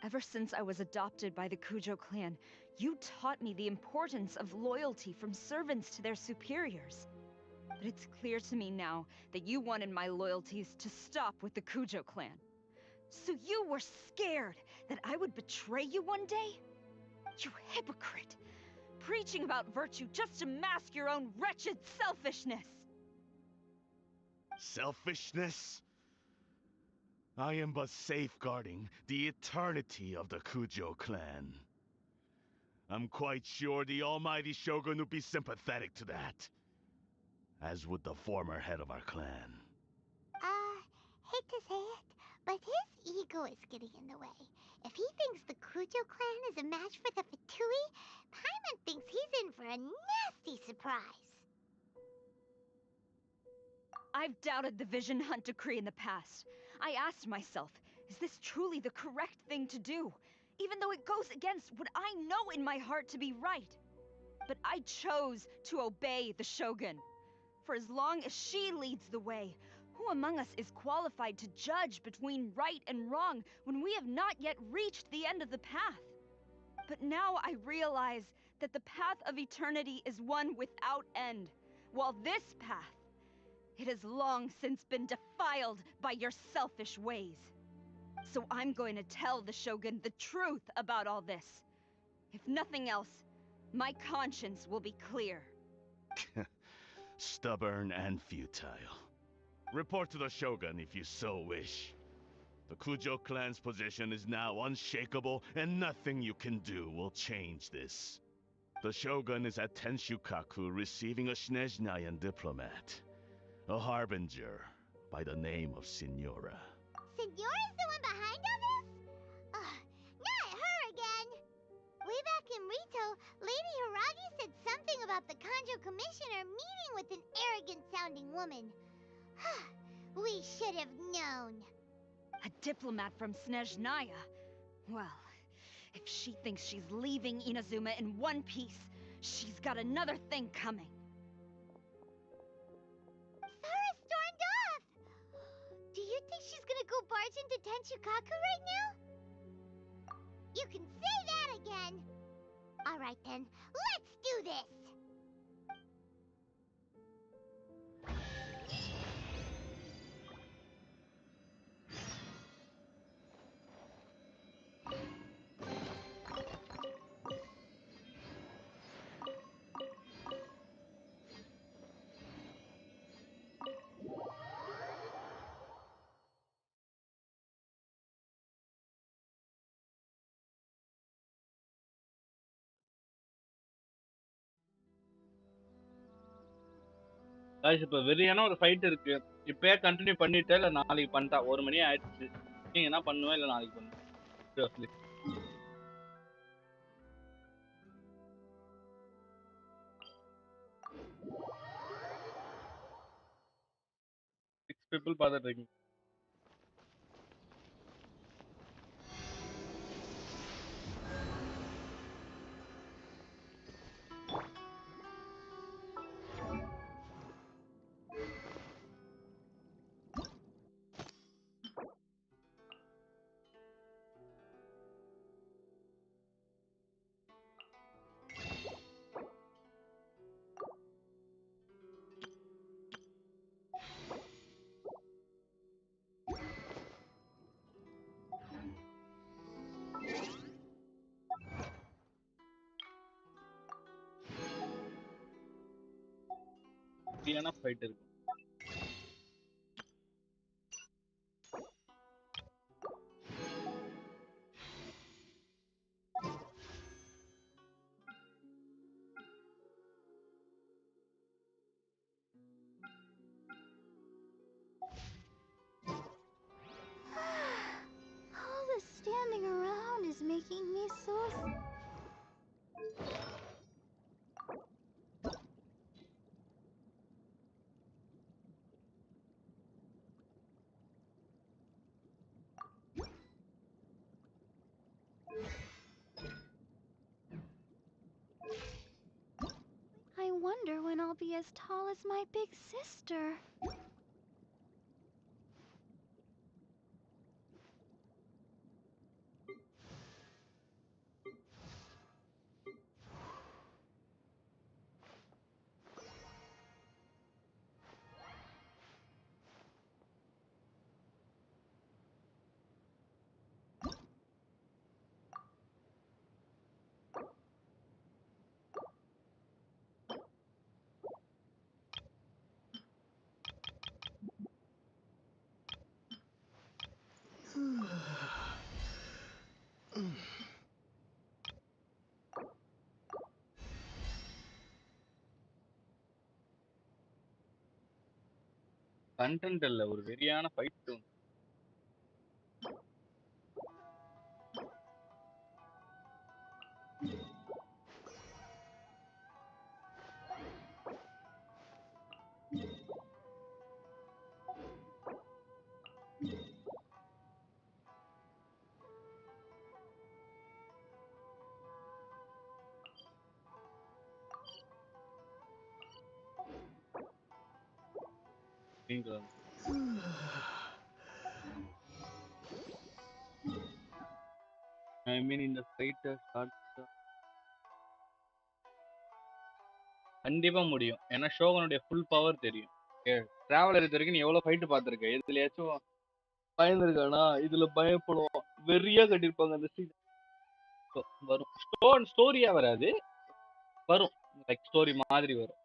Speaker 10: Ever since I was adopted by the Kujo clan, you taught me the importance of loyalty from servants to their superiors. But it's clear to me now that you wanted my loyalties to stop with the Kujo clan. So you were scared that I would betray you one day? You hypocrite! Preaching about virtue just to mask your own wretched selfishness!
Speaker 13: Selfishness? I am but safeguarding the eternity of the Kujo clan. I'm quite sure the almighty Shogun would be sympathetic to that, as would the former head of our clan.
Speaker 2: Hate to say it, but his ego is getting in the way. If he thinks the Kujo clan is a match for the Fatui, Paimon thinks he's in for a nasty surprise.
Speaker 10: I've doubted the Vision Hunt decree in the past. I asked myself, is this truly the correct thing to do? Even though it goes against what I know in my heart to be right. But I chose to obey the Shogun. For as long as she leads the way, who among us is qualified to judge between right and wrong when we have not yet reached the end of the path? But now I realize that the path of eternity is one without end, while this path, it has long since been defiled by your selfish ways. So I'm going to tell the Shogun the truth about all this. If nothing else, my conscience will be clear.
Speaker 13: Stubborn and futile. Report to the Shogun if you so wish. The Kujo clan's position is now unshakable, and nothing you can do will change this. The Shogun is at Tenshukaku receiving a Snezhnayan diplomat, a harbinger by the name of Signora.
Speaker 2: Signora's the one behind all this? Not her again! Way back in Rito, Lady Hiragi said something about the Kanjo Commissioner meeting with an arrogant-sounding woman. We should have known.
Speaker 10: A diplomat from Snezhnaya? Well, if she thinks she's leaving Inazuma in one piece, she's got another thing coming.
Speaker 2: Sara stormed off! Do you think she's gonna go barge into Tenshukaku right now? You can say that again! Alright then, let's do this!
Speaker 1: guys இப்போ வெறியான ஒரு fight இருக்கு. இப்பயே continue பண்ணிட்டேன் இல்ல நாளைக்கு பண்ணிட்டா 1 மணி ஆயிடுச்சு. நீங்க என்ன பண்ணுவேன் இல்ல நாளைக்கு பண்ணுவேன். Seriously. 6 people பார்த்துட்டு இருக்கீங்க. வெறியான ஃபைட் இருக்கு.
Speaker 7: All this standing around is making me so... I wonder when I'll be as tall as my big sister.
Speaker 1: Content இல்ல ஒரு வெறியான ஃபைட். I mean இந்த ஃபைட் ஸ்டார்ட் கண்டிப்பா முடியும். ஏன்னா ஷோகனுடைய ஃபுல் பவர் தெரியும். டிராவலர் இது வரைக்கும் நீ எவ்வளவு ஃபைட் பார்த்திருக்க? எதுலயாச்சும் பயந்துருக்கானா இதுல பயப்படுவான். வெறியா கட்டிருப்பாங்க அந்த சீன். வரும் ஸ்டோரியா வராது, வரும் லைக் ஸ்டோரி மாதிரி வரும்.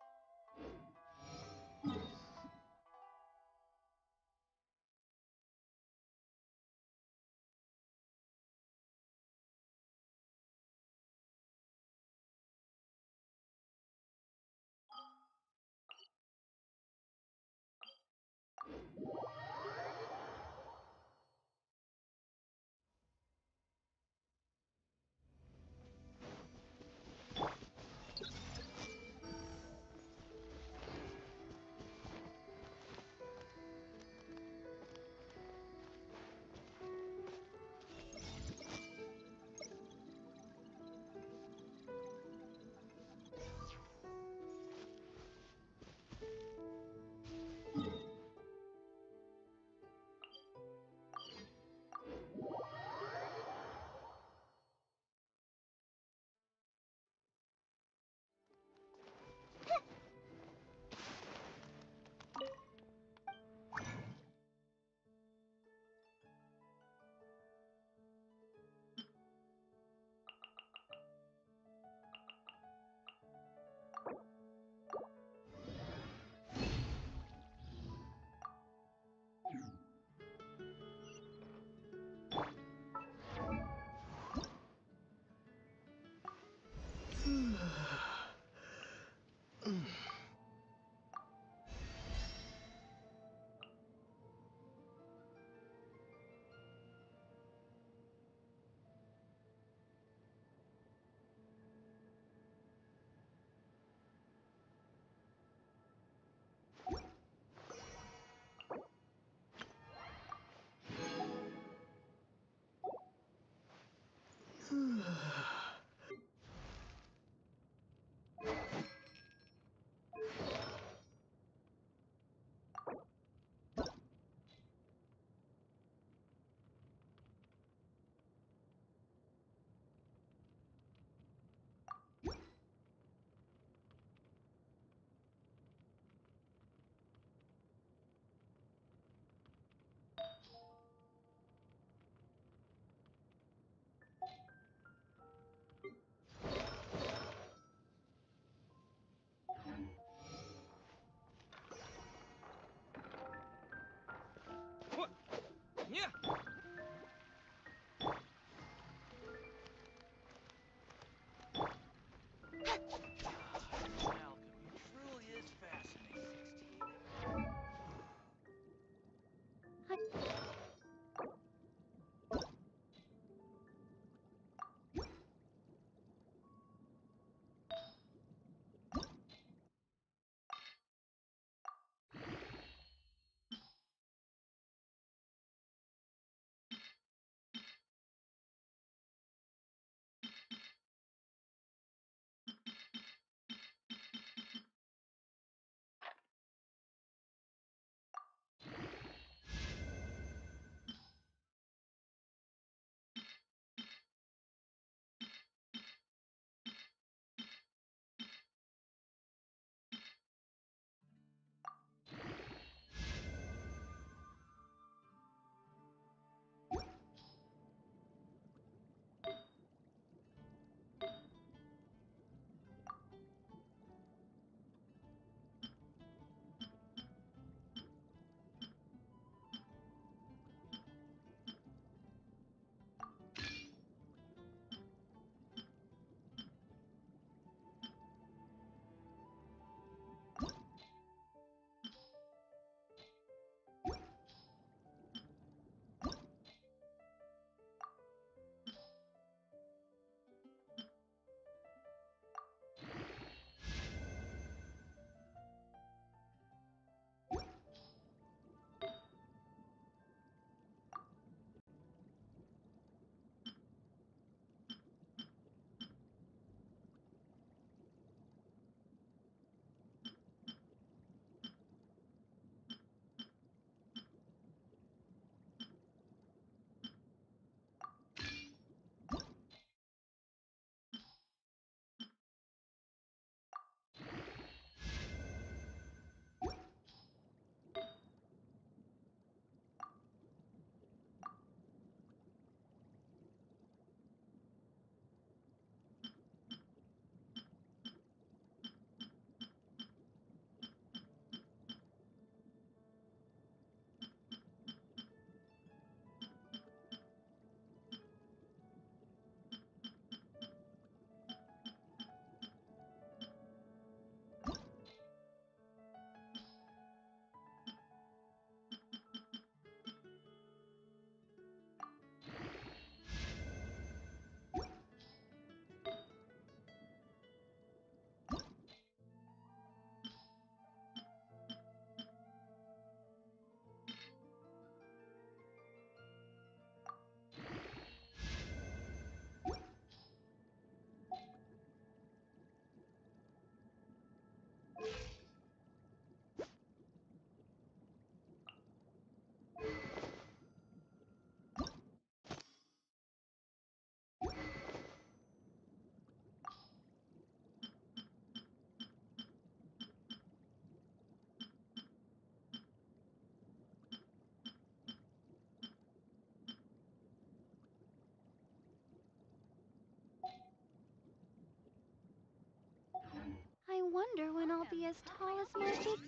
Speaker 7: wonder when I'll be as tall as my big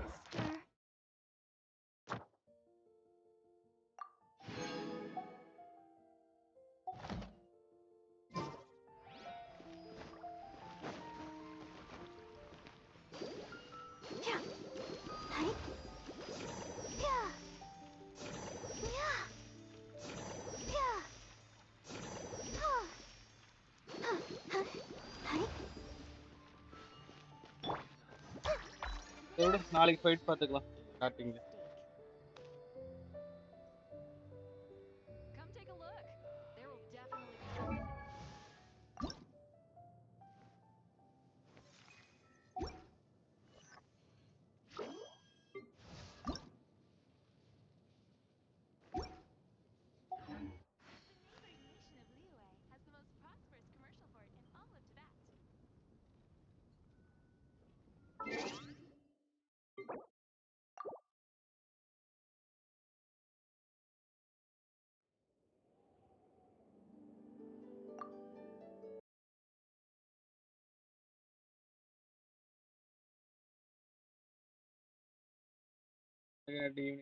Speaker 7: sister. Yeah. Hi. Yeah. Yeah. Yeah. Oh. Huh. Huh. Hi.
Speaker 1: இதோட நாளைக்கு ஃபைட் பார்த்துக்கலாம் ஸ்டார்டிங்ல.
Speaker 10: Come take a look. There will definitely be something.
Speaker 1: Evening